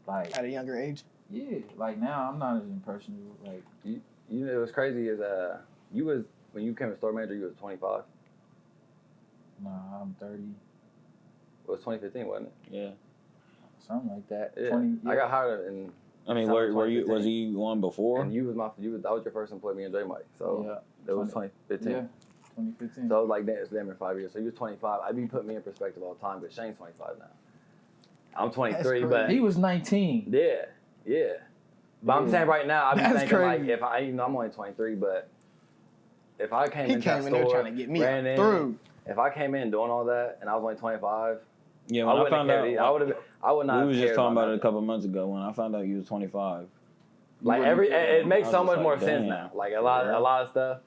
Like at a younger age. Yeah, like now I'm not as impressionable. Like you know what's crazy is you was when you became a store manager, you was 25. Nah, I'm 30. It was 2015, wasn't it? Yeah. Something like that. Yeah. 20. Yeah. I got hired in. I mean, was he one before? And I was your first employee, me and J Mike. So yeah. it was 2015. Yeah, 2015. So like it's damn near 5 years. So you was 25. I be putting me in perspective all the time, but Shane's 25 now. I'm 23, but he was 19. Yeah. But I'm saying right now, I be That's thinking crazy. like I'm only 23, but if I came He into came that in there store, trying to get me ran in, through. if I came in doing all that and I was only 25, Yeah, when I found out, I would not. We was just talking about it a nothing. couple months ago when I found out you was 25. Like it makes so much more damn. sense now. Like a lot of stuff,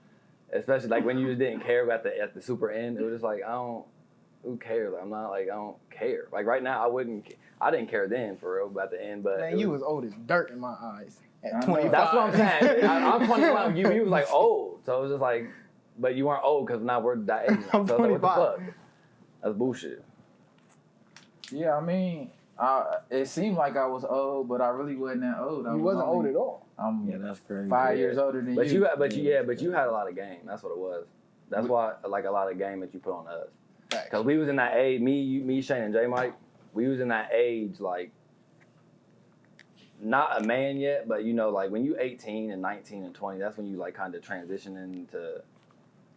especially like when you just didn't care at the super end. It was just like who cares? Like, I'm not like I don't care. Like right now, I didn't care then for real, but at the end, but Man, you was old as dirt in my eyes at 25. That's what I'm saying. I'm 21. You was like old, so it was just like, but you weren't old because now we're that age. Now. I'm So I was like, 25. what the fuck? That's bullshit. Yeah, I mean, it seemed like I was old, but I really wasn't that old. You wasn't old at all. I'm that's crazy. 5 years older than But you. you had a lot of game. That's what it was. That's why like a lot of game that you put on us. Because we was in that age, me, Shane, and J Mike, we was in that age, like, not a man yet, but, you know, like, when you 18 and 19 and 20, that's when you, like, kind of transition into,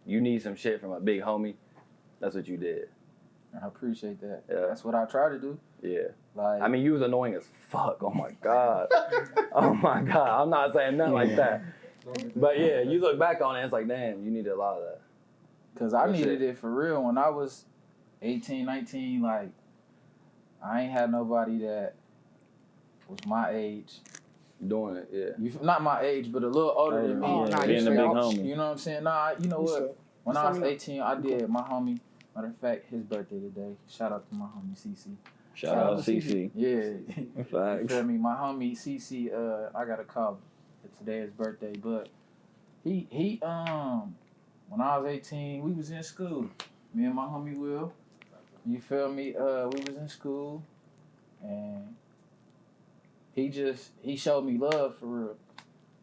you need some shit from a big homie. That's what you did. I appreciate that. Yeah. That's what I try to do. Yeah. Like, I mean, you was annoying as fuck. Oh, my God. Oh, my God. I'm not saying nothing like that. But, yeah, you look back on it, it's like, damn, you needed a lot of that. because I needed it for real when I was 18, 19, like, I ain't had nobody that was my age. Doing it, yeah. Not my age, but a little older than me. Oh, nah, being a big straight homie. You know what I'm saying? Nah, you know what? When I was 18, I did my homie. Matter of fact, his birthday today. Shout out to my homie CC. Shout out to CC. Yeah. You Facts. feel me? My homie CC, I got a call. Today his birthday, but he when I was 18, we was in school. Me and my homie Will. You feel me? We was in school, and he showed me love for real.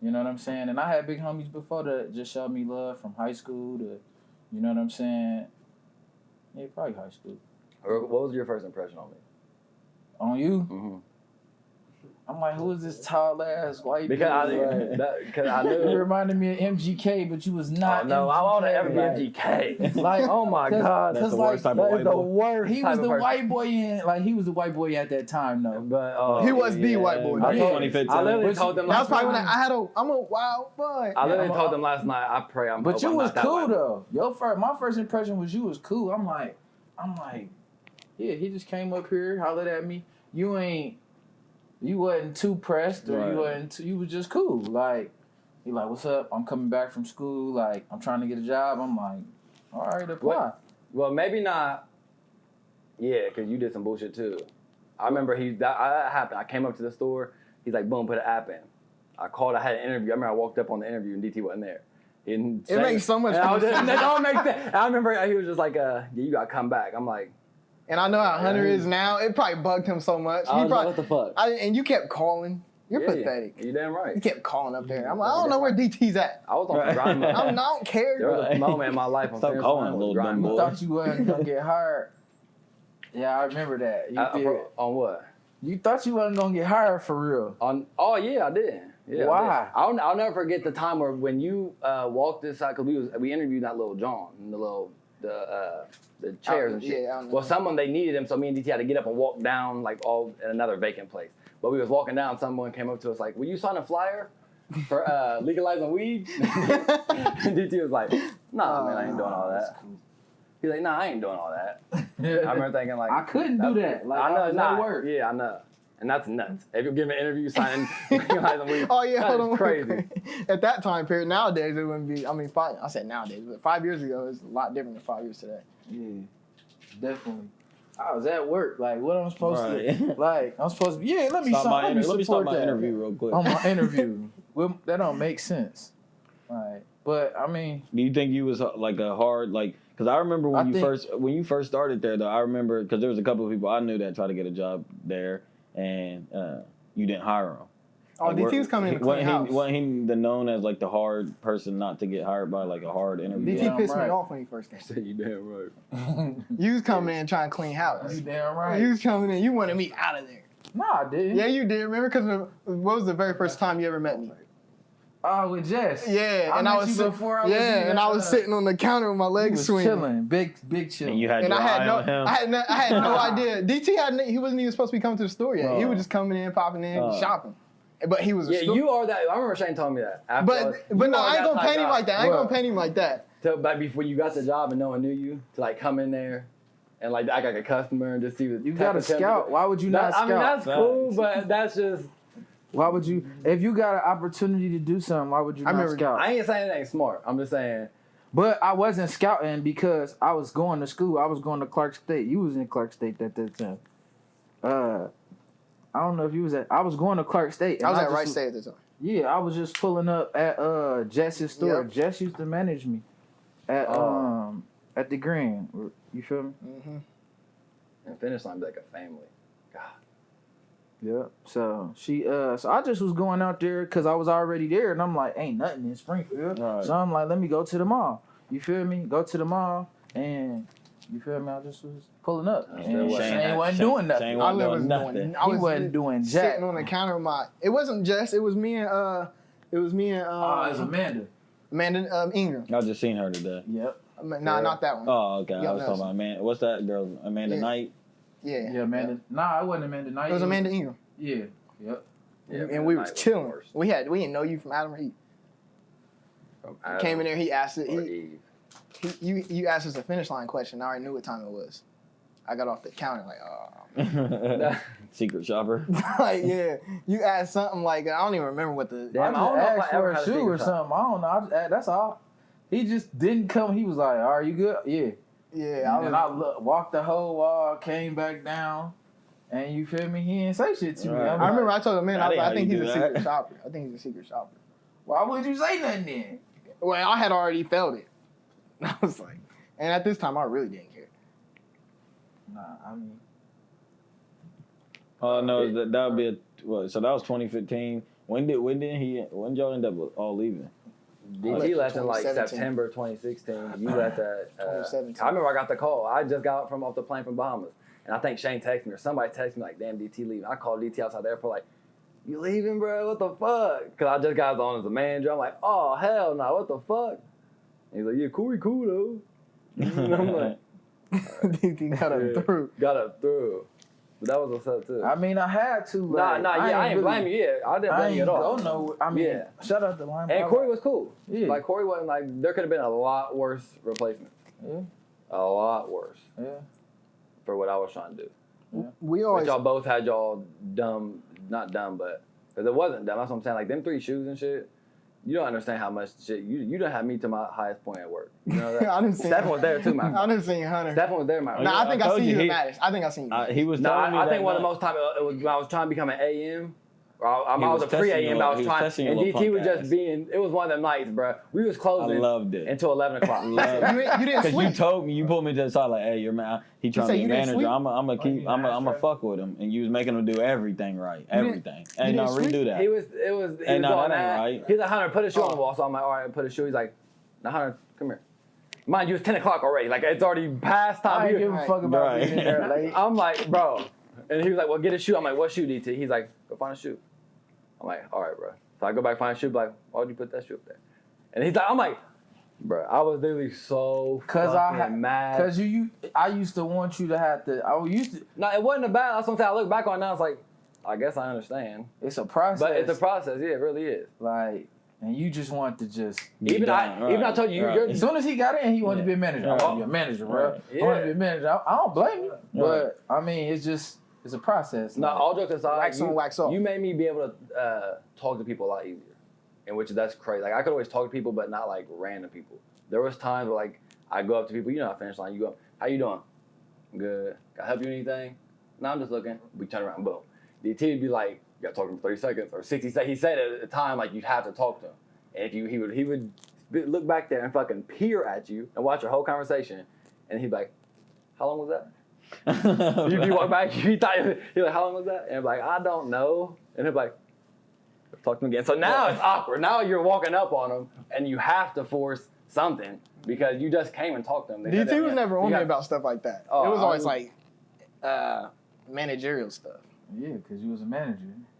You know what I'm saying? And I had big homies before that just showed me love from high school to, you know what I'm saying? Yeah, probably high school. What was your first impression on me? On you? Mm-hmm. I'm like, who is this tall ass white Because dude? I knew. You reminded me of MGK, but you was not. Oh, no, I want to ever MGK. be MGK. Like, oh my God, That's the worst type of white the boy. worst. He type was of the person. white boy he was the white boy at that time though. But He was the white boy. I Yeah. 2015. I literally told them. That was last probably night. when I'm a wild boy. I literally I'm told them last night. I pray I'm. But hope you I'm was not that cool white. though. My first impression was you was cool. I'm like, yeah, he just came up here, hollered at me. You wasn't too pressed, or you was just cool. Like, he like, what's up? I'm coming back from school. Like, I'm trying to get a job. I'm like, all right, apply. Well, maybe not. Yeah, because you did some bullshit too. I remember that happened. I came up to the store. He's like, boom, put an app in. I called. I had an interview. I remember I walked up on the interview and DT wasn't there. It makes so much sense. That don't make sense. I remember he was just like, yeah, you got to come back. I'm like. And I know how Hunter is now. It probably bugged him so much. I was like, what the fuck? And you kept calling. You're pathetic. You damn right. You kept calling up there. I'm like, I don't know where DT's at. I was on the grind mode. I don't care. There was a moment in my life. Stop calling, little dumb You boy. thought you wasn't gonna get hired. Yeah, I remember that. You did. On what? You thought you wasn't gonna get hired for real. Oh yeah, I did. Yeah, Why? I'll never forget the time where when you walked this side, because we interviewed that little John and the chairs and shit. Yeah, Well, they needed him, so me and DT had to get up and walk down like all in another vacant place. But we was walking down, someone came up to us like, "Will you sign a flyer for legalizing weed?" And DT was like, "Nah, man, I ain't doing all that." Cool. He's like, "Nah, I ain't doing all that." I remember thinking like, I couldn't do that. Like, I know, I was nah, at work. yeah, I know. And that's nuts. If you give an interview signing legalizing weed, Oh yeah, hold that's on. crazy. At that time period, nowadays it wouldn't be. I mean, I said nowadays, but 5 years ago it's a lot different than 5 years today. Yeah, definitely. I was at work. Like, what I'm supposed Right. to? Like, I'm supposed to. Yeah, let me Let me start support my that interview real quick. on my interview. Well, that don't make sense. Like, but I mean, Do you think you was like a hard Because I remember when you first started there though. I remember because there was a couple of people I knew that tried to get a job there, and you didn't hire him. Oh, DT was coming in to clean house. Wasn't he the known as like the hard person not to get hired by, like a hard interview? DT Damn pissed me right. off when he first came. Said you damn right. You was coming in trying to clean house. You damn right. You was coming in. You wanted me out of there. Nah, I didn't. Yeah, you did. Remember? Because what was the very first time you ever met me? Oh, with Jess. Yeah, I and met I was you before I was yeah, even, and I was sitting on the counter with my He legs was swinging. chilling, big chill. And you had And your I had eye no, on him. I had no idea. DT he wasn't even supposed to be coming to the store yet. He Oh. was just coming in, popping in, Oh. shopping. But he was. Yeah, you are that. I remember Shane telling me that. After But no, you I are ain't gonna that paint type him guy. like that. I ain't gonna What? paint him like that. But before you got the job and no one knew you, to like come in there and like act like a customer and just see what You got to scout. Why would you not I scout? mean, that's cool, Facts. but that's just. Why would you? If you got an opportunity to do something, why would you I not remember- scout? I ain't saying it ain't smart. I'm just saying. But I wasn't scouting because I was going to school. I was going to Clark State. You was in Clark State at that time. I don't know if you was at. I was going to Clark State. I was at just Rice State at the time. Yeah, I was just pulling up at Jess's store. Yep. Jess used to manage me at the Green. You feel me? Mm-hmm. And Finishline be like a family. God. Yeah. So she so I just was going out there because I was already there, and I'm like, ain't nothing in Springfield. Right. So I'm like, let me go to the mall. You feel me? Go to the mall, and you feel me? I just was pulling up, and Shane wasn't doing nothing. Shane I wasn't was doing nothing. doing. I He was wasn't doing jack. sitting on the counter with my. It wasn't Jess. It was me and it's Amanda. Amanda Ingram. I just seen her today. Yep. Nah, not that one. Oh, okay. Yeah, I was talking about Amanda. What's that girl? Amanda Yeah. Knight. Yeah. Yeah, Amanda. Nah, it wasn't Amanda Knight. It was Amanda Ingram. Yeah. Yep. Yeah, And we was Finishline chilling. worse. We didn't know you from Adam or Eve. From Adam Came in there. He asked it. or Eve. You asked us a finish line question. I already knew what time it was. I got off the counter like, oh. Secret shopper. Like, yeah. You asked something like, I don't even remember what the. Damn, I I don't just know if asked I ever for had a a shoe secret or shop. something. I don't know. That's all. He just didn't come. He was like, "Are you good?" Yeah. Yeah, And I walked the whole wall, came back down, and you feel me? He didn't say shit to me. Right. I'm I like, remember I told him, man, I was like, I That think ain't he's how a you do secret that. shopper. I think he's a secret shopper. why would you say nothing then? Well, I had already felt it. I was like, and at this time, I really didn't care. Nah, I mean, Oh no, that would be so that was 2015. When y'all end up all leaving? DT left in like 2017. September 2016. You left at 2017. I remember I got the call. I just got off the plane from Bahamas, and I think Shane texted me or somebody texted me like, "Damn, DT leaving." I called DT outside the airport like, "You leaving, bro? What the fuck?" Because I just got on as a manager. I'm like, "Oh hell no, what the fuck?" And he's like, "Yeah, cool though." And I'm like, DT got him Yeah. through. got up through. But that was what's up too. I mean, I had to. Nah, yeah, I ain't blame you. Yeah, I didn't I blame you ain't at all. go nowhere. I mean, Yeah. shout out to Lime. And Corey was cool. Yeah. Like Corey wasn't like there could have been a lot worse replacement. Yeah. A lot worse Yeah. for what I was trying to do. We But always. y'all both had y'all dumb, not dumb, but because it wasn't dumb. That's what I'm saying. Like them 3 shoes and shit. You don't understand how much shit you don't have me to my highest point at work. You know that? I didn't see. Stephen was there too, man. I didn't see Hunter. Stephen was there, man. Nah, I think I told seen you, you he- at Mattis. I think I seen you. He was No, telling me I that think one of the night. most time it was when I was trying to become an AM. I He was was a pre testing AM, your- but I was he was trying. testing And your DT little was punk just being. It was one of them nights, bro. We was I closing loved it. until 11 o'clock. you didn't Because you sleep. told me, you pulled me to the side like, "Hey, your man, he trying said to be you didn't manager. sleep? I'm gonna keep, you I'm asked gonna her? fuck with him." And you was making him do everything right, everything. Hey, you no, didn't sleep? redo that. He was Hey, no, doing that ain't that. right. He's like, Hunter, put a shoe on the Oh. wall. So I'm like, all right, put a shoe. He's like, now Hunter, come here. Mind you, it's 10 o'clock already. Like it's already past time. I ain't He- give a fuck about Right. being there late. I'm like, bro. And he was like, well, get a shoe. I'm like, what shoe, DT? He's like, go find a shoe. I'm like, all right, bro. So I go back, find a shoe, like, why would you put that shoe up there? And he's like, I'm like, bro, I was literally so mad. Cause I used to want you to have to. I used to. No, it wasn't a bad. That's something I look back on now. It's like, I guess I understand. It's a process. But it's a process. Yeah, it really is. like, and you just want to just. Even done, I right, told you, right. you're As soon as he got in, he wanted to be a manager. I Right. want to be a manager, bro. Right. I want to be a manager. I don't blame you, Right. but I mean, it's a process. No, like, all jokes aside, Wax on, wax off. You made me be able to talk to people a lot easier, in which that's crazy. Like I could always talk to people, but not like random people. There was times where like I go up to people, you know, how Finishline, you go, how you doing? Good. Can I help you anything? No, I'm just looking. We turn around, boom. DT would be like, you got to talk to him for 30 seconds or 60 seconds. He said at the time like you have to talk to him, and if he would look back there and fucking peer at you and watch your whole conversation, and he'd be like, how long was that? You walk back, you thought, you're like, how long was that? And I'm like, I don't know. And they're like, talk to him again. So now it's awkward. Now you're walking up on them, and you have to force something because you just came and talked to them. DT was never on me about stuff like that. Oh, it was always like managerial stuff. Yeah, because you was a manager.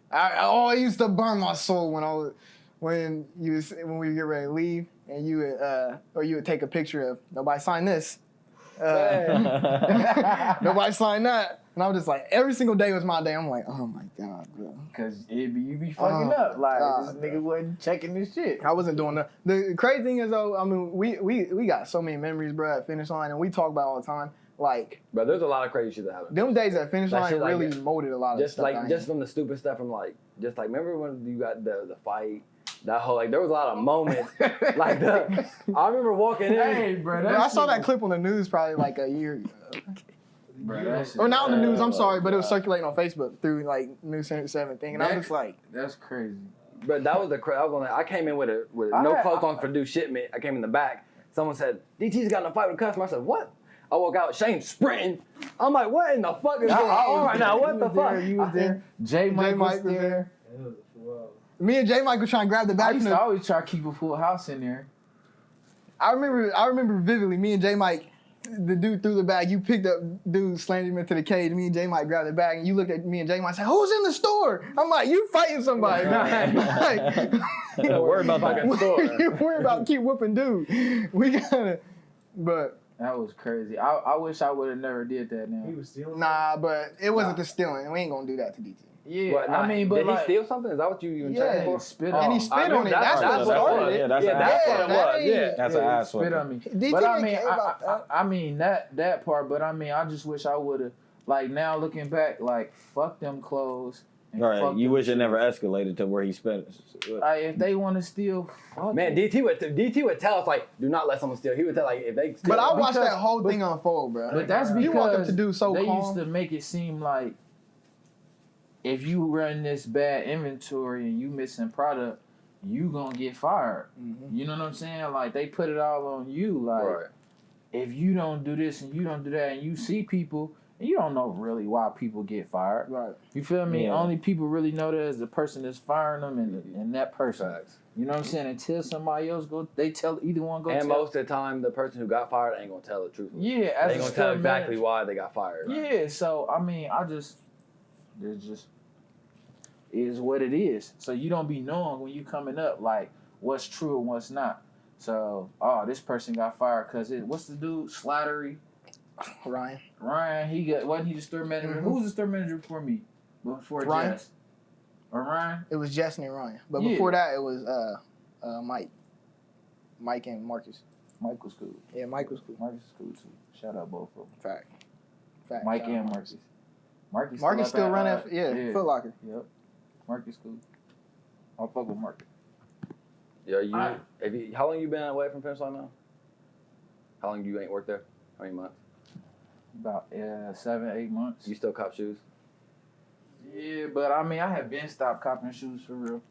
I always used to burn my soul when we get ready to leave, and you would take a picture of nobody signed this, nobody signed that, and I was just like every single day was my day. I'm like, oh my god, bro. Because you be fucking up. Like, this nigga wasn't checking this shit. I wasn't doing that. The crazy thing is, though, I mean, we got so many memories, bro, at Finishline, and we talk about it all the time. Like, but there's a lot of crazy shit that happened. Them days at Finishline like really molded a lot of stuff. Just from the stupid stuff from remember when you got the fight? That whole there was a lot of moments I remember walking in. Hey, bro, I saw that clip on the news probably like a year ago. Bro, or not on the news, I'm sorry, but it was circulating on Facebook through like News 7 thing, and I was just like, that's crazy. But that was I came in with no clothes on for due shipment. I came in the back. Someone said, DT's got in a fight with a customer. I said, what? I walk out, Shane sprinting. I'm like, what in the fuck is going on right now? What the fuck? You was there. J Mike was there. Me and J Mike was trying to grab the back. I used to always try to keep a full house in there. I remember vividly. Me and J Mike, the dude threw the bag. You picked up dude, slammed him into the cage. Me and J Mike grabbed the bag, and you looked at me and J Mike and said, "Who's in the store?" I'm like, "You fighting somebody?" Don't worry about fucking store. You worry about keep whooping dude. We gotta, but. That was crazy. I wish I would have never did that now. He was stealing. Nah, but it wasn't the stealing. We ain't gonna do that to DT. Yeah, But, I mean, but did like, he steal something? Is that what you Yeah, for? he spit and he on. spit on it. That's what what started it it. Yeah, that's what it was. ain't- That's an ass spit on whooping. me. DT But I didn't mean, care about that. I mean that part. But I mean, I just wish I would have. Like now looking back, like fuck them clothes. And Right, fuck you them wish it shoes. never escalated to where he spent. If they want to steal, fuck Man, it. DT would tell us like, do not let someone steal. He would tell like if they steal. But I watched Because- that whole thing unfold, bro. But that's You want them because to do so they calm. used to make it seem like if you run this bad inventory and you missing product, you gonna get fired. Mhm. You know what I'm saying? Like they put it all on you. Like Right. if you don't do this and you don't do that, and you see people, and you don't know really why people get fired. Right. You feel me? Yeah. Only people really know that is the person that's firing them and that person. Facts. You know what I'm saying? Until somebody else they tell either one go And tell. most of the time, the person who got fired ain't gonna tell the truth. Yeah, They as ain't a gonna tell store exactly manager. why they got fired. Yeah, so I mean, it's just is what it is. So you don't be knowing when you coming up like what's true and what's not. So this person got fired because what's the dude Slattery Ryan. wasn't he the store manager? Mhm. Who was the store manager before me? Before Ryan. Jess or Ryan? It was Jess and Ryan. But Yeah. before that, it was Mike. Mike and Marcus. Mike was cool. Yeah, Mike was cool. Marcus was cool too. Shout out both of them. Fact. Mike Shout out and Marcus. Marcus Marcus still up run at, that. Foot Locker. Yep. Marcus cool. I'll fuck with Marcus. Yeah, Alright. How long you been away from Finishline now? How long you ain't worked there? How many months? About 7-8 months. You still cop shoes? Yeah, but I mean, I had been stopped copping shoes for real.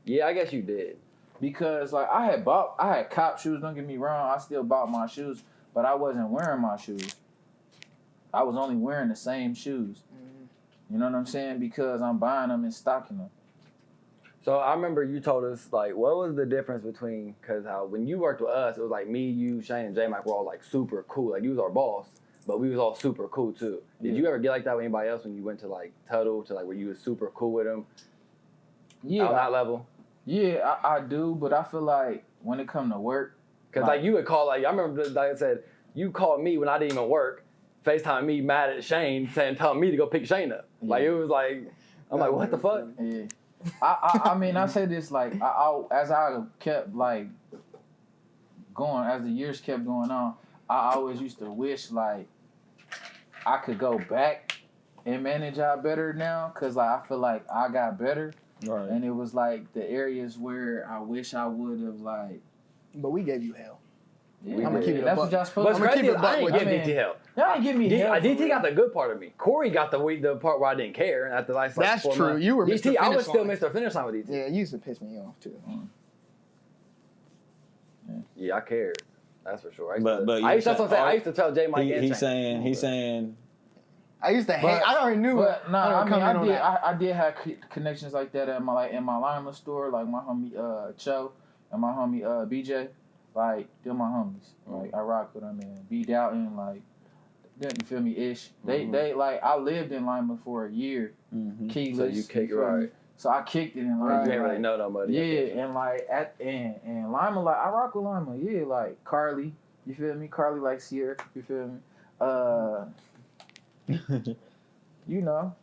Yeah, I guess you did. Because like I had cop shoes, don't get me wrong, I still bought my shoes, but I wasn't wearing my shoes. I was only wearing the same shoes. You know what I'm saying? Because I'm buying them and stocking them. So I remember you told us like, what was the difference between? Because how when you worked with us, it was like me, you, Shane, and J Mike were all like super cool. Like you was our boss, but we was all super cool too. Did Yeah. you ever get like that with anybody else when you went to like Tuttle to like where you was super cool with them? Yeah, On that level. yeah, I do, but I feel like when it come to work, Because like you would call like I remember like I said you called me when I didn't even work, FaceTime me mad at Shane telling me to go pick Shane up. Like it was like I'm like what the fuck? yeah. I mean, I say this like as I kept like going, as the years kept going on, I always used to wish like I could go back and manage out better now, cause like I feel like I got better, Right. and it was like the areas where I wish I would have like. But we gave you hell. Yeah, I'm gonna keep it a that's buck. what y'all supposed But it's to I'ma do. crazy keep it is I ain't buck give with DT hell. Y'all ain't give me hell. for DT real. got the good part of me. Corey got the part where I didn't care at the last like That's 4 true. months. You were DT, Mr. I was Finish still Line. Mr. Finish Line with DT. Yeah, you used to piss me off too. Yeah, I cared. That's for sure. But I used to, that's what I'm saying. I used to tell J Mike and he's Shane. saying I used to hate. I already knew it. But nah, I did have connections like that at my Lima store, like my homie Cho and my homie BJ. Like, they're my homies. Like, I rock with them, and B Doughton, like, you feel me, ish. They like, I lived in Lima for a year. Keyless. So you kicked it right. So I kicked it in Lima. You didn't really know nobody. Yeah, and like and Lima, like I rock with Lima. Yeah, like Carly, you feel me? Carly like Sierra, you feel me? You know,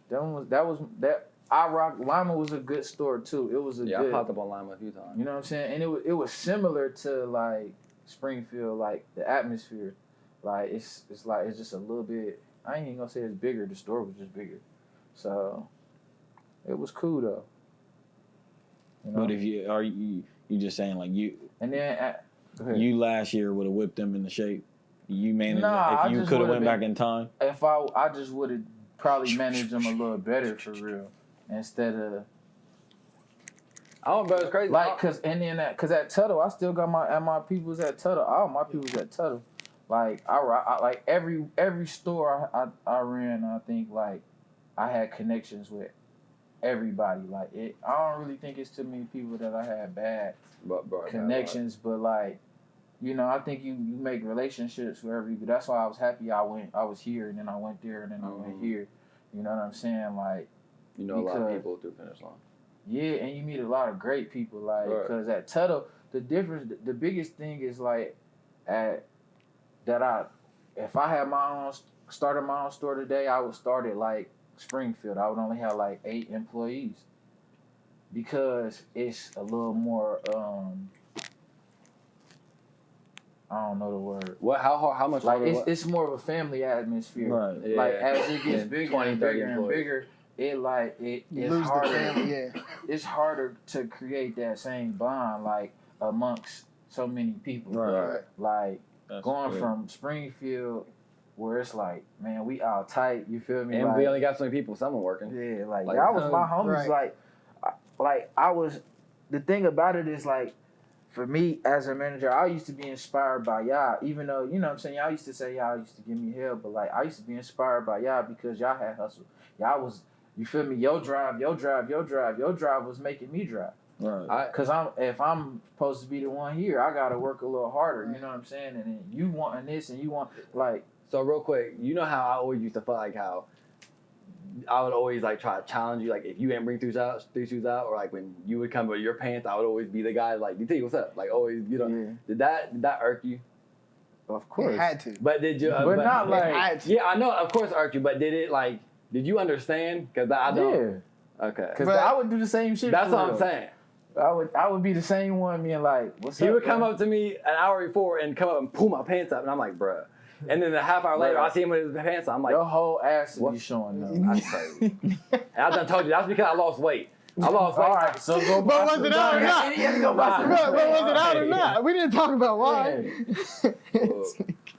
that I rock. Lima was a good store too. It was a good. I popped up on Lima a few times. You know what I'm saying? And it was similar to like Springfield, like the atmosphere. Like it's just a little bit. I ain't even gonna say it's bigger. The store was just bigger, so it was cool though. You know? But if you just saying like you and then you last year would have whipped them into shape. You managed Nah, if you could have went back in time. If I just would have probably managed them a little better for real instead of. Oh, bro, it's crazy. Like, cause at Tuttle, I still got my peoples at Tuttle. All my peoples at Tuttle. Like I like every store I ran. I think like I had connections with everybody. Like I don't really think it's too many people that I had bad connections, but like. You know, I think you make relationships with everybody. That's why I was happy I was here, and then I went there, and then I went here. You know what I'm saying? Like, you know, a lot of people through Finishline. Yeah, and you meet a lot of great people. Like, because at Tuttle, the biggest thing is like, if I had started my own store today, I would start at like Springfield. I would only have like 8 employees because it's a little more. I don't know the word. What? How much? Like it's more of a family atmosphere. Right. Yeah. Like as it gets bigger 20, and 30 bigger and bigger, it's harder. It's harder to create that same bond like amongst so many people. Right. Like going from Springfield, where it's like, man, we all tight. You feel me? And like, we only got so many people. Someone working. Yeah. Like that was my homies. Right. Like I was. The thing about it is like. For me, as a manager, I used to be inspired by y'all, even though, you know what I'm saying, y'all used to say y'all used to give me hell, but, like, I used to be inspired by y'all because y'all had hustle. Y'all was, you feel me, your drive was making me drive. Right. Because if I'm supposed to be the one here, I got to work a little harder, you know what I'm saying? And then you wanting this and you want, like. So, real quick, you know how I always used to feel like how I would always like try to challenge you, like if you didn't bring three shoes out, or like when you would come with your pants, I would always be the guy like, DT, what's up? Like always, you know. Yeah. Did that irk you? Of course. It had to. But did you? But not like. Yeah, I know. Of course, it irked you. But did it like? Did you understand? Because I don't. Yeah. Okay. Because I would do the same shit. That's what I'm saying. I would be the same one being like, what's up? He would come up to me an hour before and come up and pull my pants up, and I'm like, bruh. And then a half hour later, I see him with his pants on. I'm like, your whole ass would be showing though. That's crazy. And I done told you that's because I lost weight. I lost weight. All right, so go. But was it out or not? But was it out or not? We didn't talk about why.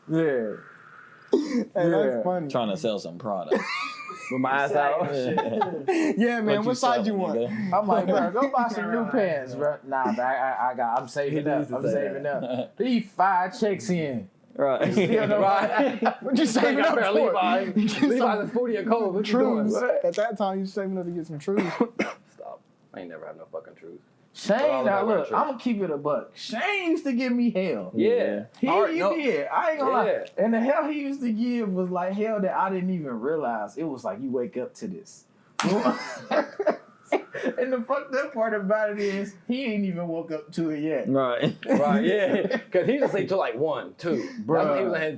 Yeah. Hey, that's funny. Trying to sell some product. With my ass out. Yeah, man. What size you want? I'm like, bro, go buy some new pants, bro. Nah, I'm saving up. I'm saving up. He 5 checks in. Right. Right. What you saving up for? Levi's is 40 a cold. What you doing? Trues. At that time, you saving up to get some trues. Stop. I ain't never had no fucking truth. Shane, now look, I'm gonna keep it a buck. Shane used to give me hell. Yeah. He did. I ain't gonna lie. Yeah. And the hell he used to give was like hell that I didn't even realize. It was like, you wake up to this. And the fucked up part about it is he ain't even woke up to it yet. Right. Right, yeah. Because he used to sleep till like 1, 2. Bro.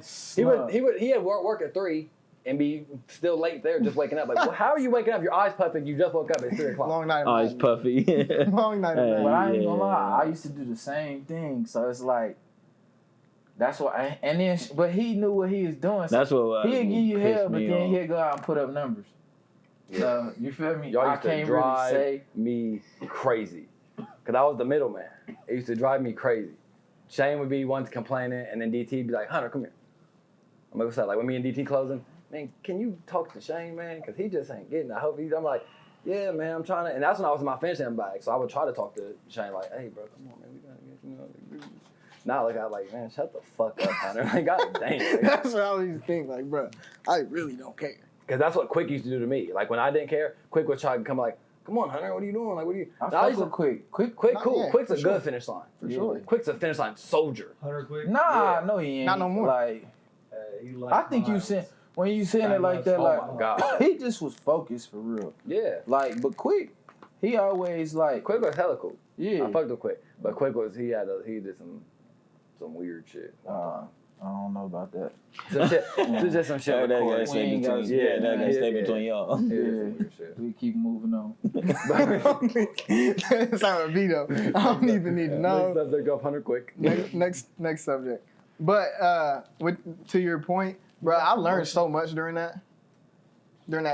He had work at 3 and be still late there just waking up. Like, well, how are you waking up? Your eyes puffing. You just woke up at 3 o'clock. Long night. Eyes puffy. Long night. Hey. But I ain't gonna lie, I used to do the same thing. So it's like, that's why. But he knew what he was doing. So That's what he'd give you hell, but then off. he'd go out and put up numbers. So you feel me? Y'all I used to can't drive really say. me crazy. Because I was the middleman. It used to drive me crazy. Shane would be one complaining, and then DT would be like, Hunter, come here. I'm like, what's up? Like, when me and DT closing, man, can you talk to Shane, man? Because he just ain't getting it. I'm like, yeah, man, I'm trying to. And that's when I was in my Finishline bag. So I would try to talk to Shane, like, hey, bro, come on, man. We got to get, Now I look at like, man, shut the fuck up, Hunter. Like, god dang. That's what I always think. Like, bro, I really don't care. Because that's what Quick used to do to me. Like, when I didn't care, Quick would try to come like, come on, Hunter, what are you doing? Like, what are you? I Now, fuck used to- with Quick. Quick. Quick, cool. Yeah, Quick's for a sure. good finish line. For sure. Quick's a finish line soldier. Hunter Quick. Nah, Yeah. no, he ain't. Not no more. Like, He like I think you Miles. said when you saying it Miles. like that, Oh like my God. he just was focused for real. Yeah. Like, but Quick, he always like, Quick was hella cool. yeah. I fucked with Quick. But Quick was, he did some weird shit. I don't know about that. Some shit. Just some shit. That with guy Corey. stay ain't between. got- Yeah, that guy yeah, stay yeah. between y'all. He did Yeah. some weird shit. We keep moving on. That's how it be though. I don't even need to know. Next subject off Hunter Quick. Next subject. But to your point, bro, I learned so much during that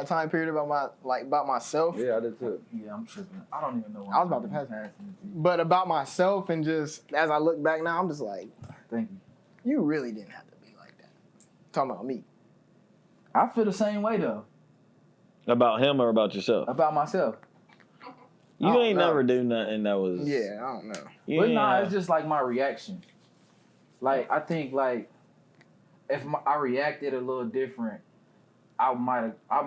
time period about myself. Yeah, I did too. Yeah, I'm tripping. I don't even know. What I was about to pass But about myself, and just as I look back now, I'm just like, Thank you. you really didn't have to be like that. Talking about me. I feel the same way though About him or about yourself? about myself. You Oh, ain't no. never do nothing that was. Yeah, I don't know. You But ain't nah, have- it's just like my reaction. Like I think like if I reacted a little different, I might have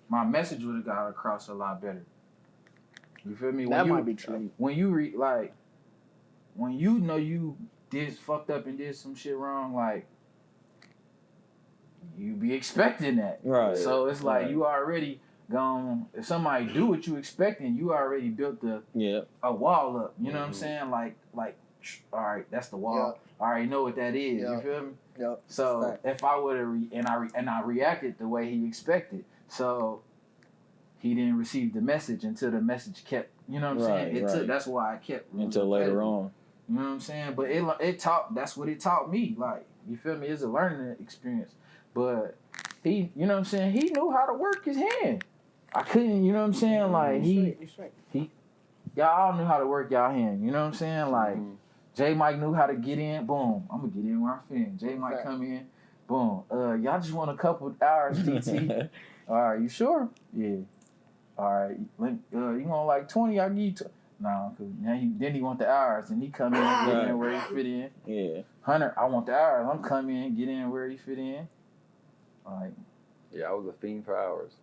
my message would have got across a lot better. You feel me? That might be true. When you when you know you did fucked up and did some shit wrong, like you be expecting that. Right. So it's like Right. you already gone. If somebody do what you expecting, you already built Yeah. a wall up. You know what I'm saying? Like, all right, that's the wall. I already know what that is. Yeah. You feel me? Yep. So Fact. if I would have and I reacted the way he expected, so he didn't receive the message until the message kept. You know what I'm saying? Right, It took. right. That's why I kept Until later on. You know what I'm saying? But it taught. That's what it taught me. Like, you feel me? It's a learning experience. But he, you know what I'm saying? He knew how to work his hand. I couldn't. You know what I'm saying? Like y'all all knew how to work y'all hand. You know what I'm saying? Like. J Mike knew how to get in. Boom. I'm gonna get in where I'm fitting. J Mike Fact. come in. Boom. Y'all just want a couple hours, DT. All right, you sure? Yeah. All right. You want like 20? I'll give you. No, cause now then he want the hours, and he come in, get in where he fit in. Yeah. Hunter, I want the hours. I'm come in, get in where he fit in. Like, Yeah, I was a fiend for hours.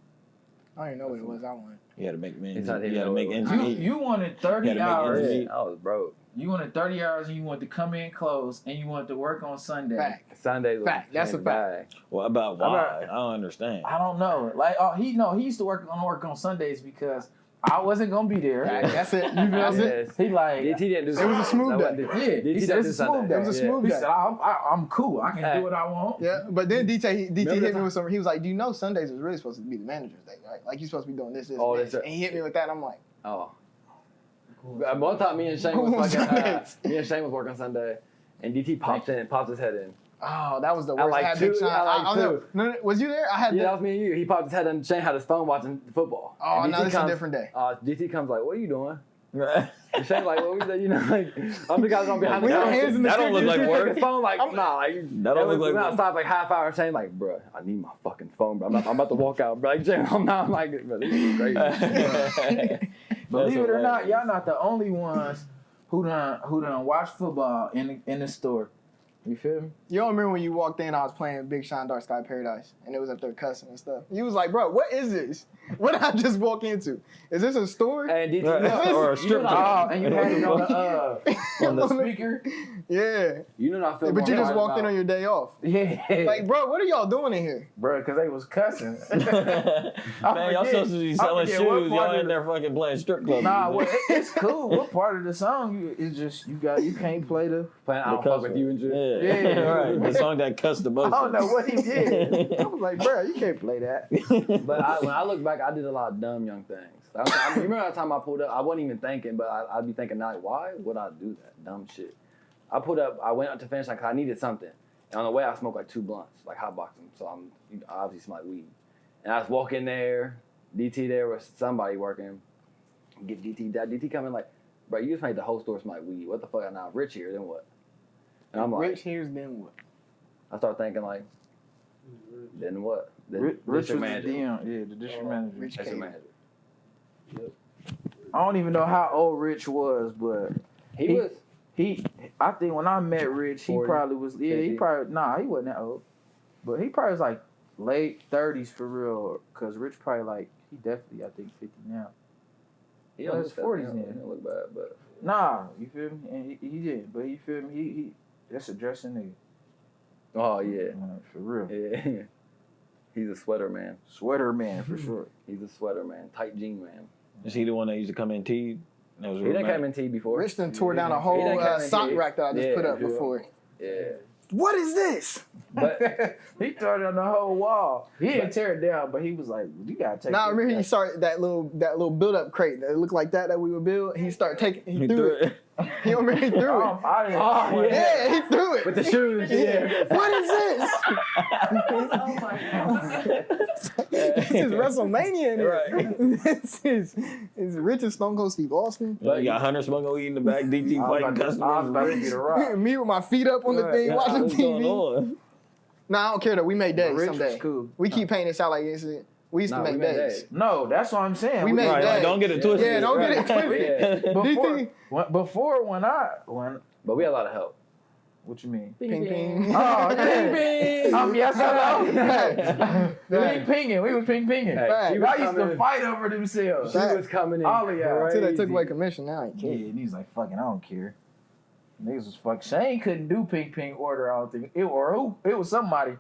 I don't even know what it was I wanted. You had to make men. He's not You even had to know make what it ends was. meet. you wanted 30 Gotta make hours. ends meet. I was broke. You wanted 30 hours, and you wanted to come in close, and you wanted to work on Sunday. Fact. Sundays was Fact. That's a the fact. bag. Well, about why? I don't understand. I don't know. Like, he used to work on Sundays because I wasn't gonna be there. Fact. That's it. You feel That's me? it. Yes. He like, DT didn't do It was a smooth day. yeah. DT He said don't it's do a smooth Sunday. day. It was a Yeah. smooth He day. said, I'm cool. I can do what I want. Yeah, but then DT Remember hit the me time- with some. He was like, "Do you know Sundays is really supposed to be the manager's day, right? Like you're supposed to be doing this, Oh, and that's this." it. And he hit me with that. I'm like, Oh. One time, me and Shane was working Sunday, and DT popped his head in. "Oh, that was the I worst." like I had Big two- Sean. I like I don't know. two. No, was you there? I had. Yeah, that was me and you. He popped his head in. Shane had his phone watching football. Oh, And no, DT this is a different day. DT comes like, "What are you doing?" Right. And Shane's like, "What we said?" You know, like I'm the guy on behind the When your counter. hands in the That don't look like He took work. his phone like, I'm- nah, like That don't look like we work. outside like half hour. Shane like, bro, I need my fucking phone, bro. I'm about to walk out, bro. Like, Shane, I'm like, bro, this is crazy. Believe it or hilarious. not, y'all not the only ones who done watch football in the store. You feel me? You don't remember when you walked in? I was playing Big Sean Dark Sky Paradise, and it was up there cussing and stuff. You was like, "Bro, what is this? What did I just walk into? Is this a store?" And DT, Right. Or a strip you know, club. And you had it on the speaker. Yeah, you know, I feel. but you more just hard walked in about- on your day off. Yeah. Like, bro, what are y'all doing in here? bro, because they was cussing. Man, y'all supposed to be selling forget shoes. what part Y'all of in there fucking playing strip club. Nah, music. well, it's cool. What part of the song is just you can't play the. Playing I don't fuck with you and shit. Yeah, Yeah. right. The song that cussed the most. I don't know what he did. I was like, bro, you can't play that. But when I look back, I did a lot of dumb young things. You remember that time I pulled up? I wasn't even thinking, but I'd be thinking now, why would I do that dumb shit? I went out to Finishline because I needed something. And on the way, I smoked like 2 blunts, like hot boxing. So I obviously smell like weed. And I was walking there, DT there was somebody working. Get DT coming like, bro, you just made the whole store smell like weed. What the fuck? Now Rich here, then what? And I'm like, Rich here's then what? I start thinking like, then what? Then Rich was the district manager. DM, yeah, the district manager. Rich District K. manager. I don't even know how old Rich was, but He was. I think when I met Rich, he 40, probably was. Yeah, 50. he wasn't that old, but he probably was like late 30s for real. Cause Rich probably like he definitely I think 50 now. He Well, don't it's look 40s that, then. He don't look bad, but Nah, you feel me? And he did, but you feel me? He that's a dressing nigga. oh yeah, For real. yeah. He's a sweater man. Sweater man for sure. He's a sweater man, tight jean man. Is he the one that used to come in teed? That was He didn't real come in tea before. Rich done tore down a He whole done came in sock here. rack that I just Yeah, put up yeah. before. Yeah, What is this? but He tore down the whole wall. He didn't tear it down, but he was like, "You gotta take." Now I this remember he down." started that little build up crate that looked like that we would build. He started taking. He threw it. He remember he threw it. I didn't. Oh, Yeah, he threw it. with the shoes, yeah. What is this? Oh my God. This is WrestleMania in here. Right. This is Rich and Stone Cold Steve Austin. Yeah, you got Hunter smoking weed in the back, DT I was fighting about to customers. get a rock. Me with my feet up on the thing, Right, watching what's going TV. on? Nah, I don't care though. We made days Rich someday. was cool. We keep painting this out like this. We used to Nah, make we made days. days. No, that's what I'm saying. We made Right, days. like, don't get it twisted. Yeah, don't get it twisted. Yeah. Before when But we had a lot of help. what you mean? Ping ping. Oh, ping ping. Yes, Right. We was pinging. We was pinging. Hey, Fact. she was Y'all used to coming- fight over themselves. She was coming in. All of y'all. Until they took crazy. away commission, now I ain't Yeah, care. and he's like, fucking, I don't care. Niggas was fuck. Shane couldn't do ping ping order. I don't think it was somebody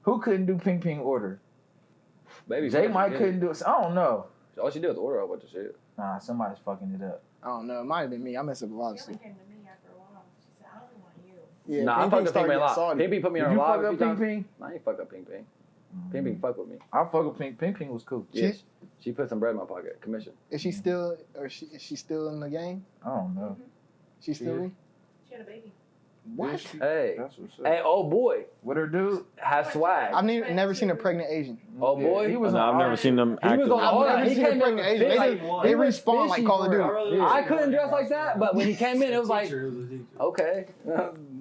who couldn't do ping ping order. Baby, J she Mike did. couldn't do it. I don't know. All she did was order a bunch of shit. Nah, somebody's fucking it up. I don't know. It might have been me. I messed up a lot of She stuff. only came to me after a while. She said, I don't want you. Yeah, Nah, I Ping fucked Ping up Ping started Ping a getting lot. salty. Ping Ping put me Did on you a fuck live a up few ping times. ping? Nah, I ain't fuck up Ping Ping. Ping Ping fuck with me. I fuck with ping. Ping ping was cool. Yeah, she put some bread in my pocket. Commission. Is she still, is she still in the game? I don't know. She still Yeah. in? She had a baby. What? Is she? Hey, That's what's up. hey, old boy, With her dude. has swag. I've never seen a pregnant Asian. Oh, boy. he was. No, on I've never seen them He was active. on all I've that. never He seen a came in pregnant Asian. fit, They, like, they he was respawn like fishy Call of for Duty. real. I couldn't dress like that, but when he came in, it was like, okay.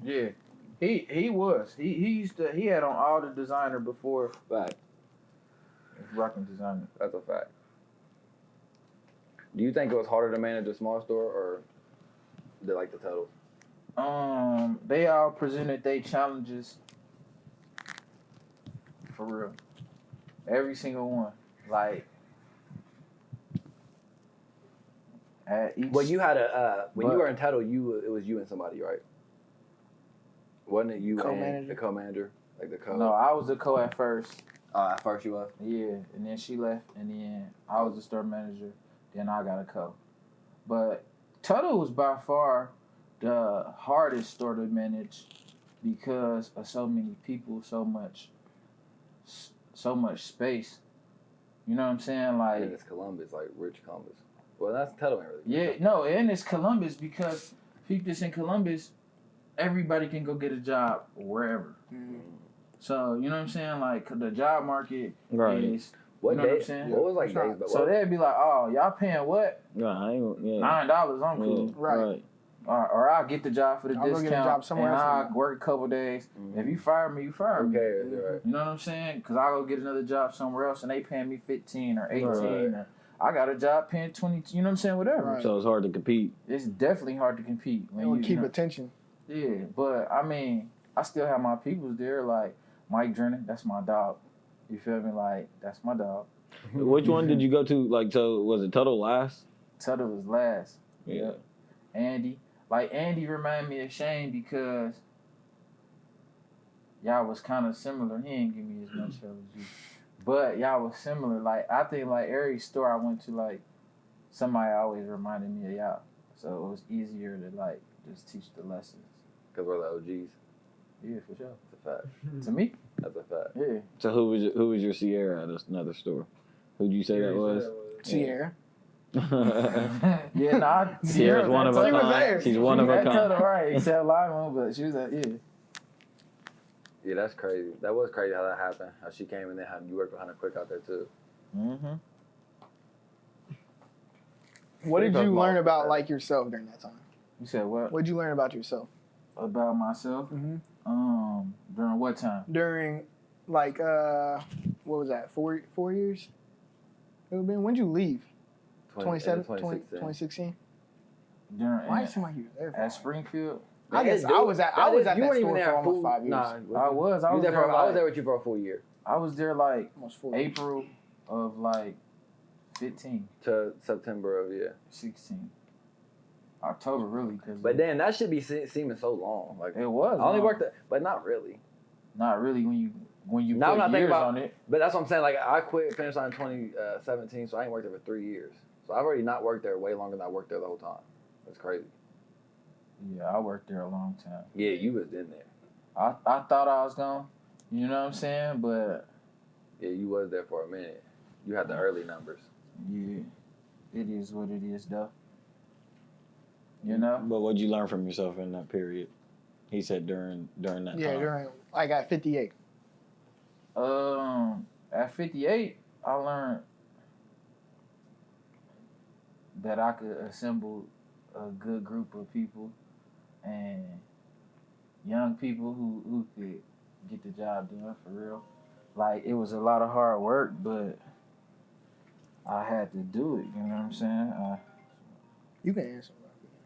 Yeah. He was. He used to. He had on all the designer before. Fact. Rocking designer. That's a fact. Do you think it was harder to manage a small store or they like the total? They all presented their challenges. For real. Every single one. Like at each. Well, you had a when But- you were in title, it was you and somebody, right? Wasn't it you and Co-manager? the co-manager, like the co? No, I was a co at first. At first you was. Yeah, and then she left, and then I was the store manager. Then I got a co. But Tuttle was by far the hardest store to manage because of so many people, so much space. You know what I'm saying? And Like, it's Columbus, like rich Columbus. Well, that's title ain't really. yeah, no, and it's Columbus because people in Columbus, everybody can go get a job wherever. So you know what I'm saying? Like the job market Right. is. What You know what I'm day? saying? What was like Yeah. days? But So they'd be like, "Oh, y'all paying what? Nah, I ain't. Yeah. $9? I'm cool." Yeah, Right. Or I'll get the job for the I'll go discount, get a job somewhere and else. I'll work a couple days. Mhm. If you fire me, you fire me. Okay, right. You know what I'm saying? Because I'll go get another job somewhere else, and they paying me 15 or 18. Right. Or I got a job paying 20. You know what I'm saying? Whatever. Right. So it's hard to compete. It's definitely hard to compete It when would you keep know- attention. Yeah, but I mean, I still have my peoples there. Like Mike Drennan, that's my dog. You feel me? Like that's my dog. Which one did you go to? Like, so was it Tuttle last? Tuttle was last. Yeah. Andy. Like, Andy reminded me of Shane because y'all was kind of similar. He didn't give me as much help as you. But y'all was similar. Like, I think, like, every store I went to, like, somebody always reminded me of y'all. So it was easier to, like, just teach the lessons. Because we're the OGs. Yeah, for sure. That's a fact. To me, That's a fact. yeah. So who was your Sierra at another store? Who'd you say that was? Sierra. Yeah, nah. Sierra's one of a She was there. kind. She's one of a That kind. Tuttle, right. Except live but she was at, yeah. Yeah, that's crazy. That was crazy how that happened. How she came and then how you worked behind her quick out there too. Mm-hmm. What did Talk you about learn about that. like yourself during that time? You said what? What did you learn about yourself? About myself? Mm-hmm. During what time? During like what was that? 4 years? It would have been. When'd you leave? 2016. uh, 2016. During Why it seem like you were there? For at Springfield? I guess I was at You that weren't even store there for almost full- 5 years. Nah, I was I was there. I was there Like, with you for a full year I was there like Almost 4 years. April of like 15, to September of 16, October really. Cause But then that should be seeming so long. Like it was. I only long. worked there, but not really. Not really when you Now put when I think years about- on it. But that's what I'm saying. Like I quit Finishline in 2017, so I ain't worked there for 3 years. So I've already not worked there way longer than I worked there the whole time. That's crazy. Yeah, I worked there a long time. Yeah, you was in there. I thought I was gonna, you know what I'm saying, but Yeah, you was there for a minute. You had the early numbers. yeah, it is what it is though. You know. But what'd you learn from yourself in that period? He said during that Yeah, time. I got 58. At 58, I learned that I could assemble a good group of people and young people who could get the job done for real. Like, it was a lot of hard work, but I had to do it, you know what I'm saying? You can answer.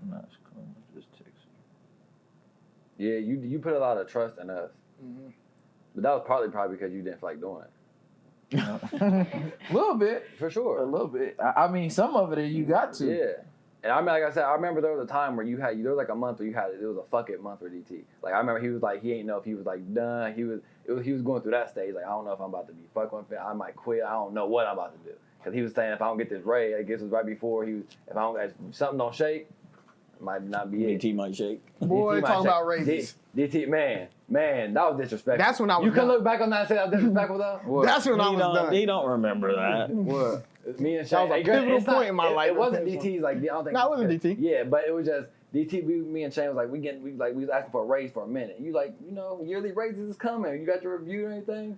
I'm not cool, just text. Yeah, you put a lot of trust in us. Mm-hmm. But that was probably because you didn't feel like doing it. A little bit. For A sure. little bit. I mean, some of it you got to. Yeah. And I mean, like I said, I remember there was a time where there was like a month where it was a fuck it month for DT. Like I remember he was like, he ain't know if he was like done. He was going through that stage. Like I don't know if I'm about to be fucking with it. I might quit. I don't know what I'm about to do. Cause he was saying if I don't get this raise, I guess it was right before if something don't shake, it might not be it. DT might shake. Boy, DT might talking shake. about raises. DT, man, that was disrespectful. That's when I was You can done. look back on that and say that was disrespectful though. What? That's when I was done. He don't remember that. What? Me and That Shane. was a pivotal it's not- point in my life. It wasn't DT's like I don't think. No, it wasn't DT. Yeah, but it was just DT. Me and Shane was like we was asking for a raise for a minute. You like yearly raises is coming. You got your review or anything?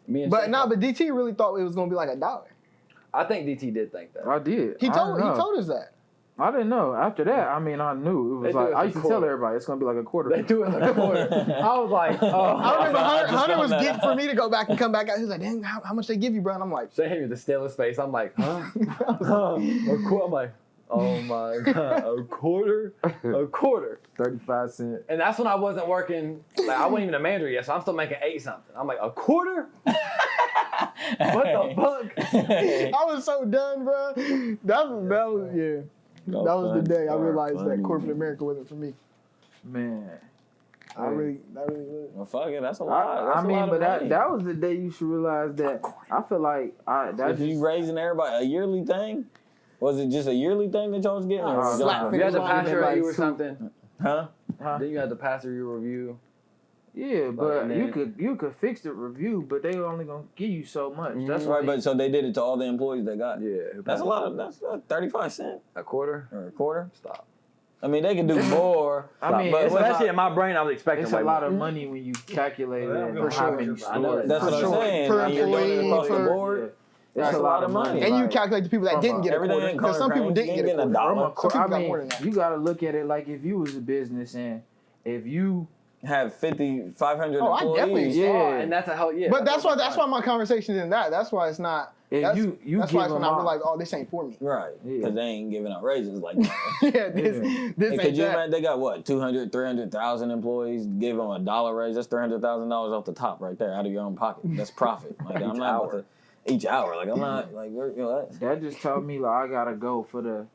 Me and Shane, But DT really thought it was gonna be like $1. I think DT did think that. I did. He I told didn't know. us that. I didn't know. After that, I mean, I knew. It They was do like, it I for used to quarter. tell everybody it's going to be like a quarter. They do it like a quarter. I was like, oh. I remember just Hunter was found that getting for me to go back and come back out. He was like, dang, how much they give you, bro? And I'm like, Shane hit me with the stillest face. I'm like, huh? I'm like, oh my god, a quarter, 35 cents. and that's when I wasn't working. Like I wasn't even a manager yet, so I'm still making 8 something. I'm like a quarter. What the fuck? I was so done, bro. That was yeah. That was the day I realized that corporate America wasn't for me. Man. That really was. Well, fuck it, that's a lot. I That's a mean, lot but of money. that was the day you should realize that. I feel like If you raising everybody a yearly thing, was it just a yearly thing that y'all was getting? Or was Slap y'all- You had to Finishline pass your like review or two- something. Huh? Then you had to pass your review. Yeah, but and then- you could fix the review, but they only gonna give you so much. That's Right, why but so they did it to all the employees they got. Yeah, That's a lot. That's 35 cents A quarter. or a quarter. Stop. I mean, they can do more. I mean, but it's Well, a that lot- shit in my brain, I was expecting. it's a way lot more. of money when you calculate it For and sure. how many I know stores. That's what I'm sure. saying. Per When you're doing it employee, across the per- board. It's That's a lot of money. And you like, calculate the people that from didn't get a everything quarter. in Because some color, people Craig. didn't You get a ain't getting a quarter. dollar. Some people I got more than mean, that. you gotta look at it like if you was a business and if you Have 500 Oh, I employees. definitely- yeah, Oh, and that's a hell yeah. But that's why my conversation isn't that. That's why it's not. if That's, you that's give why it's when them I all- realized, oh, this ain't for me. Right. Yeah. Because they ain't giving out raises like that. Yeah, this Hey, could ain't you that. imagine they got what 200, 300,000 employees? Give them $1 raise. That's $300,000 off the top right there, out of your own pocket. That's profit. Like I'm not about to, each hour. Like I'm not like we're that just told me like I gotta go for the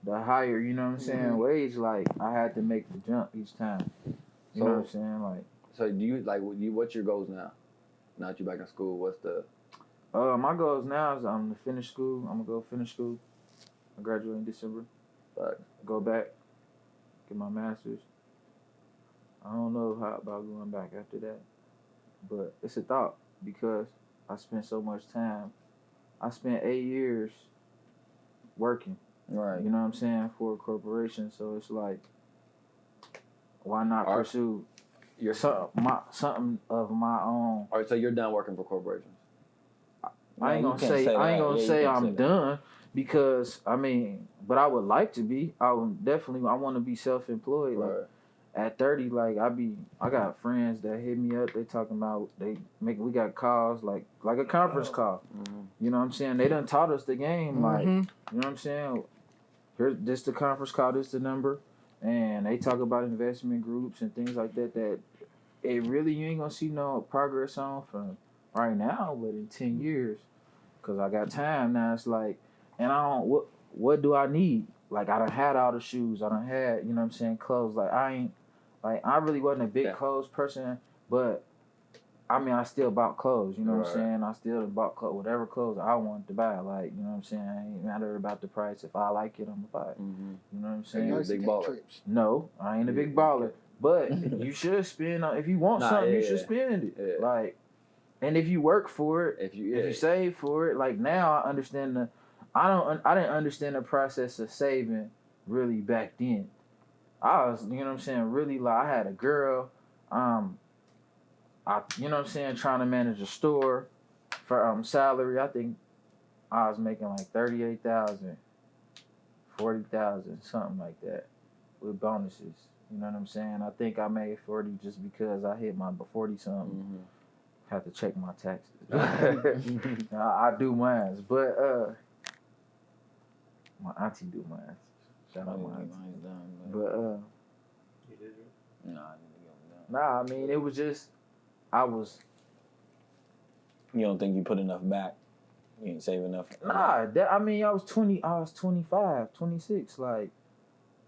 higher, you know what I'm saying, wage. Like I had to make the jump each time. You know what I'm saying? Like So do you what's your goals now? Now that you're back in school, what's the? my goals now is I'm to finish school. I'm gonna go finish school. I graduate in December. Go back, get my master's. I don't know how about going back after that, but it's a thought because I spent so much time. I spent 8 years working. right. You know what I'm saying, for a corporation. So it's like, why not Alright. pursue You're something of my own? All right, so you're done working for corporations. I ain't you gonna can't say that. I ain't Yeah, gonna you say can't I'm say that. done because I mean, but I would like to be. I would definitely. I want to be self-employed. Like at 30, like I got friends that hit me up. They talking about we got calls like a conference call. Mm-hmm. You know what I'm saying? They done taught us the game. Like Mhm. you know what I'm saying? Here's this the conference call. This the number. and they talk about investment groups and things like that. That it really you ain't gonna see no progress on from right now, but in 10 years, cause I got time now. It's like, and I don't what do I need? Like I done had all the shoes. I done had you know what I'm saying clothes. Like I ain't like I really wasn't a big clothes person, but I mean, I still bought clothes, you know what I'm saying? I still bought whatever clothes I wanted to buy, like, you know what I'm saying? It ain't matter about the price. If I like it, I'm gonna buy it. Mm-hmm. You know what I'm So saying? you're a big baller. No, I ain't a big baller. But you should spend on, if you want something, you should spend it. Yeah. Like, and if you work for it, if If you save for it, like now I understand I didn't understand the process of saving really back then. I was, you know what I'm saying, really like I had a girl, you know what I'm saying, trying to manage a store for salary. I think I was making like 38,000, 40,000, something like that, with bonuses. You know what I'm saying? I think I made 40 just because I hit my 40 something. Mm-hmm. Have to check my taxes. I do mine, but my auntie do mine. Shout out my auntie. But You did it? Nah, I didn't get them done. nah, I mean it was just I was. You don't think you put enough back? You ain't save enough? Nah, I mean, I was 25, 26, like,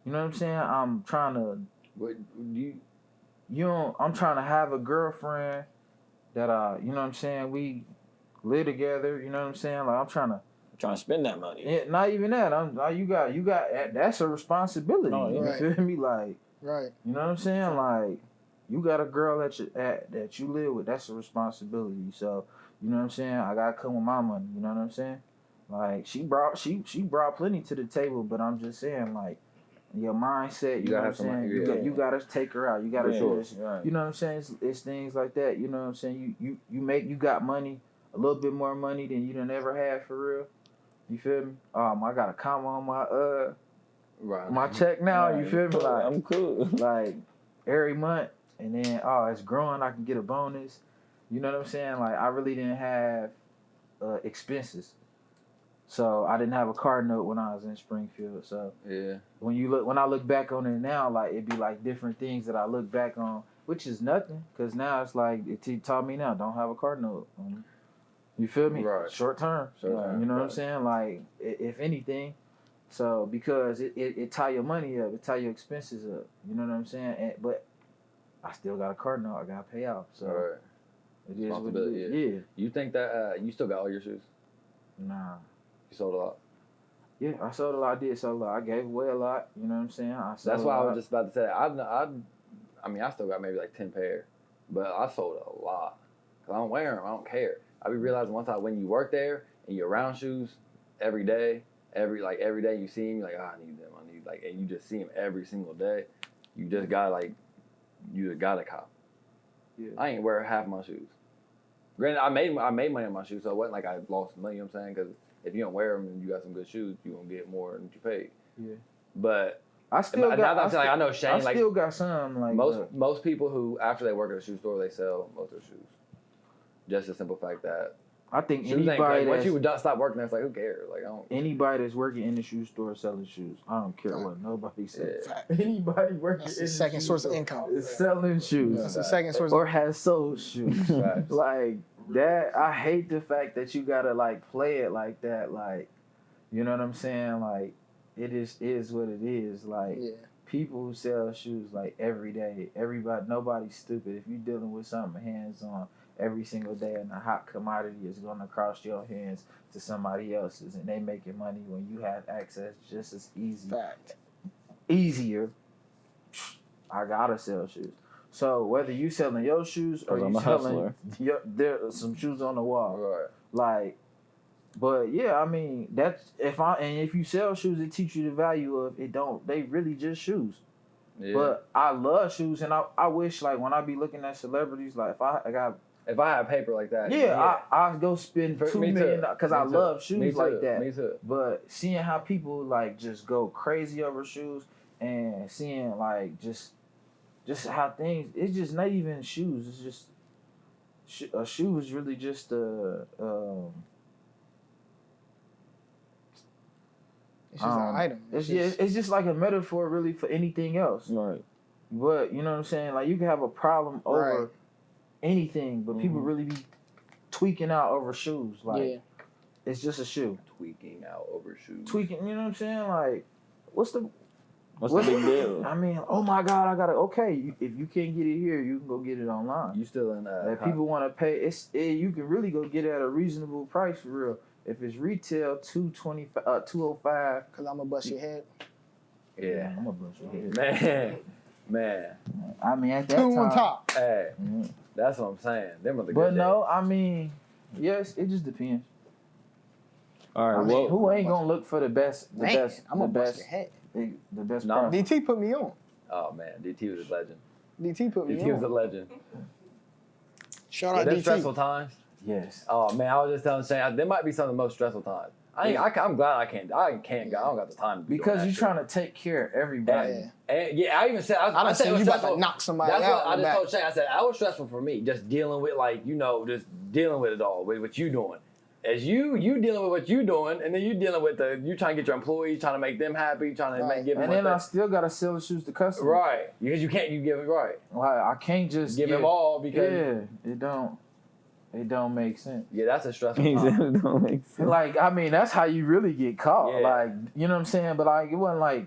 you know what I'm saying? I'm trying to, I'm trying to have a girlfriend that, you know what I'm saying, we live together, you know what I'm saying? Like, I'm trying to spend that money. Yeah, not even that, you got, that's a responsibility, Oh, yeah. you feel me? Like, Right. you know what I'm saying? Like, you got a girl that you live with, that's a responsibility, so, you know what I'm saying? I gotta come with my money. You know what I'm saying? Like she brought plenty to the table, but I'm just saying like your mindset. You know what I'm saying? You gotta take her out. You gotta do this. Right. You know what I'm saying? It's things like that. You know what I'm saying? You got money, a little bit more money than you done ever had for real. You feel me? I got a comma on my my check now. Right. You feel me? Like I'm cool. Like every month, and then it's growing. I can get a bonus. You know what I'm saying? Like I really didn't have expenses, so I didn't have a car note when I was in Springfield. So when I look back on it now, like it'd be like different things that I look back on, which is nothing, cause now it's like it taught me now don't have a car note. You feel me? Right. Short term. You know what I'm saying? Like if anything, so because it tie your money up, it tie your expenses up. You know what I'm saying? But I still got a car note I gotta pay off. So. Right. It is what it is. Yeah. You think that you still got all your shoes? Nah. You sold a lot? Yeah, I sold a lot. I did sell a lot. I gave away a lot. You know what I'm saying? That's why I was just about to say. I mean, I still got maybe like 10 pair, but I sold a lot. Cause I don't wear them. I don't care. I be realizing when you work there and you're around shoes every day, every day you see them, you're like, I need them. And you just see them every single day. You just gotta cop. Yeah. I ain't wear half my shoes. Granted, I made money on my shoes, so it wasn't like I lost money. You know what I'm saying? Because if you don't wear them and you got some good shoes, you gonna get more than you paid. Yeah. But I still got. I know Shane. I still got some like most people who after they work at a shoe store, they sell most of their shoes. Just the simple fact that I think shoes anybody once you stop working there, it's like who cares? Like I don't. Anybody that's working in the shoe store selling shoes, I don't care what nobody says. Yeah. Anybody working That's in the second source of income. is selling shoes. That's the second source. Or has sold shoes. Facts. Like that, I hate the fact that you gotta like play it like that. Like, you know what I'm saying? Like, it is what it is. Like, people who sell shoes like every day, nobody's stupid. If you're dealing with something hands on every single day and a hot commodity is gonna cross your hands to somebody else's, and they making money when you have access just as easy. Fact. Easier. I gotta sell shoes. So whether you selling your shoes or you selling there's some shoes on the wall, Right. like, but yeah, I mean if you sell shoes, it teach you the value of it. They really just shoes. Yeah. But I love shoes, and I wish like when I be looking at celebrities, like if I had paper like that, I'd go spend $2 million because I love shoes like that. Me too. But seeing how people like just go crazy over shoes and seeing like just how things, it's just not even shoes. It's just a shoe is really just It's just an item. It's just like a metaphor really for anything else. Right. But you know what I'm saying? Like you can have a problem over anything, but people really be tweaking out over shoes. Like it's just a shoe. Tweaking out over shoes. Tweaking, you know what I'm saying? Like what's the big deal? I mean, oh my God, I gotta. Okay, if you can't get it here, you can go get it online. You still in If people want to pay, you can really go get it at a reasonable price for real. If it's retail, $225, $205. Cause I'm gonna bust your head. Yeah. I'm gonna bust your head. Man. I mean, at that 2 time. on top. Hey, that's what I'm saying. Them are the But good no, I mean, yes, it just depends. All right. I mean, who ain't gonna look for the best? I'm gonna bust your head. The best. No. price. DT put me on. Oh man, DT was a legend. DT put me DT was a on. legend. Shout out Them DT. stressful times. Yes. Oh man, I was just telling Shane, there might be some of the most stressful times. I'm glad I don't got the time to be Because doing you're that trying to take care of everybody. And I even said, I done said it seen was you about stressful. to knock somebody That's out. what I in the just back. told Shane. I said, I was stressful for me, just dealing with just dealing with it all, with what you doing. As you dealing with what you doing, and then you dealing with you trying to get your employees, trying to make them happy, trying to give them And then I still gotta sell the shoes to customers. right. Because you give it right. Like I can't just Give them all because it don't make sense. yeah, that's a stressful He said time. it don't make sense. Like I mean, that's how you really get caught. Yeah. Like you know what I'm saying? But like it wasn't like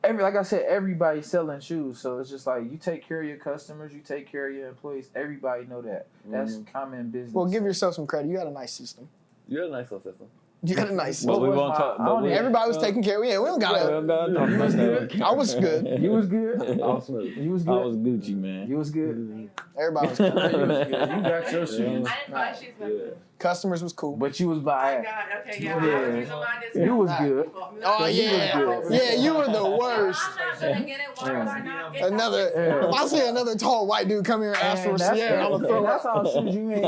like I said, everybody's selling shoes, so it's just like you take care of your customers, you take care of your employees. Everybody know that. That's common business. Well, give yourself some credit. You got a nice system. You had a nice little system. You got a nice But system. we was won't my- talk. I don't But we, Everybody was taking care of. Yeah, we don't we gotta. don't gotta talk You was about good. that. I was good. You was good. I was smooth. You was I good. was Gucci, man. You was good. Everybody was You good. was good. You got your shoes. I didn't buy shoes back then. Customers was cool. But you was Oh by God, okay, yeah. Yeah. I was using mine this You was time. good. Oh yeah, yeah. You were the worst. I'm not gonna get it. Why would I not get Another. Yeah. If I see another tall white dude come here and ask for a And that's- Sierra, I'm gonna and throw that's up. all shoes you ain't.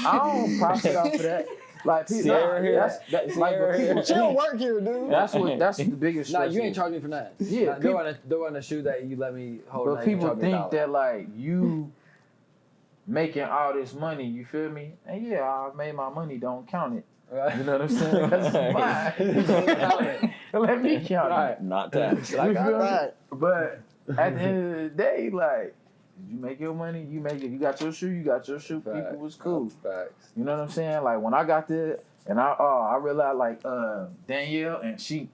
I don't profit off of that. Like people, Sierra here. that's like what people She don't think. work here, dude. That's the biggest. Nah, stress you ain't is. charging me for that. Yeah, Nah, there wasn't a shoe that you let me hold. But people think that like you making all this money, you feel me? And yeah, I made my money. Don't count it. Right. You know what I'm saying? That's mine. Let me count it. Not that. You feel me? Right. But at the end of the day, like, did you make your money? You make it. You got your shoe. You got your shoe. Facts. People was cool. Facts. You know what I'm saying? Like when I got there, and I realized like Danielle and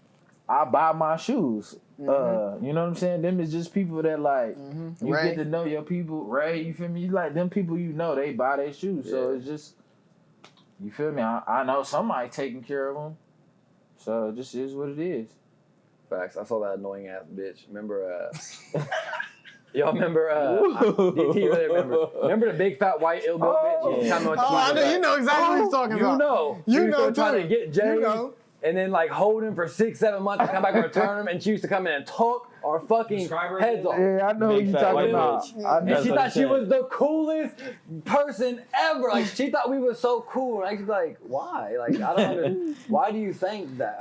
I buy my shoes. You know what I'm saying? Them is just people that like you Ray. get to know your people. Ray, you feel me? You like them people you know. They buy their shoes, so Yeah. it's just you feel me? I know somebody taking care of them, so it just is what it is. Facts. I saw that annoying ass bitch. Remember? Y'all remember? DT really remember? Remember the big fat white ill built bitch? yeah. Tell me what Oh, I know. about. You know exactly what he's talking You about. know. You She was know, still trying too. to get Jay. You know. And then like hold him for 6-7 months and come back and return him, and she used to come in and talk our fucking heads off. Yeah, I know Big what you fat talking white about. bitch. I And know. That's she what thought he she said. was the coolest person ever. Like she thought we were so cool. And I was like, why? Like I don't. Why do you think that?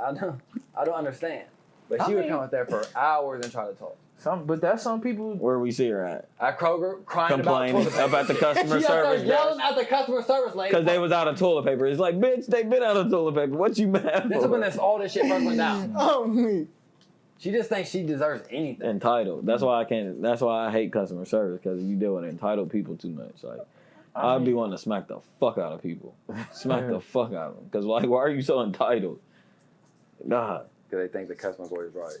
I don't understand. But she would come out there for hours and try to talk. But that's some people. Where we see her at? At Kroger, crying Complaining about toilet about the customer She out there service yelling desk. at the customer service lady. Because they was out of toilet paper. It's like, bitch, they been out of toilet paper. What you mad This is when for? all this shit first went down. Oh me. She just thinks she deserves anything. Entitled. That's why I can't. That's why I hate customer service, because you deal with entitled people too much. Like, I'd be wanting to smack the fuck out of people. Smack the fuck out of them. Because like, why are you so entitled? God. Because they think the customer's always right.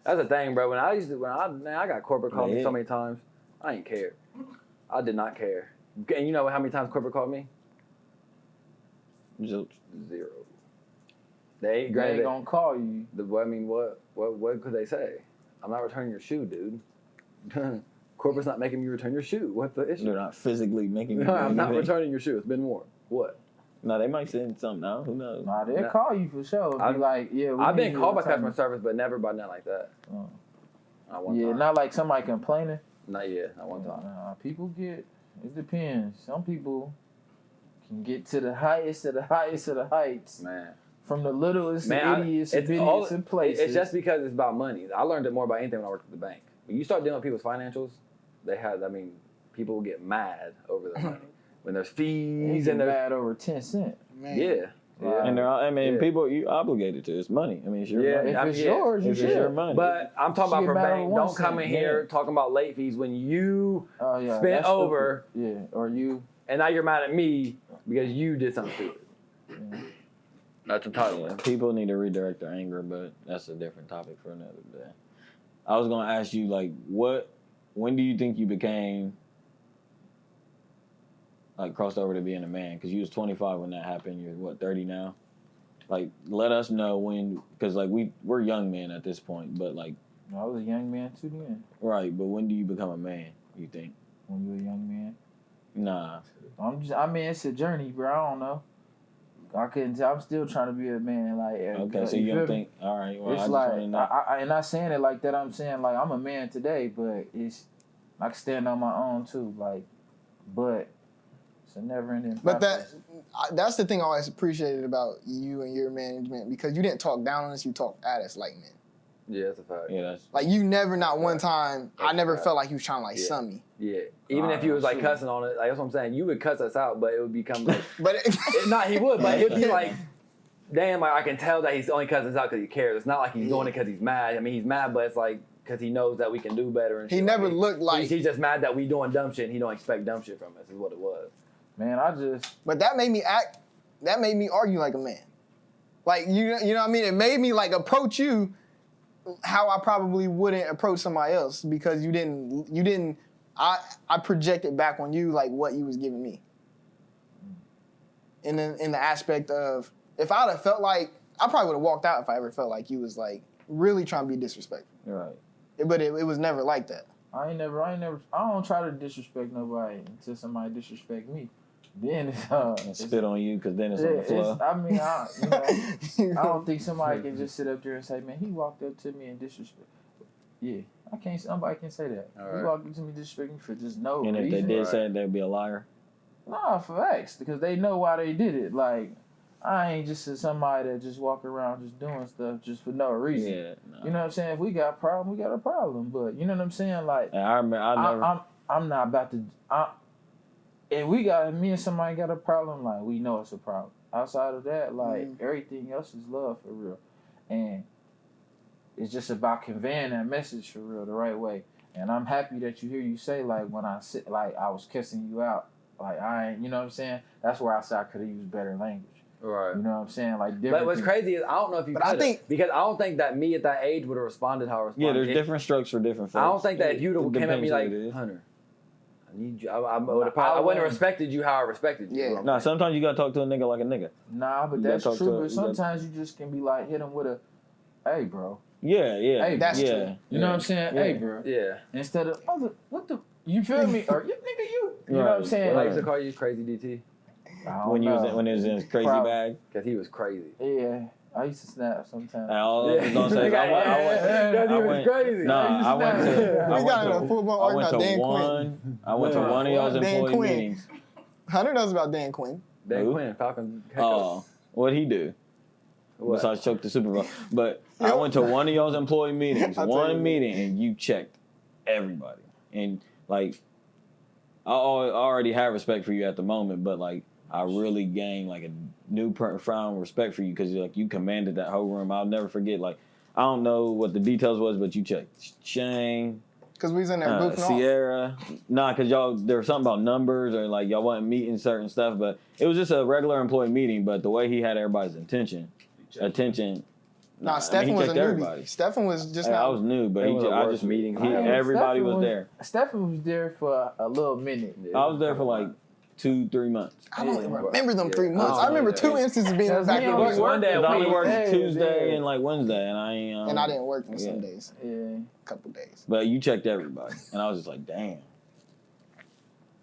That's the thing, bro. When I got corporate called me so many times, I ain't care. I did not care. And you know how many times corporate called me? Zilch. 0. They They ain't granted gonna call you. what could they say? I'm not returning your shoe, dude. Corporate's not making me return your shoe. What's the issue? They're not physically making you. No, I'm not anything. returning your shoe. It's been more. What? No, they might send something out. Who knows? Nah, they'll Nah. call you for sure. Be like, yeah. I've been need called by you to customer service, but never by nothing like that. Oh. Not one Yeah, time. not like somebody complaining. Not yet. Not one time. Nah, people get. It depends. Some people can get to the highest of the highest of the heights. Man. From the littlest Man, and ittiest it's and all- bittiest of places. It's just because it's about money. I learned it more about anything when I worked at the bank. When you start dealing with people's financials, people get mad over the money. When there's fees He's and there's mad over 10 cents. Man. yeah. Yeah. And I mean, people you obligated to. It's money. I mean, it's your money. If it's yeah. yours, you It's your should. money. But I'm talking about She for get mad bank. over one Don't come in cent, here talking about late fees when you Oh yeah, spent that's over, stupid. Yeah, or you. and now you're mad at me because you did something stupid. That's entitlement. Yeah, people need to redirect their anger, but that's a different topic for another day. I was gonna ask you, like, when do you think you became, like, crossed over to being a man? Because you was 25 when that happened. You're, what, 30 now? Like, let us know when, because, like, we're young men at this point, but, like. I was a young man too then. Right, but when do you become a man, you think? When you a young man. Nah. I mean, it's a journey, bro. I don't know. I couldn't tell. I'm still trying to be a man. Like, Okay, so you feel don't me? think, all right, well, It's I just like, want to know. I and not saying it like that. I'm saying like I'm a man today, but it's I can stand on my own too. Like, but it's a never-ending. But process. that's the thing I always appreciated about you and your management, because you didn't talk down on us, you talked at us like men. Yeah, that's a fact. Yeah, that's. Like, you never, not one time, I That's never right. felt like you was trying to like Yeah. sun me. Yeah. Even if you was like shoot. cussing on it, like that's what I'm saying. You would cuss us out, but it would become like But not he would, but it'd be like, damn, like I can tell that he's only cussing us out because he cares. It's not like he's doing it because he's mad. I mean, he's mad, but it's like because he knows that we can do better. And he shit. never Like, looked like. he's just mad that we doing dumb shit. and He don't expect dumb shit from us. Is what it was. Man, I just But that made me act. That made me argue like a man. Like, you know what I mean? It made me like approach you how I probably wouldn't approach somebody else, because you didn't. I projected back on you like what you was giving me. In the aspect of, if I'd have felt like, I probably would have walked out if I ever felt like you was like really trying to be disrespectful. Right. But it was never like that. I don't try to disrespect nobody until somebody disrespect me. Then it's And spit on you, because then it's on the floor. I mean, I don't think somebody can just sit up there and say, man, he walked up to me and disrespect. Yeah, I can't. Somebody can say that. All He right. walked up to me disrespecting me for just no And if reason. they did Right. say it, they'd be a liar. Nah, for facts, because they know why they did it. Like, I ain't just somebody that just walk around just doing stuff just for no reason. Yeah. No. You know what I'm saying? If we got a problem, we got a problem. But you know what I'm saying? Like, And I remember, I never. I'm not about to. If me and somebody got a problem, like, we know it's a problem. Outside of that, like, everything else is love for real, and it's just about conveying that message for real the right way. And I'm happy that you say, like, when I sit, like, I was cussing you out, like, I ain't, you know what I'm saying? That's where I said I could have used better language. Right. You know what I'm saying? Like, different. But what's things. crazy is I don't know if you. But I could've, think- because I don't think that me at that age would have responded how I responded. Yeah, there's If- different strokes for different folks. I don't think that if you'd have It came at me depends like, who it is. Hunter, I need you. I wouldn't have respected you how I respected you. Yeah. You know what I'm Nah, saying? sometimes you gotta talk to a nigga like a nigga. Nah, but You that's gotta talk true. to- But you gotta- sometimes you just can be like, hit him with a, hey, bro. Yeah, yeah. Hey, that's yeah, true. You know what I'm saying? Yeah. Hey, bro. Yeah. Instead of, what the, you feel me? Or, you nigga, you. You know what I'm Right. saying? I Right. used to call you Crazy DT I don't When you was know. in, when it was in his crazy Probably. bag. because he was crazy. Yeah, I used to snap sometimes. And all I was gonna say, is I went, Because he I was went, crazy. Nah, I went to, We I got in went a to, full-blown I went argument to about Dan one, I went to Yeah. one of y'all's Dan employee Quinn. meetings. Hunter knows about Dan Quinn. Dan Who? Quinn, Falcon. Oh, what'd he do? What? Besides choke the Super Bowl. But I went to one of y'all's employee meetings, I'll tell you one what. meeting, and you checked everybody. And like, I already had respect for you at the moment, but like, I really gained like a newfound respect for you because like you commanded that whole room. I'll never forget. Like, I don't know what the details was, but you checked Shane, Because we was in there goofing off. Sierra. Nah, because y'all, there was something about numbers or like y'all wasn't meeting certain stuff, but it was just a regular employee meeting. But the way he had everybody's attention. Nah, I Stefan mean, he was a checked newbie. everybody. Stefan was just Hey, I now. was new, but They he were just, the I worst just meetings he, I ever- everybody Stephen was there. Stephen was there for a little minute. I was there for like 2-3 months. I don't even Yeah. remember them 3 Yeah. months. Oh, I remember yeah. 2 instances being in the back He of the only week. One day Cause a I only week. worked Hey, Tuesday yeah. and like Wednesday, and I ain't. And I didn't work on some yeah. days. Yeah. A couple days. But you checked everybody, and I was just like, damn.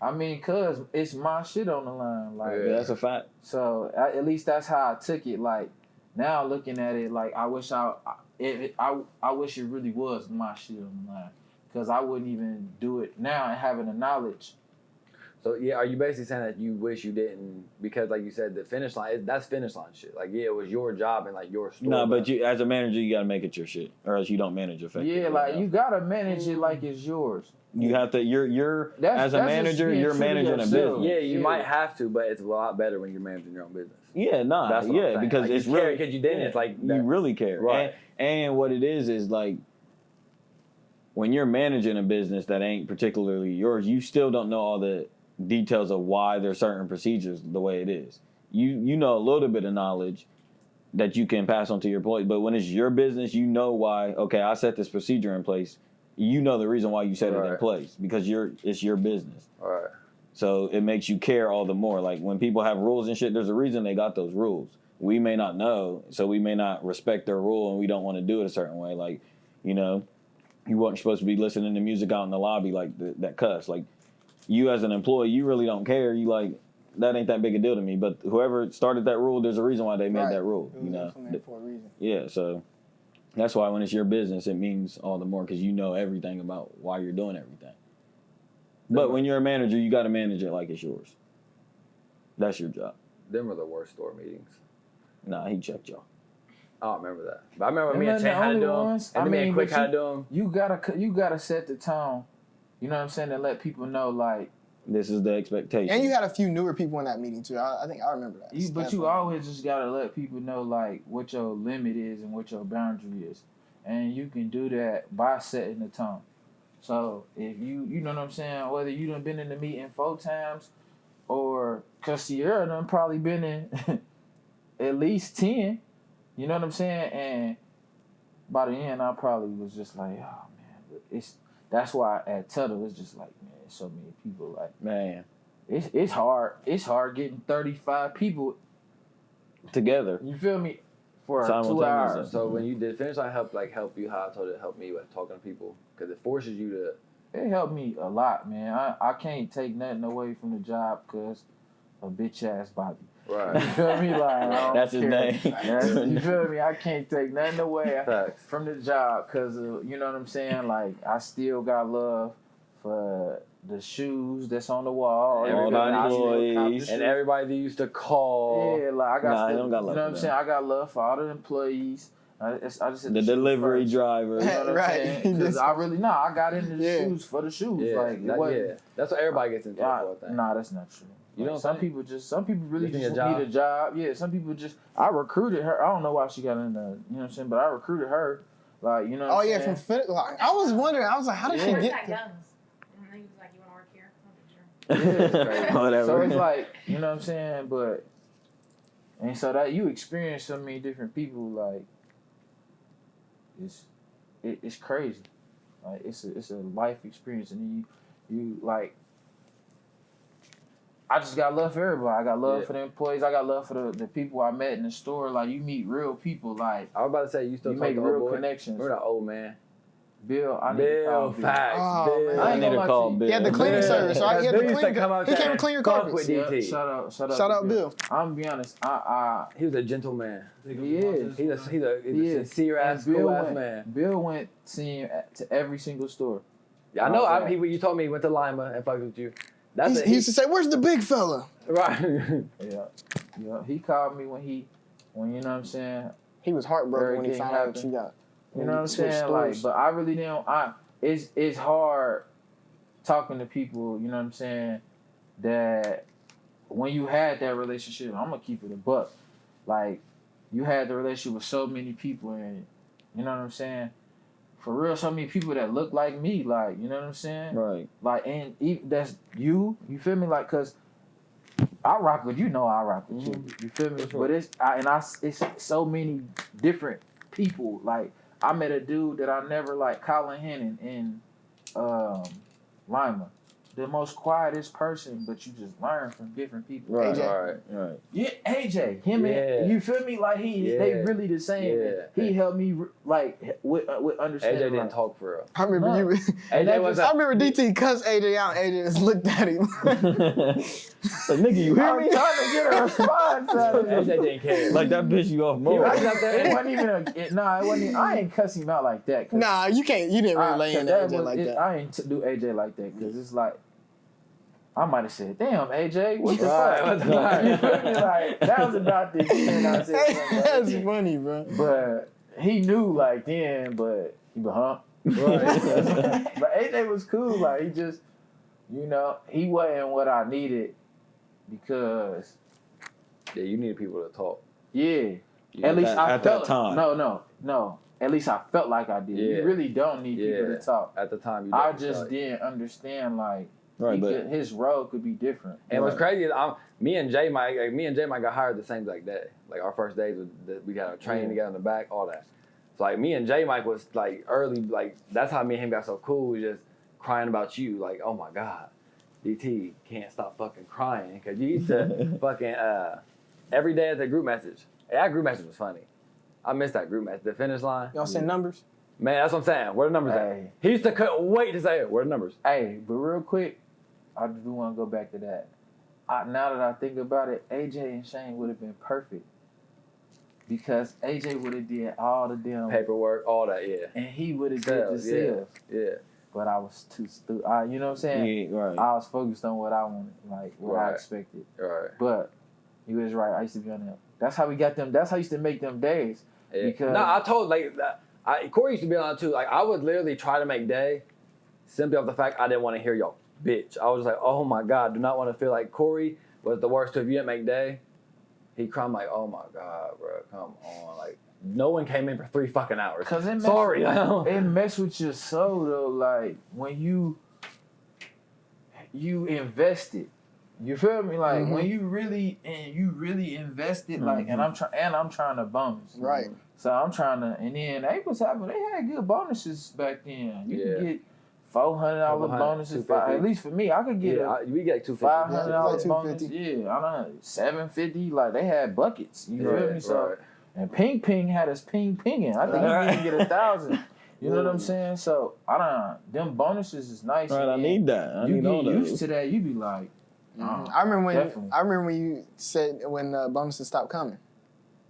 I mean, cause it's my shit on the line. Like, Yeah, that's a fact. so at least that's how I took it. Like, now looking at it, like I wish I wish it really was my shit on the line, cause I wouldn't even do it now and having the knowledge. So yeah, are you basically saying that you wish you didn't because like you said the finish line that's finish line shit. Like yeah, it was your job and like your store. No, but you as a manager you gotta make it your shit, or else you don't manage effectively. Yeah, like you gotta manage it like it's yours. You have to. You're as a that's manager, just being you're true to managing a yourself. business. yeah, you Yeah. might have to, but it's a lot better when you're managing your own business. Yeah, nah, That's what I'm yeah, saying. because Like, it's you care really because you didn't. It's like you that- really care, Right. And what it is like when you're managing a business that ain't particularly yours, you still don't know all the details of why there's certain procedures the way it is. You know a little bit of knowledge that you can pass on to your employees, but when it's your business, you know why. Okay, I set this procedure in place. You know the reason why you set it in Right. place because it's your business. All right. So it makes you care all the more. Like when people have rules and shit, there's a reason they got those rules. We may not know, so we may not respect their rule and we don't want to do it a certain way. Like, you know, you weren't supposed to be listening to music out in the lobby like that cuss. Like you as an employee, you really don't care. You like, that ain't that big a deal to me. But whoever started that rule, there's a reason why they made Right. that rule. It was You know, implemented for a reason. yeah. So that's why when it's your business, it means all the more because you know everything about why you're doing everything. But when you're a manager, you got to manage it like it's yours. That's your job. Them were the worst store meetings. Nah, he checked y'all. I don't remember that. But I remember Them me and ain't Chen the had to only do them. ones. And I then me and mean, Quick but had to do them. You gotta set the tone. You know what I'm saying? And let people know like This is the expectation. And you had a few newer people in that meeting too. I think I remember that. but you Definitely. always just gotta let people know like what your limit is and what your boundary is, and you can do that by setting the tone. So if you know what I'm saying, whether you done been in the meeting 4 times, or cause Sierra done probably been in at least 10. You know what I'm saying? And by the end, I probably was just like, oh man, that's why at Tuttle it's just like, man, so many people like. Man, It's hard. It's hard getting 35 people. together. You feel me? For 2 Simultaneously. hours. So when you did finish, I help you how I told it help me with talking to people because it forces you to. It helped me a lot, man. I can't take nothing away from the job because a bitch ass Bobby. You Right. feel me? Like I don't That's his care. name. You feel me? I can't take nothing away Facts. from the job because you know what I'm saying. Like I still got love for the shoes that's on the wall. All the I still cop the employees. shoes. And everybody they used to call. Yeah, like I got, Nah, I still, don't got you love know what for I'm them. saying. I got love for all the employees. I just said The shoes delivery first. driver. You know what I'm Right. saying? Because I really I got into the Yeah. shoes for the shoes. Yeah, Like it that- wasn't. yeah. That's what everybody gets into. I think. Nah, that's not true. You Like, don't some think? people really Just need just a job? need a job. Yeah, some people just. I recruited her. I don't know why she got in the. You know what I'm saying? But I recruited her. Like you know. What Oh I'm yeah, saying? from like, I was wondering. I was like, how did she Yeah. get? Like To, guns. And he was like, "You want to work here?" I'm not sure. Whatever. So it's like you know what I'm saying, but and so that you experience so many different people like it's crazy, like it's a life experience, and then you like. I just got love for everybody. I got love Yeah. for the employees. I got love for the people I met in the store. Like you meet real people. Like I was about to say you still you talk make to real old boy. connections. Remember that old man? Bill, I need to call Bill, Bill. facts. Oh, Bill. man. I I ain't need gonna to lie call to you. Bill. He had the cleaning Yeah. service, right? He had Bill the used to cleaning. come out He there came to and clean your fuck carpets. with Yeah, DT. shout out Shout to out Bill. I'm gonna be honest. I He was a gentleman. he is. He's a He is. sincere ass, And Bill cool ass went- man. Bill went seeing to every single store. Yeah, I know. Okay. You told me he went to Lima and fucked with you. That's He it. used to say, "Where's the big fella?" Right. Yeah. He called me when you know what I'm saying. He was heartbroken when he Everything found out happened. she got. You know what I'm switched saying? stores. Like, but I really didn't. It's hard talking to people. You know what I'm saying? That when you had that relationship, I'm gonna keep it a buck. Like, you had the relationship with so many people, and you know what I'm saying? For real, so many people that look like me. Like, you know what I'm saying? Right. Like, and even, that's you. You feel me? Like, cause I rock with I rock with you. You feel me? But it's so many different people. Like, I met a dude that I never like, Colin Hennon in Lima. The most quietest person, but you just learn from different people. Right. AJ. Right. Yeah, AJ, him Yeah. and you feel me? Like they Yeah. really the same. Yeah. He helped me with AJ understanding. didn't like, talk for real. I remember No. you. AJ was I remember DT cussed AJ out. AJ just looked at him. Like, nigga, you hear I'm me? trying to get a response out of AJ him. didn't care. Like that bitch you off He more. was up there. It wasn't even it wasn't even, I ain't cuss him out like that. 'Cause Nah, you can't. You didn't really lay in AJ like that. I ain't do AJ like that because it's like I might have said, "Damn, AJ, what the Right. fuck?" You feel me? Like that was about the extent I said something like That's that. funny, bro. But he knew like then, but he be Right. But AJ was cool. Like he just, he wasn't what I needed because Yeah, you need people to talk. yeah. Yeah, At least I at felt that time. No. At least I felt like I did. Yeah. You really don't need people Yeah. to talk. At the time, you I definitely just felt it. didn't understand like Right, but his role could be different. And what's crazy is me and J Mike got hired the same day. Like our first days, we got a training together in the back, all that. So like me and J Mike was like early, like that's how me and him got so cool. We just crying about you, like oh my god, DT can't stop fucking crying because you used to fucking every day at the group message. That group message was funny. I missed that group message. The finish line. Y'all send numbers? Man, that's what I'm saying. Where the numbers Hey. at? He used to couldn't wait to say it. Where the numbers? Hey, but real quick, I do want to go back to that. Now that I think about it, AJ and Shane would have been perfect because AJ would have did all the damn Paperwork, all that. Yeah. and he would have did the Sales, sales. Yeah. But I was too stupid. You know what I'm saying? yeah, right. I was focused on what I wanted, like what I Right. expected. All right. But he was right. I used to be on them. That's how we got them. That's how I used to make them days. Yeah. Because- No, I told like Corey used to be on it too. Like I would literally try to make day simply off the fact I didn't want to hear y'all bitch. I was just like, oh my god, do not want to feel like Corey was the worst. If you didn't make day, he cried like, oh my god, bro, come on. Like no one came in for 3 fucking hours. Cause it Sorry, it mess with your soul though. Like when you invested. You feel me? Like when you really invested, like, and I'm trying to bonus. Right. So I'm trying to, and then they had good bonuses back then. You Yeah. could get $400 bonuses. $250. At least for me, I could get we get $250. $500 Yeah, bonus. $250. Yeah, I don't know, $750. Like they had buckets. You feel me? So Right. and Ping had us pinging. I think Right. we didn't get 1,000. You know what I'm saying? So them bonuses is nice. Right, I and need that. I you need all get those. used to that. You be like, I remember definitely. when you said when bonuses stopped coming.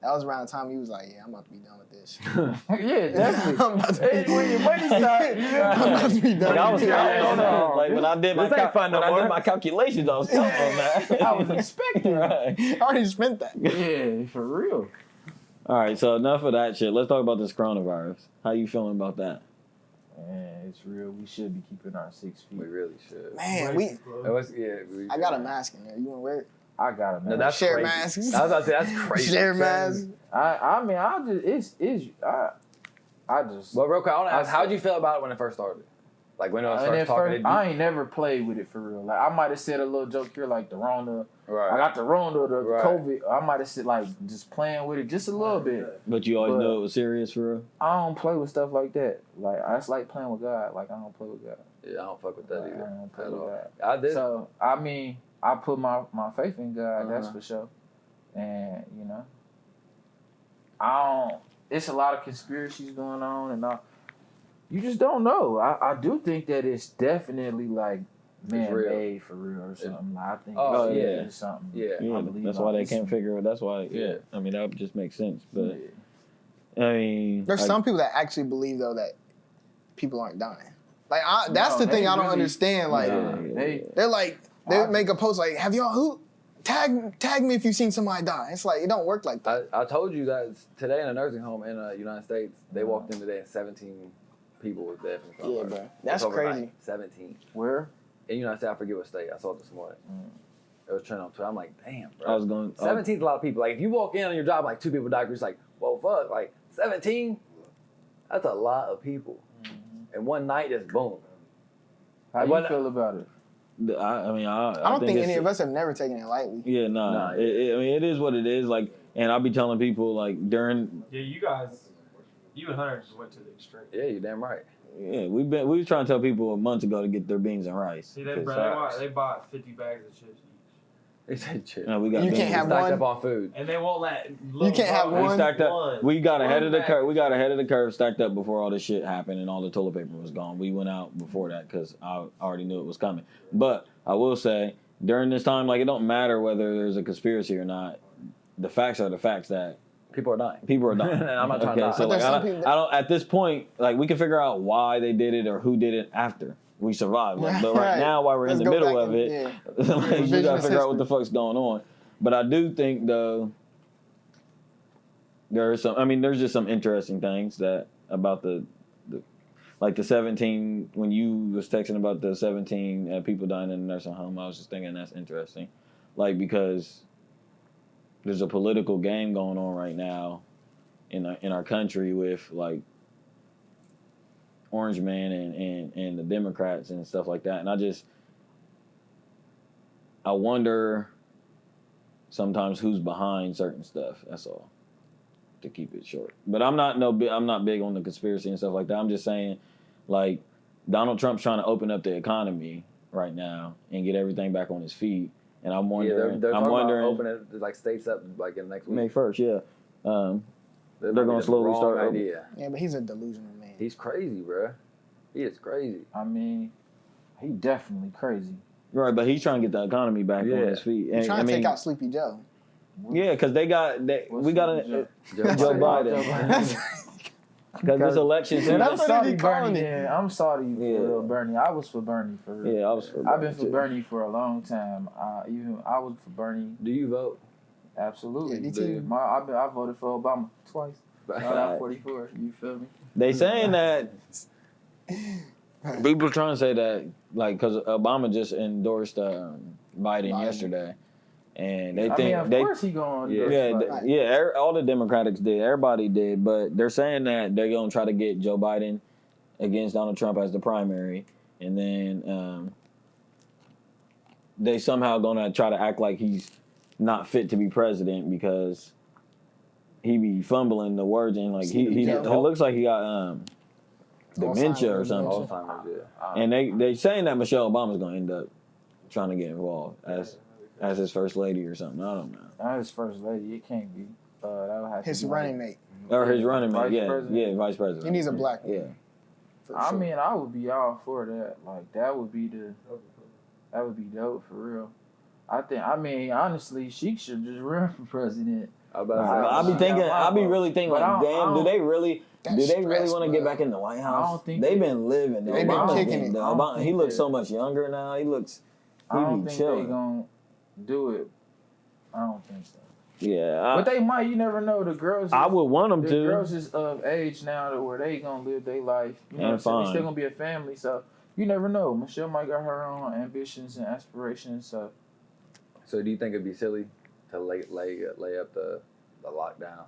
That was around the time you was like, yeah, I'm about to be done with this. yeah, definitely. I'm about to Hey, when your money stop, I'm about to be done Like I was with this. counting on that. Like when I did my This ain't fun no when I more. did my calculations, I was counting on that. I was expecting. Right. I already spent that. Yeah, for real. All right, so enough of that shit. Let's talk about this coronavirus. How you feeling about that? Man, it's real. We should be keeping our 6 feet. We really should. Man, It was, I got a mask in there. You want to wear it? I got it, man. No, that's Share crazy. masks. I was about to say that's crazy. Share masks. I mean, I just. But real quick, I want to ask, I- how'd you feel about it when it first started? Like when it was And first at talking first, to I ain't never played with it for real. Like I might have said a little joke here, like the Rona. I Right. got the Rona, the Right. COVID. I might have said like just playing with it just a little bit. But you always But- knew it was serious for real? I don't play with stuff like that. Like I just like playing with God. Like I don't play with God. Yeah, I don't fuck with that I either. don't play At with all. God. I did. So I mean, I put my faith in God. That's Uh-huh. for sure. And I don't. It's a lot of conspiracies going on, and you just don't know. I do think that it's definitely like man real. made for real or something. I think Oh, it's, yeah. it's something. Yeah. Yeah, I believe that's why they it's- can't figure it. That's why. Yeah. I mean, that just makes sense. But Yeah. I mean, There's like, some people that actually believe though that people aren't dying. Like that's No, the thing they I don't really- understand. Like Nah, they they're like they I- make a post like, "Have y'all who tag me if you've seen somebody die?" It's like it don't work like that. I told you that today in a nursing home in the United States, they walked in today and 17 people was dead from Yeah, coronavirus. bro. That's overnight. crazy. 17. where In the United States, I forget what state. I saw it this morning. It was trending on Twitter. I'm like, damn, bro. I was going. 17 is a lot of people. Like, if you walk in on your job, like 2 people die, you're just like, well, fuck. Like, 17? That's a lot of people. And one night, just boom. how do What- you feel about it? I mean, I don't think it's- any of us have never taken it lightly. Yeah, nah. Nah, I mean, it is what it is. Like, and I'll be telling people like during. Yeah, you guys, you and Hunter just went to the extreme. Yeah, you're damn right. Yeah, we was trying to tell people a month ago to get their beans and rice. See, they, 'Cause, bro, they bought 50 bags of chips each. They said shit. we got You beans. can't have Stacked one. up on food. And they won't let. You can't have We one. stacked up. We got ahead of the One curve. bag. We got ahead of the curve, stacked up before all this shit happened and all the toilet paper was gone. We went out before that because I already knew it was coming. But I will say during this time, like it don't matter whether there's a conspiracy or not. The facts are the facts that People are dying. people are dying. And I'm not trying to die. So But like, there's I some don't, people I don't. At this point, like we can figure out why they did it or who did it after. we survived. Like, but Right. now, while we're Let's in the go middle back of and- it, yeah. like, you Revisionist gotta figure out what the history. fuck's going on. But I do think though, there's just some interesting things that about the like the 17 when you was texting about the 17 people dying in the nursing home. I was just thinking that's interesting, like because there's a political game going on right now in our country with like Orange Man and the Democrats and stuff like that. And I wonder sometimes who's behind certain stuff. That's all. To keep it short. But I'm not big on the conspiracy and stuff like that. I'm just saying, like, Donald Trump's trying to open up the economy right now and get everything back on his feet. And I'm wondering, they're talking about opening like states up like in the next week. May 1st, yeah. They're gonna gonna slowly wrong start idea. Yeah, but he's a delusional man. He's crazy, bro. He is crazy. I mean, he definitely crazy. Right, but he's trying to get the economy back on his feet. He's And, trying to take out Sleepy Joe. Yeah, because we got Joe Joe Biden. Because this election Yeah, season, that's what Sorry, they be calling Bernie. it. Yeah, I'm sorry for Yeah. real, Bernie. I was for Bernie for real. yeah, I was for I've been Biden, for too. Bernie for a long time. I was for Bernie. Do you vote? Absolutely. Yeah, me too. I voted for Obama twice. Shout out Right. 44. You feel me? They saying that people trying to say that like because Obama just endorsed Biden yesterday, and they think of they course he going. yeah all the Democrats did, everybody did, but they're saying that they're gonna try to get Joe Biden against Donald Trump as the primary, and then they somehow gonna try to act like he's not fit to be president because he be fumbling the words and like he looks like he got dementia or something. Alzheimer's, yeah. And they saying that Michelle Obama's gonna end up trying to get involved as his first lady or something. I don't know. Not his first lady. It can't be. That would have His to be running mate. Or his running mate, Vice president? vice president. He needs a black Yeah. man. For I sure. mean, I would be all for that. Like that would be dope for real. I mean, honestly, she should just run for president. I be really thinking But I like, don't- damn, do they really That's stress, want to get bro. back in the White I House? don't think They've they- been living. They've been kicking it. I don't He think looks that- so much younger now. He I don't be think chilling. they gonna do it. I don't think so. Yeah, But they might. You never know. The girls. I would want them The to. girls is of age now to where they gonna live their life. You know what I'm saying? They fine. still gonna be a family, so you never know. Michelle might got her own ambitions and aspirations. So So do you think it'd be silly to lay up the lockdown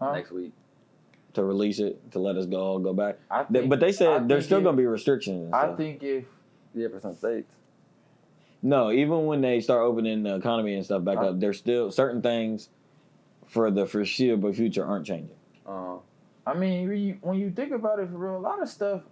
next week? To release it, to let us all go back. I think, But they I said there's think still if- going to be restrictions. And I stuff. think if Yeah, for some states. No, even when they start opening the economy and stuff back up, there's still certain things for the foreseeable future aren't changing. I mean, when you think about it for real, a lot of stuff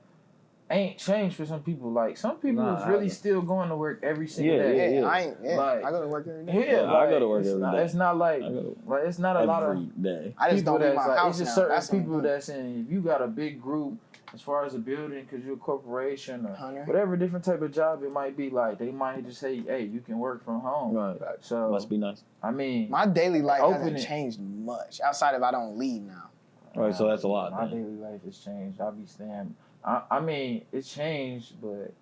ain't changed for some people. Like some people is really still going to work every single day. Yeah, Like, I go to work every day. Yeah, I go to work it's every not, day. It's not like it's not a lot of Every day. I just people don't leave that's my like, house it's just now. certain That's the people only thing. that's in. If you got a big group as far as a building, because you're a corporation or Hunter. whatever different type of job it might be, like they might just say, "Hey, you can work from home." Right. So Must be nice. I mean, My daily life Open hasn't it. changed much outside of I don't leave now. Right, so that's a lot. My then. daily life has changed. I'll be staying. I mean, it's changed, but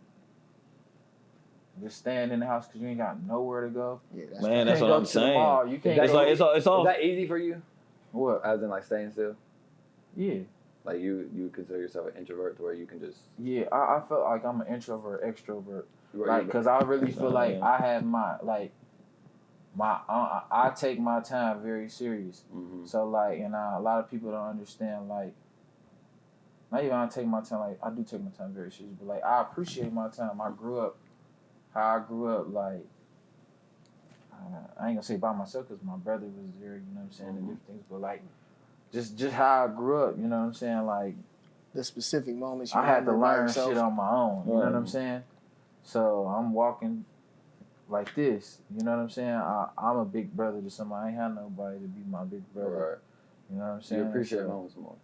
just staying in the house because you ain't got nowhere to go. Yeah, Man, You that's can't what go I'm to the saying. mall. You can't It's go. like it's all. Is that easy for you? What? As in like staying still? Yeah. Like you consider yourself an introvert to where you can just Yeah, I felt like I'm an introvert, extrovert. where Like, you- cause I really feel like Yeah. I have I take my time very serious. Mhm. So like, and a lot of people don't understand. Like, not even I take my time. Like, I do take my time very serious, but like, I appreciate my time. I grew up how I grew up. Like, I ain't gonna say by myself, cause my brother was there. You know what I'm saying, and different things. But like, just how I grew up. You know what I'm saying, like. The specific moments you I had to remember by learn yourself. shit on my own. You know what I'm Right. saying? So I'm walking like this. You know what I'm saying? I'm a big brother to somebody. I ain't had nobody to be my big brother. Right. You know what I'm So saying? you appreciate So, moments more.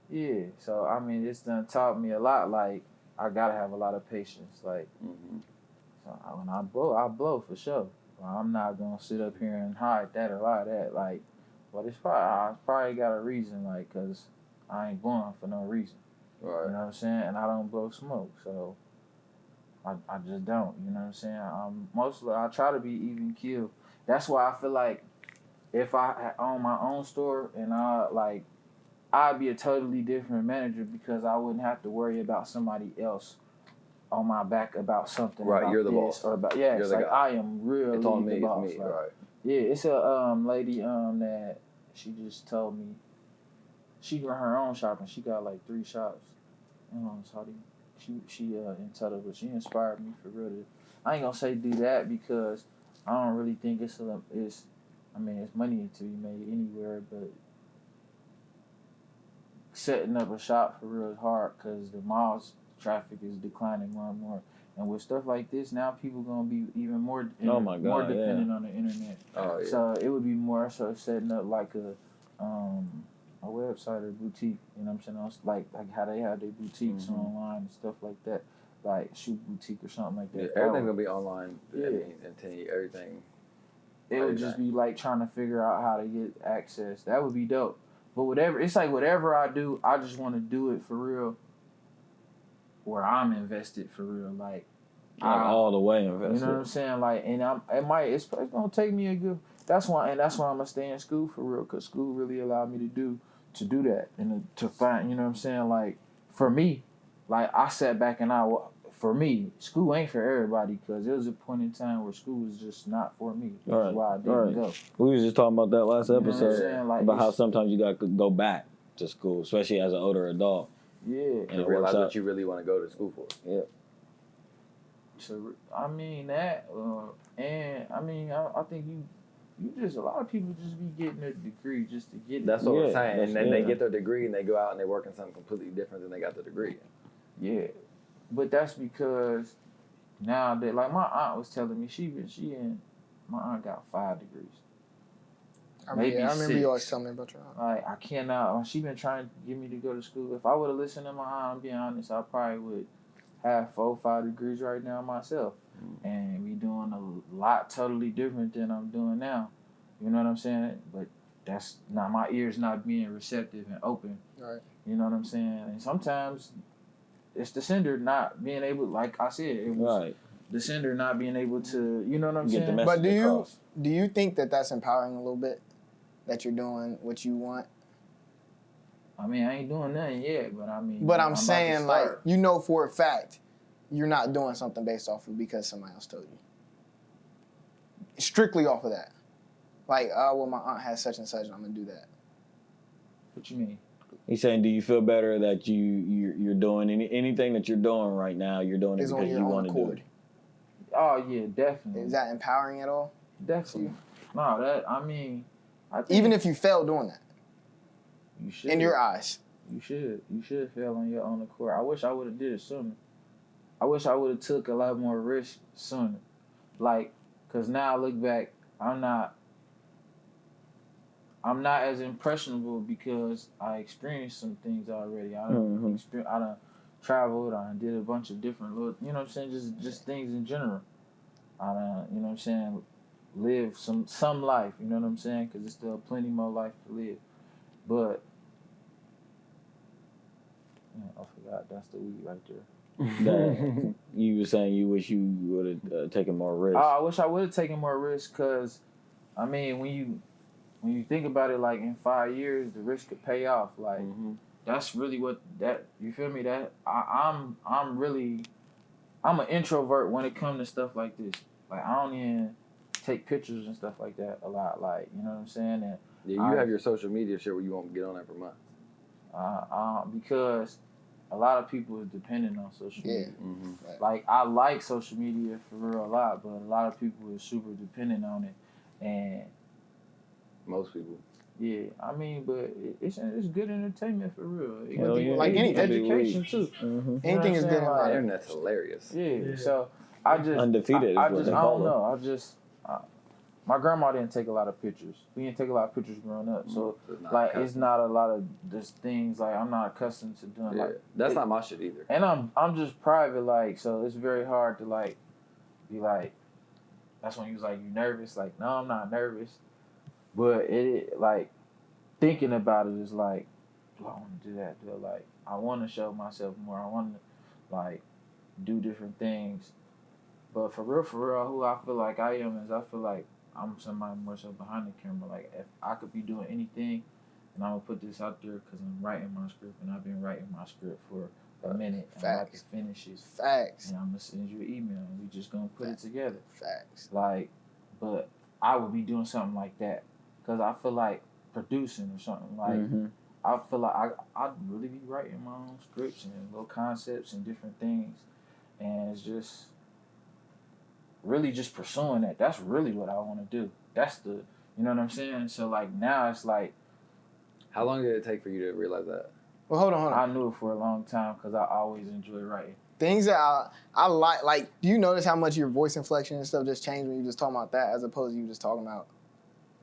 yeah. So I mean, it's done taught me a lot. Like I gotta have a lot of patience. Like so when I blow for sure. Well, I'm not gonna sit up here and hide that or lie that. Like, but I probably got a reason. Like, cause I ain't blowing for no reason. Right. You know what I'm saying? And I don't blow smoke. So I just don't. You know what I'm saying? Mostly I try to be even keel. That's why I feel like if I own my own store and I'd be a totally different manager because I wouldn't have to worry about somebody else on my back about something. Right, about you're the this boss. Or about You're it's the like guy. I am really It's on the me. boss. It's me. Like, Right. yeah, it's a lady that she just told me she run her own shop and she got like 3 shops. So she entitled, but she inspired me for real. I ain't gonna say do that because I don't really think it's money to be made anywhere, but setting up a shop for real is hard because the malls traffic is declining more and more. And with stuff like this, now people gonna be even more Oh my God, more dependent on the internet. Oh yeah. So it would be more so setting up like a website or boutique. You know what I'm saying? Like how they have their boutiques online and stuff like that, like shoe boutique or something like that. Yeah, everything gonna be online. Yeah. I mean, and everything. It would just be like trying to figure out how to get access. That would be dope. But whatever I do, I just want to do it for real. Where I'm invested for real, like all the way invested. you know what I'm saying? Like, and it's gonna take me a good. That's why I'm gonna stay in school for real, cause school really allowed me to do that and to find. You know what I'm saying? Like for me, like I sat back and for me, school ain't for everybody, cause there was a point in time where school was just not for me. That's why I didn't go. We was just talking about that last You know what I'm episode saying? Like, about how sometimes you got to go back to school, especially as an older adult. Yeah. And To it realize works out. what you really want to go to school for. Yeah. So I mean that, and I mean I think you just a lot of people just be getting a degree just to get it. That's what I'm Yeah, saying. And then yeah. they get their degree and they go out and they work in something completely different than they got the degree in. Yeah, but that's because now that like my aunt was telling me my aunt got 5 degrees. I Maybe remember 6. you always telling me about your aunt. Like I cannot. She been trying to get me to go to school. If I would have listened to my aunt, I'm being honest, I probably would have 4 or 5 degrees right now myself, and be doing a lot totally different than I'm doing now. You know what I'm saying? But that's not my ears not being receptive and open. Right. You know what I'm saying? And sometimes it's the sender not being able, like I said, it was the sender not being able to. You know what I'm Get the saying? message But across. do you think that that's empowering a little bit? That you're doing what you want? I mean, I ain't doing nothing yet, but I mean. But I'm about to saying, like, start. you know for a fact you're not doing something based off of because somebody else told you. Strictly off of that. Like, well, my aunt has such and such, and I'm going to do that. What you mean? He's saying, do you feel better that you're doing anything that you're doing right now? You're doing it It's on because your you own want to do accord. it. Oh yeah, definitely. Is that empowering at all? Definitely. No, I think Even if you fail doing that, you should. in your eyes. You should fail on your own accord. I wish I would have did it sooner. I wish I would have took a lot more risk sooner. Like, cause now I look back, I'm not as impressionable because I experienced some things already. I done traveled. I done did a bunch of different little, you know what I'm saying, just things in general. I done, you know what I'm saying, live some life. You know what I'm saying, because there's still plenty more life to live. But I forgot that's the weed right there. That you were saying you wish you would have taken more risks. I wish I would have taken more risks because, I mean, when you think about it, like in 5 years, the risk could pay off. Like that's really what that you feel me? That I'm an introvert when it comes to stuff like this. Like I don't even take pictures and stuff like that a lot. Like you know what I'm saying? And Yeah, you have your social media shit where you won't get on there for months. Because a lot of people is dependent on social media. Right. Like I like social media for real a lot, but a lot of people is super dependent on it, and Most people. yeah, I mean, but it's good entertainment for real. It Hell could be yeah. Like it could be anything. education too. Anything is good in Like, life. The internet's hilarious. Yeah, so I just Undefeated is I what just they I call don't it. know. I just my grandma didn't take a lot of pictures. We didn't take a lot of pictures growing up, so like it's not a lot of just things like I'm not accustomed to doing. Yeah, like that's not my shit either. And I'm just private, like, so it's very hard to like be like. That's when he was like, "You nervous?" Like, no, I'm not nervous, but it like thinking about it is like, do I want to do that? Do I, like I want to show myself more. I want to like do different things. But for real, who I feel like I am is I feel like I'm somebody more so behind the camera. Like if I could be doing anything, and I'm gonna put this out there because I'm writing my script, and I've been writing my script for a minute. And I'm about to finish it. Facts. And I'm gonna send you an email, and we just gonna put it together. Facts. Like, but I would be doing something like that because I feel like producing or something like. I feel like I'd really be writing my own scripts and little concepts and different things, and it's just really just pursuing that. That's really what I want to do. That's the, you know what I'm saying? So like now it's like. How long did it take for you to realize that? Well, hold on. I knew it for a long time because I always enjoy writing. Things that I like, do you notice how much your voice inflection and stuff just changed when you just talking about that as opposed to you just talking about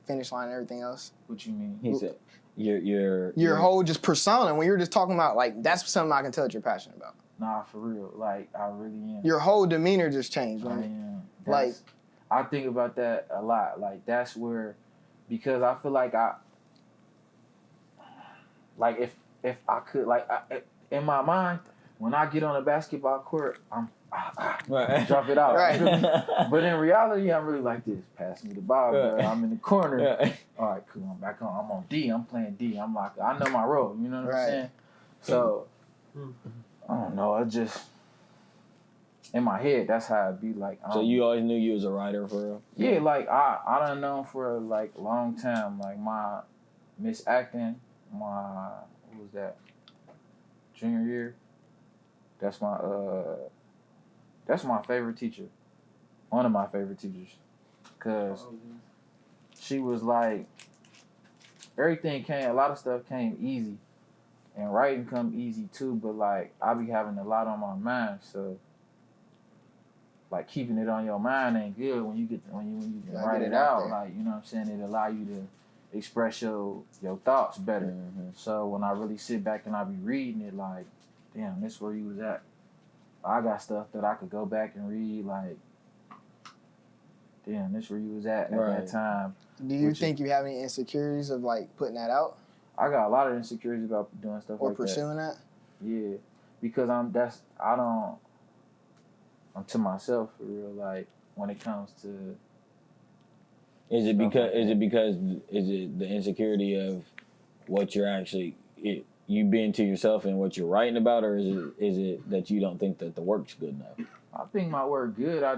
finish line and everything else? What you mean? He said your whole just persona when you're just talking about like that's something I can tell that you're passionate about. Nah, for real. Like I really am. Your whole demeanor just changed. I When am. Like- I think about that a lot. Like that's where, because I feel like if I could in my mind when I get on a basketball court I'm right. drop it out. Right. But in reality I'm really like this. Pass me the ball, bro. Right. I'm in the corner. Yeah. All right, cool. I'm back on. I'm on D. I'm playing D. I'm like I know my role. You know what I'm saying? So I don't know. I just in my head that's how it be like. So you always knew you was a writer for real? Yeah, like I done known for like a long time. Like my Miss Acting, what was that? Junior year. That's my favorite teacher. One of my favorite teachers. Cause she was like a lot of stuff came easy. And writing come easy too, but like I be having a lot on my mind, so like keeping it on your mind ain't good when you can write it out. Like, you know what I'm saying? It allow you to express your thoughts better. Mm-hmm. So when I really sit back and I be reading it, like, damn, this where you was at. I got stuff that I could go back and read, like, damn, this where you was at that time. do you think you have any insecurities of like putting that out I got a lot of insecurities about doing stuff or like that. pursuing that? Yeah, because I'm to myself for real. Like when it comes to, Is it stuff because like is it the insecurity of what you're actually you being to yourself and what you're writing about, or is it that you don't think that the work's good enough? I think my work good. I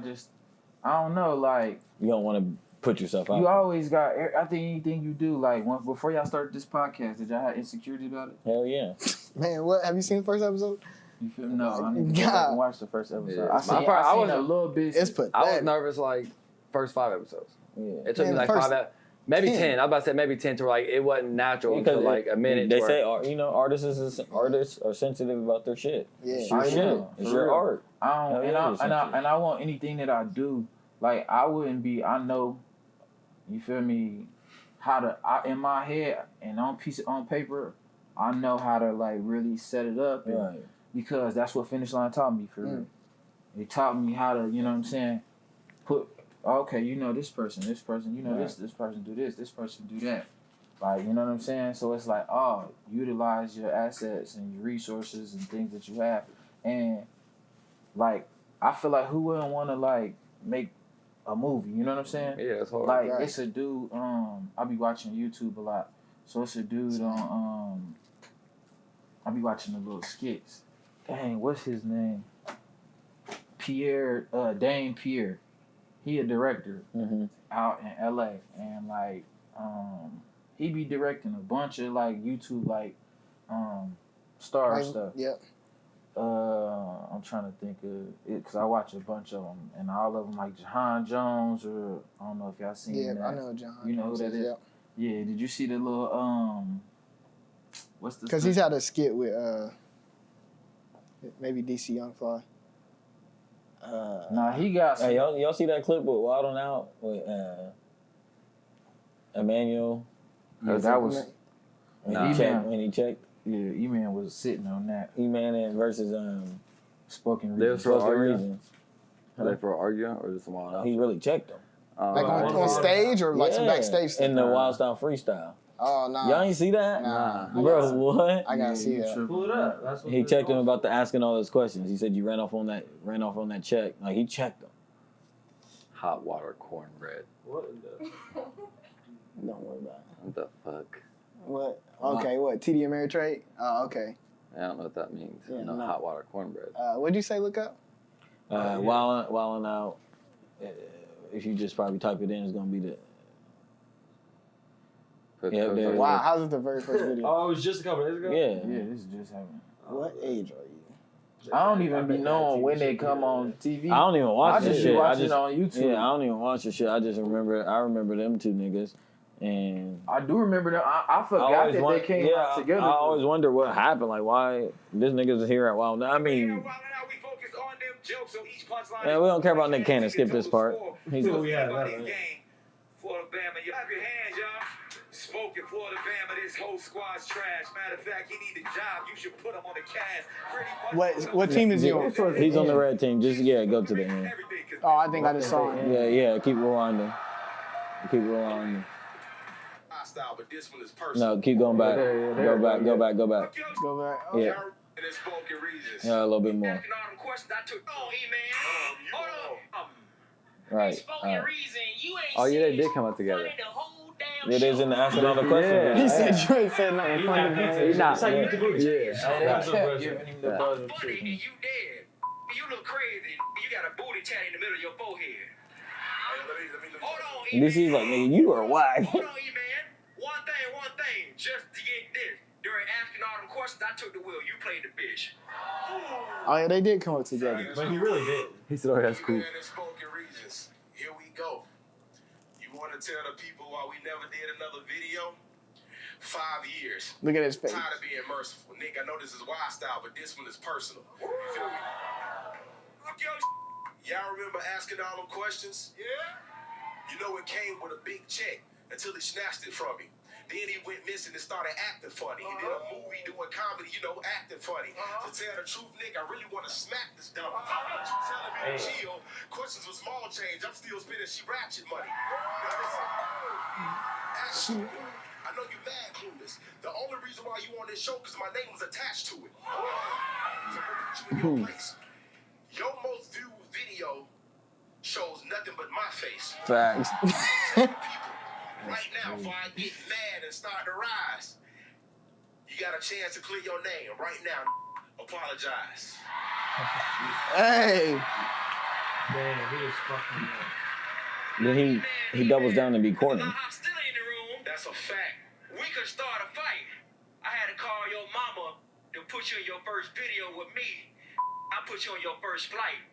don't know. Like You don't want to put yourself out. you always got. I think anything you do, like before y'all started this podcast, did y'all have insecurity about it? Hell yeah. Man, what have you seen the first episode? You feel me? No, I need to go God. back and watch the first episode. Yeah. I seen I a little bit. It's pathetic. I was nervous like first 5 episodes. Yeah. It took Man, me like first 5, maybe 10. 10. I was about to say maybe 10 to like it wasn't natural until like a minute. They to say where- artists are sensitive about their shit. Yeah. It's your I shit. am, It's for your real. art. I don't, Hell and, yeah, I, you're and, I, sensitive. and I want anything that I do, like I wouldn't be. I know, you feel me? In my head and on paper, I know how to like really set it up, and, Right. because that's what Finishline taught me for real. It taught me how to, you know what I'm saying? Okay, you know this person, you know Right. this person do this person do that. Like, you know what I'm saying? So it's like, utilize your assets and your resources and things that you have. And like, I feel like who wouldn't want to like make a movie? You know what I'm saying? Yeah, it's hard. Like Right. it's a dude. I be watching YouTube a lot, so it's a dude on. I be watching the little skits. Dang, what's his name? Dane Pierre. He a director Mm-hmm. out in LA, and like he be directing a bunch of like YouTube like star Right. stuff. Yep. I'm trying to think of it because I watch a bunch of them, and all of them like Jahan Jones, or I don't know if y'all seen Yeah, that. I know John. You know who that is? Yep. Yeah, did you see the little what's the? Because he's had a skit with maybe DC Young Fly. Nah, he got. Hey, y'all see that clip with Wild 'N Out with Emmanuel? Yeah, that was. When he checked Yeah, E-Man was sitting on that. E-Man and versus Spoken They reason. was for Spoken arguing? Reasons. Are they for arguing or just someone else? He really checked him. Like Right. on stage or like some Yeah, backstage stuff? in the Wild Style freestyle. Oh nah. Y'all ain't see that? Nah. Bro, what? I gotta see that. Pull it up. That's what He they're checked him going about for. the asking all those questions. He said you ran off on that check. Like he checked him. Hot water cornbread. What in the? Don't worry about it. What the fuck? What? Okay, what? TD Ameritrade? Oh, okay. I don't know what that means. Yeah, no no. hot water cornbred. What'd you say? Look up. Wildin' out. If you just probably type it in, it's gonna be the. Yeah, there. Wow, how's it the very first video? Oh, it was just a couple days ago. Yeah. Yeah, this just happened. What age are you? I don't even be knowing when they come on TV. I don't even watch I this just shit. watch it on YouTube. Yeah, I don't even watch this shit. I remember them two niggas, and I do remember them. I forgot always that they came out together. I always wonder what happened. Like why this niggas is here at Wild. I mean, yeah, we don't care about Nick Cannon. Skip this part. He's Oh, yeah, that right. Florida Bama, you have your hands, y'all. Spoken Florida Bama, this whole squad's trash. Matter of fact, he need a job. You should put him on the cast. What team is he on? He's on the red team. Just go to the end. Oh, I think I just saw him. Yeah. Keep rewinding. Keep rewinding. Hostile, but this one is personal. No, keep going back. Go back. Go back. Oh. Yeah. Yeah, a little bit more. Right. Oh yeah, they did come up together. It is in the asking all the questions. He said you ain't said nothing funny. He's not. It's like you the booty. Yeah. They That's a kept buzzer. giving him the buzzer Funny, too. and you dead. You look crazy. You got a booty tat in the middle of your forehead. Hold on, This is like, nigga, you are whack. Hold on, E-Man. One thing. Just to get this. During asking all them questions, I took the wheel. You played the fish. Oh yeah, they did come up together. But he really did. He said, "Oh, that's cool." Here we go. You want to tell the people why we never did another video? 5 years. Look at his face. Tired of being merciful. Nick, I know this is wild style, but this one is personal. You feel me? Look, y'all remember asking all them questions? Yeah. You know it came with a big check until he snatched it from me. Then he went missing and started acting funny. He did a movie doing comedy, acting funny. To tell the truth, Nick, I really want to smack this dumb. You telling me to chill. Questions with small change. I'm still spending she ratchet money. Now listen. Ask you. I know you're mad clueless. The only reason why you on this show because my name was attached to it. So I'm gonna put you in your place. Your most viewed video shows nothing but my face. Facts. Right now, before I get mad and start to rise, you got a chance to clear your name. Right now, apologize. Hey. Man, he is fucking. Then he doubles down and be corny. I'm still in the room. That's a fact. We could start a fight. I had to call your mama to put you in your first video with me. I put you on your first flight.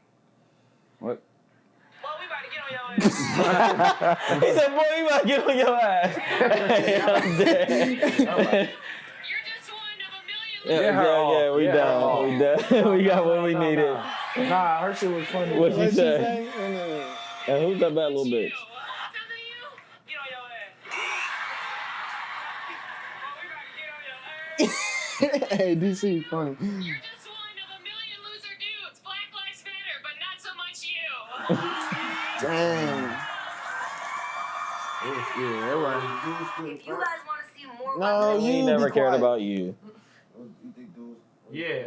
What? Well, we about to get on your ass. He said, boy, you about to get on your ass. I'm dead. You're just one of a million. Yeah, we done. We got what we needed. Nah, her shit was funny. What she What'd she say? say? And who's that bad little bitch? Something you? Get on your ass. Well, we about to get on your ass. Hey, DC funny. You're just one of a million loser dudes. Black Lives Matter, but not so much you. Dang. Yeah, it was. If you guys want to see more, No, We you never be cared quiet. about you. Yeah.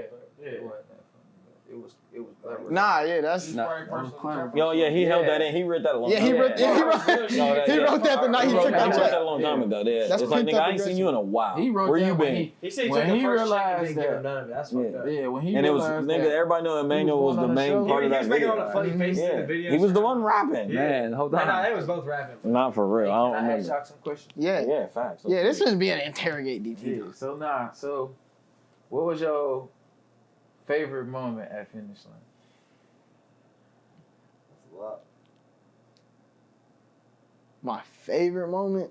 It was clever. Nah, yeah, that's. Yo, yeah, he held that in. He read that a long Yeah, time he ago. wrote. Yeah, he wrote. No, that- He yeah. wrote that the night he took He that wrote that a check. long time ago. Yeah. That's It's like, pent nigga, up I ain't seen you in a while. He wrote Where that you when been? He said he When took the he first realized check and didn't give that- him none of it. That's fucked up. Yeah, when he And it was, realized nigga, that everybody know Emmanuel was going the on the main show. part of He that was making all video. the funny faces in the video. He was the one rapping. Man, hold Nah, on. they was both rapping. Not for real. I don't I asked remember. y'all some questions. Yeah. Yeah, facts. Yeah, this is being interrogate DT. Yeah. So what was your favorite moment at Finishline? My favorite moment.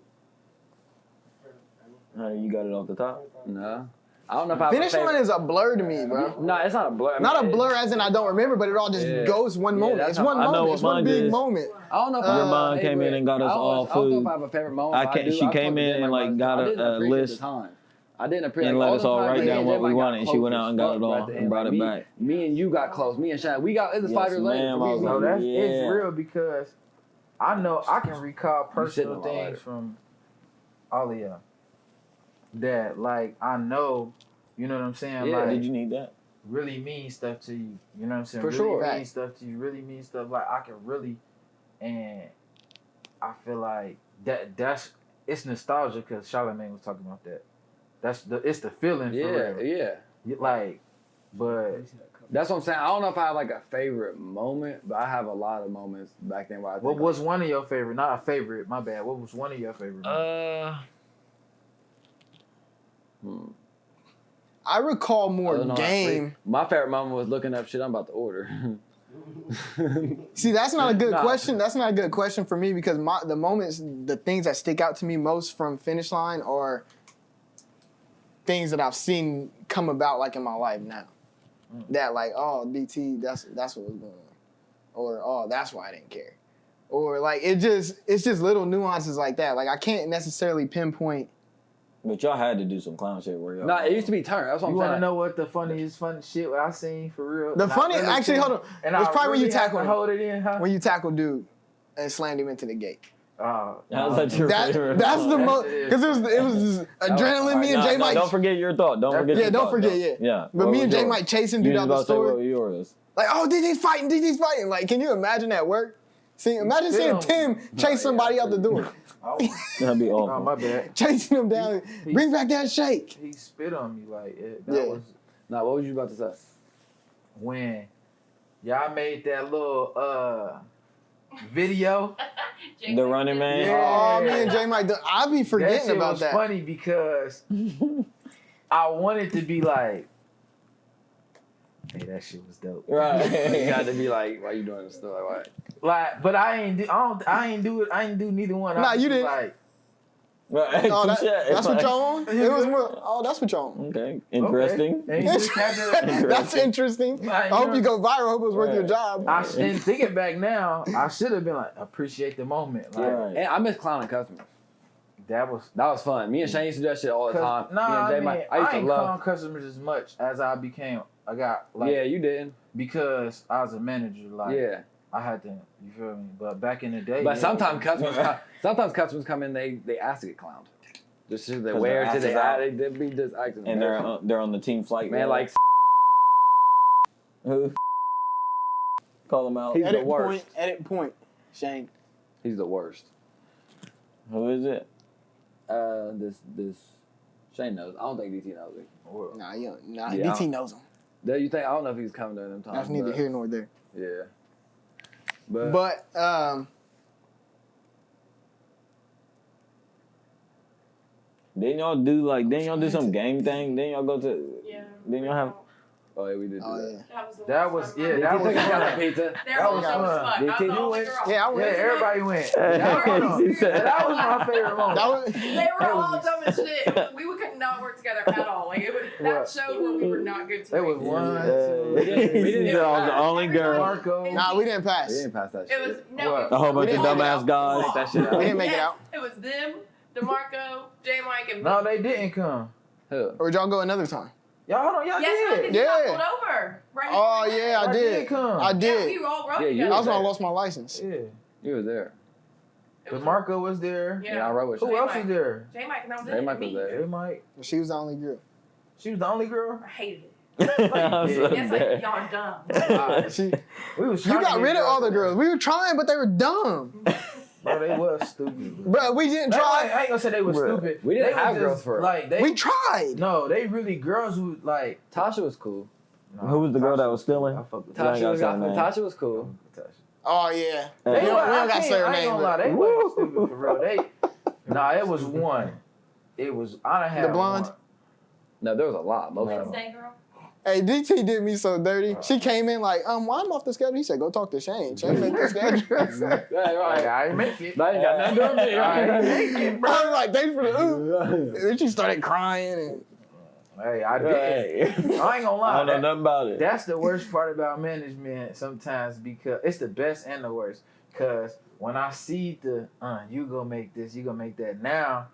You got it off the top? No. I don't know if I have a Finish line favorite. is a blur to me, bro. No, it's not a blur. I mean, Not a blur as in I don't remember, but it all just Yeah. goes one Yeah, moment. that's It's how- one I know moment. what It's one mine big is. moment. I don't know if I Your have a mom came in favorite. and got us I don't- all I don't know food. if I have a favorite moment. I can't- she I came fucking in did and, my- like, got I a- didn't a appreciate list the time. I didn't appreciate and like, let all us the all time, write like, down me what and we Jay, like, wanted, got and she close went as out and got fuck, it bro, all at the and end. brought Like, it back. Me and you got close. Me and Shaq, we got. It was Yes, 5 years later. ma'am, We I was was No, like, that's Yeah. it's real because I know I can recall You sitting personal on my things lighter. from all of y'all. that like I know, you know what I'm saying? Yeah, like Did you need that? really mean stuff to you. You know what I'm saying? For really sure. mean stuff to you. Really mean stuff like I can really, and I feel like that's it's nostalgia because Charlamagne was talking about that. It's the feeling for real. Yeah. Like, but That's what I'm saying. I don't know if I have like a favorite moment, but I have a lot of moments back then where I think what was one of your favorite? Not a favorite, my bad. What was one of your favorite? I recall I more don't know, game. My favorite moment was looking up shit I'm about to order. See, that's not a good Nah. question. That's not a good question for me because the things that stick out to me most from Finish Line are things that I've seen come about like in my life now. That like, oh, DT, that's what was going on, or oh, that's why I didn't care, or like it's just little nuances like that. Like I can't necessarily pinpoint. But y'all had to do some clown shit where y'all. No, it used to be turned. That's what You I'm want to saying. know what the funniest fun shit I seen for real? The And I funny, really actually, think- hold on. And It's I probably when you really have tackle to him. hold it in, huh? When you tackle dude and slammed him into the gate. Oh, How's that your favorite? That's the That most is- because it was just adrenaline. Me and J Mike. Don't forget your thought. Don't forget. Yeah, your don't thought, forget. though. Yeah. Yeah. But What me and was J yours? Mike chasing You dude was out the about to say what store. was yours? Like, oh, DD's fighting. Like, can you imagine that work? See, imagine spit seeing on Tim chase somebody out the door, That'd be Oh, awful. my bad. chasing him down. He- Bring back that shake. He spit on me like it. Yeah. That was Nah, what was you about to say? when y'all made that little video. The Running Man. Yeah. Oh, me and J Mike, I be That forgetting shit about was that. funny because I wanted to be like, hey, that shit was dope. You Right. got to be like, why you doing this stuff? Like, why? Like, but I ain't do neither one. I Nah, just you was didn't. Like, Right. Oh, Touche. that's what y'all on? It was more, oh, that's what y'all on. Okay. Interesting. Okay. And you just had to- That's interesting. Like, I hope you go viral. I hope it was worth Right. your job. and thinking back now, I should have been like, appreciate the moment. Like, Right. And I miss clowning customers. that was. That was fun. Me and Shane used to do that shit all the time. Nah, Me and Jay I mean, Mike, I I used to ain't love. clown customers as much as I got like, Yeah, you didn't. because I was a manager. Like, Yeah. I had to, you feel me? But back in the day, But yeah. sometimes customers come in, they ask to get clowned. Just shit they 'Cause wear their to ass is the out. they be just acting. And they're on the team flight. man like Who? Call them out. He's the worst. Edit point. Shane. He's the worst. Who is it? This Shane knows. I don't think DT knows it. Nah, Yeah, DT knows him. Do you think? I don't know if he's coming during them times. That's neither but- here nor there. Yeah. But But Didn't y'all do some game thing? Didn't y'all go to? Yeah. Didn't y'all have? oh yeah, we did do oh that. yeah. That was fun. yeah, DT that took was us out fun. to pizza. That was fun. I was the only girl. Yeah, I Yeah, went. everybody went. She That was my favorite moment. That was, They were all dumb as shit. We could not work together at all. Like that What? showed when we were not good It was teammates. one, We two, didn't She said I was the only girl. Marco. nah, we didn't pass. We didn't pass that shit. It was no. What? A whole bunch of didn't make it dumbass out. guys. Take that shit out. We didn't make it Yes, out. It was them, DeMarco, J Mike, and No, they didn't come. Who? Or would y'all go another time? Y'all, hold on, y'all yes, did. you Yeah. got pulled over. Right Oh before we yeah, I went. did. come. I Yeah, did. we all rode Yeah, you together. That was when I there. lost my license. Yeah. You were there. It was- DeMarco was there. Yeah. Yeah, I rode with Who you. else was there? J Mike and I was J in it. Mike was Me. there. Hey, Mike. She was the only girl. She was the only girl. I hated it. I'm so Yes, like dead. y'all dumb. She, We was you trying got to rid get of all the there. girls. We were trying, but they were dumb. Bro, they was stupid. Bro. Bro, we didn't I try. ain't gonna say they was Bruh. stupid. We didn't They have was girls just, for it. like they. We tried. No, they really girls who like. Tasha was cool. Nah, Who was the girl Tasha that was stealing? I fuck with Yeah, I Tasha gotta was, say her name. Tasha was cool. Tasha. Oh yeah. They We was, don't I got to say her ain't name. gonna lie, but- they wasn't stupid for real. It was one. It was I done had The blonde? one. No, there was a lot. Most of them. Wednesday girl. Hey, DT did me so dirty. She came in like, why I'm off the schedule? He said, go talk to Shane. Shane make the schedule. Yeah, right. I ain't make it. That ain't got nothing to do with me. I ain't Right? make it, bro. I was like, thanks for the ooh. And then she started crying. And Hey, I did. Hey. I ain't gonna I lie. don't know nothing about it. That's the worst part about management sometimes because it's the best and the worst. Cause when I see you gonna make this, you gonna make that. Now,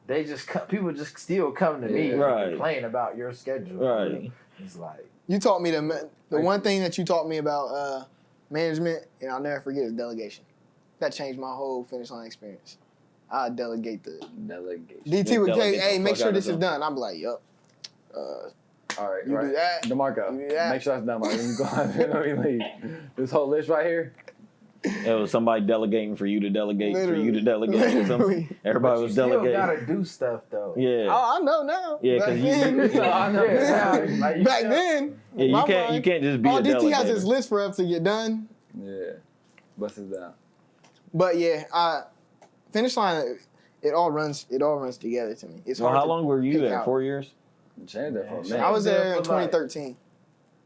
they just people just still come to me Yeah. and Right. complain about your schedule. Right. It's like you taught me the one thing that you taught me about management, and I'll never forget, is delegation. That changed my whole Finish Line experience. I delegate the. Delegation. DT would delegate hey, the make fuck sure out this of is them. done. I'm like, yup. All right, You right. do that. DeMarco, You do that. make sure that's done, Mark. You go let me leave. This whole list right here. It was somebody delegating for you to delegate, for you to delegate. Literally. Everybody you was still delegating. gotta do stuff though. Yeah. Oh, I know now. Yeah, Back 'cause you- then, I know. Yeah, like, you back still- then, Yeah, my you mind, can't just be all a DT has delegator. his list for us to get done. Yeah. Bust it down. But yeah, finish line. It all runs together to me. It's Well, hard how to long were you pick there? out. 4 years? Changed that for a Man, minute. I was there in For like- 2013.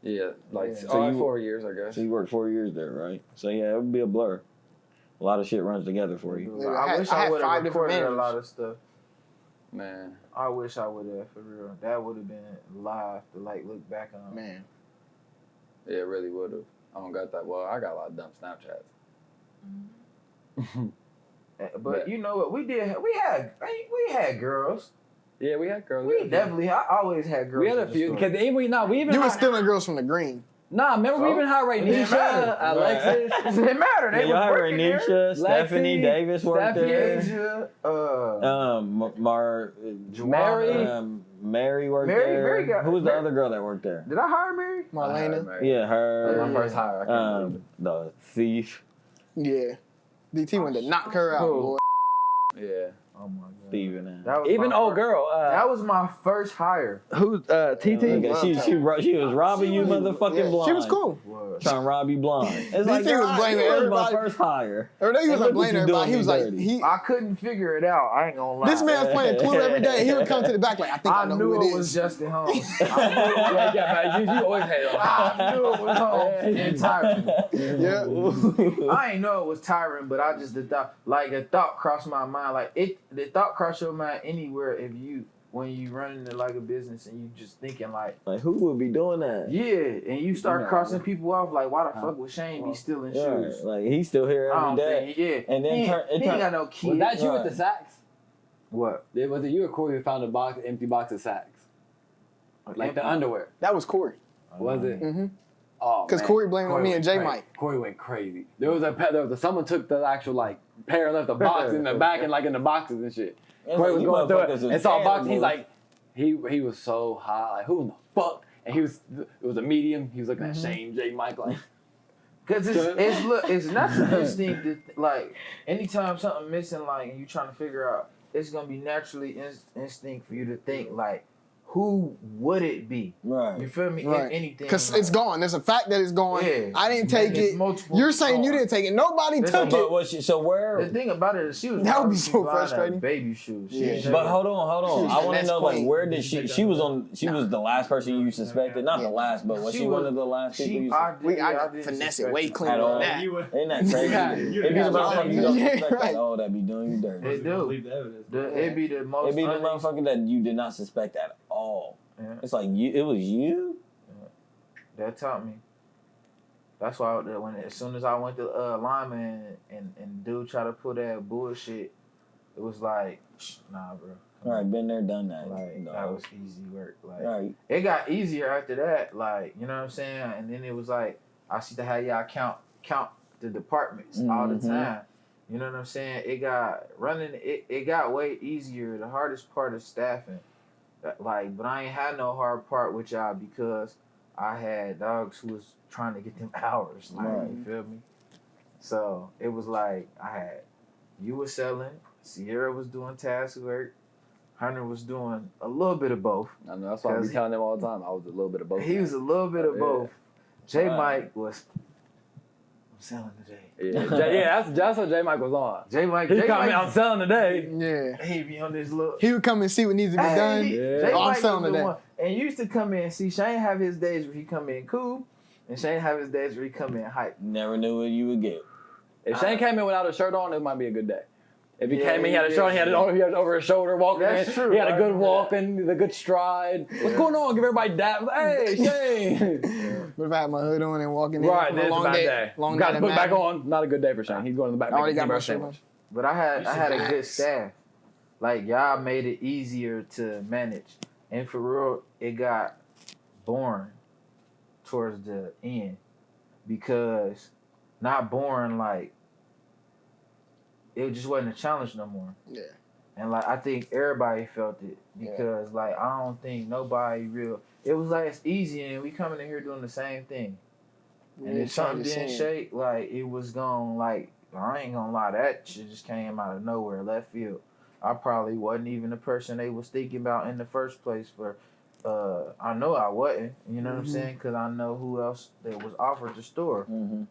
Yeah, like Yeah. So you- 4 years, I guess. So you worked 4 years there, right? So yeah, it would be a blur. A lot of shit runs together for you. Yeah, I wish I I had would 5 have different recorded a managers. lot of stuff. Man. I wish I would have, for real. That would have been live to like look back on. Man, Yeah, it really would have. I don't got that. Well, I got a lot of dumb Snapchats. But Yeah. you know what? We had girls. Yeah, we had girls. We had definitely. I always had girls. We had a in the few. store. Because we even you were hired- stealing girls from the green. Nah, remember we So? even hired It didn't matter. Rainisha, Alexis. It didn't matter. They Yeah, y'all was had working there. Renisha, Stephanie Lexi, Davis worked Stephanie, there. Asia, Mary. Mary worked Mary- there. Mary got- Who was the Mary- other girl that worked there? Did I hire Mary? Marlena. Yeah, her. My first hire. I can't believe The thief, Yeah. DT went to knock her out, Who? boy. it. Yeah. Oh my god. Steven. That was Even my old first- girl. That was my first hire. Who's TT? Okay, she was robbing you, motherfucking Yeah, blind. she was cool. Was. Trying to rob you blind. It's DT like was girl, blaming you was everybody. my first hire. Or no, he And wasn't look what blaming you everybody. doing He was me like, dirty. I couldn't figure it out. I ain't gonna lie. this man's playing Clue every day. He would come to the back like, I think I I know knew who it it was is. Justin Holmes. You always had it. I knew it was Holmes and Tyron. Yeah. I ain't know it was Tyron, but I just the thought crossed my mind. The thought crossed your mind anywhere when you run into like a business and you just thinking like, Like, who would be doing that? yeah, and you start Yeah. crossing people off like, why the fuck would Shane be stealing Yeah, shoes? like he's still here I every don't day. think, yeah. And then he ain't got no kids. Was that you with Right. the sacks? What? Was it you or Corey who found empty box of sacks? Like the underwear. That was Corey. Was it? Mm-hmm. Oh, Because man. Corey blamed on me went and J crazy. Mike. Corey went crazy. There was someone took the actual like pair and left the box in the back and like in the boxes and shit. Corey was You going through motherfuckers it is and saw a box. He's animals. like, he was so hot. Like, who in the fuck? And it was a medium. He was looking at Shane, J Mike like. Cause it's natural instinct to, like anytime something missing like and you trying to figure out, it's gonna be naturally instinct for you to think like, who would it be? Right. You feel me? Right. If anything, Because like, it's gone. There's a fact that it's gone. Yeah. I didn't take It's it. multiple You're saying you gone. didn't take it. Nobody There's took a- it. But so where? The thing about it is she was That would be obviously so buying frustrating. a baby shoes. Yeah. She But hold on. She was I the want to next know like queen. where did she was the last person you suspected? Not the last, but was She she one was- of the last people you I suspected? I didn't finesse suspect it way her. cleaner At all. than that. Isn't that crazy? Yeah. If you the motherfucker you don't Yeah, suspect, right. like, oh, that be doing you dirty. It do. Leave the evidence. It'd be the most. It be the honest- motherfucker that you did not suspect at all. Yeah. It's like it was you. That taught me. That's why as soon as I went to lineman and dude tried to pull that bullshit, it was like, nah, bro. All right, been there, done that. Like No. that was easy work. Like All right. it got easier after that. Like you know what I'm saying. And then it was like I see to have y'all count the departments all the Mhm. time. You know what I'm saying? It got way easier. The hardest part is staffing. Like, but I ain't had no hard part with y'all because I had dogs who was trying to get them hours. Like, Right. you feel me? So it was like you was selling, Sierra was doing task work, Hunter was doing a little bit of both. I know that's why I be telling them all the time. I was a little bit of both. He was a little bit of Yeah. both. J Right. Mike was I'm selling today. That's what J Mike was on. J Mike, He come in, I'm selling today. Yeah. he be on this look. He would come and see what needs to be done. Yeah. J Oh, I'm Mike selling was the today. one. And you used to come in. See, Shane have his days where he come in cool, and Shane have his days where he come in hype. Never knew what you would get. If Shane came in without a shirt on, it might be a good day. If he Yeah, came in, he had a yeah, shirt, he had it over his shoulder walking That's in. true. He had a I good remember walk that. and the good stride. What's going on? Give everybody dap. Hey, Shane. What if I had my hood on and walking in Right, from then a it's a long bad day? day. Long Got day to at put it back Madden. on. Not a good day for Shane. He's going in the back. I already making got my hamburger shirt on. sandwich. But I had a good Relax. staff. Like y'all made it easier to manage, and for real, it got boring towards the end because not boring like it just wasn't a challenge no more. Yeah. And like I think everybody felt it because like I don't think nobody real. It was like it's easy and we coming in here doing the same thing. And if something didn't shake, like it was gonna like I ain't gonna lie, that shit just came out of nowhere, left field. I probably wasn't even the person they was thinking about in the first place for. I know I wasn't, you know what I'm saying? Because I know who else that was offered the store.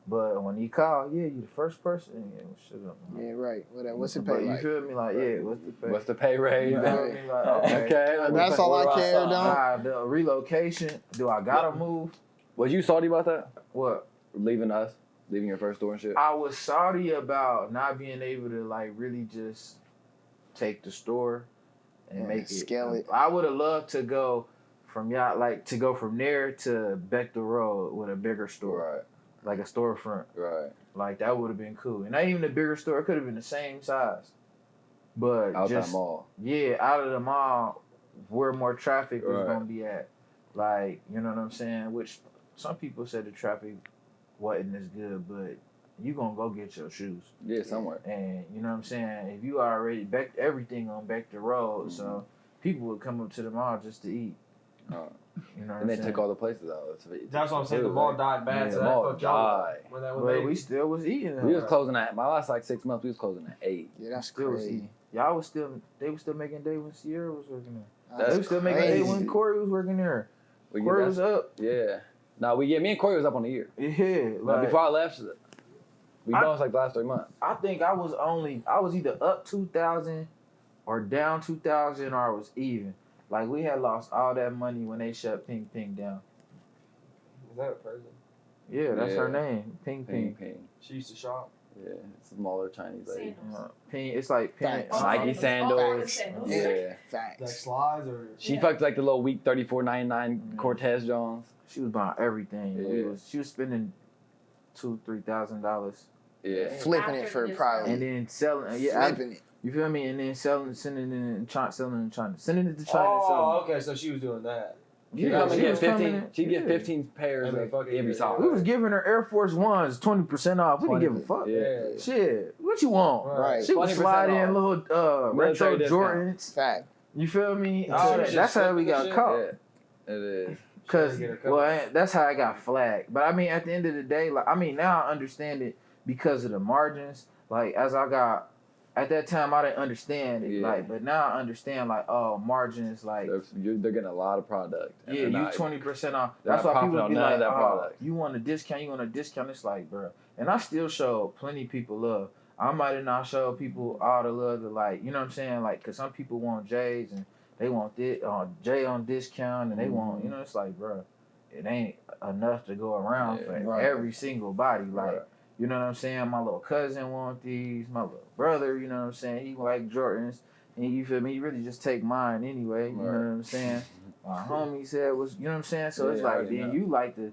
But when he called, you the first person. Yeah, shut up. Man. Yeah, right. What's the But pay you like? feel me? Like, what's the pay? What's the pay raise? You feel me? Like, okay. Okay. That's all I care, though. The relocation, do I gotta move? Was you salty about that? What? Leaving us? Leaving your first store and shit? I was salty about not being able to, like, really just take the store and make it. Scale it. I would have loved to go from from there to Beck the Road with a bigger store. Right. Like a storefront. Right. Like that would have been cool. And not even a bigger store, it could have been the same size. But Out just that mall. Yeah, out of the mall where more traffic was Right. gonna be at. Like, you know what I'm saying? Which some people said the traffic wasn't as good, but you gonna go get your shoes. Yeah, somewhere. And you know what I'm saying? If you already back everything on Beck the Road, so people would come up to the mall just to eat. You know what And I'm they saying? took all the places out. That's what I'm saying. The mall died bad, Yeah, so the that mall fucked y'all died. up. When But we still was eating. We was closing at my last like 6 months. We was closing at 8. Yeah, that's Still was crazy. eating. They was still making day when Sierra was working there. That's They was still making day when crazy. Corey was working there. We Corey was up. Yeah. No, me and Corey was up on a year. Yeah. Like, Like, before I left, we bounced like the last 3 months. I think I was either up 2,000 or down 2,000 or I was even. Like we had lost all that money when they shut Ping Ping down. Is that a person? Yeah, that's her Yeah. name. Ping Ping. Ping. She used to shop. Yeah, it's a smaller Chinese lady. Ping. It's like Ping. Facts. Nike sandals. Facts. Yeah. Facts. Like slides or. She fucked like the little week $34.99 Cortez Jones. She was buying everything. Yeah. She was spending $2,000-$3,000 Yeah. Flipping it for probably. and then selling. Yeah, Flipping it. you feel me? And then sending it in China, sending it to China. Oh, okay. So she was doing that. She Yeah, come and she get was 15. coming. She get Yeah. 15 pairs Every of fucking every year. sock. We was giving her Air Force Ones 20% off. We didn't give a fuck. Yeah. Shit, what you want? Right. She was 20% sliding in off. little retro Military discount. Jordans. Fact. You feel me? Yeah. All She that. was That's just how we flipping got the caught. Yeah. It is. Cause She had to get her covered. that's how I got flagged. But I mean, at the end of the day, like now I understand it because of the margins. Like as I got at that time, I didn't understand it. Yeah. Like, but now I understand like margins like. They're getting a lot of product. and Yeah, they're you not- 20% off. they're That's not why profiting people on be none of like, that "Oh, product." you want a discount? You want a discount?" It's like, bro. And I still show plenty of people love. I might have not show people all the love to like, you know what I'm saying? Like, cause some people want J's and they want this J on discount and they want, you know, it's like, bro, it ain't enough to go around for right. every single body. Like, Right. you know what I'm saying? My little cousin want these. My little brother, you know what I'm saying? He like Jordans. And you feel me? He really just take mine anyway. You know what I'm saying? My homie said was, you know what I'm saying? So it's Yeah, I like, already then know. you like the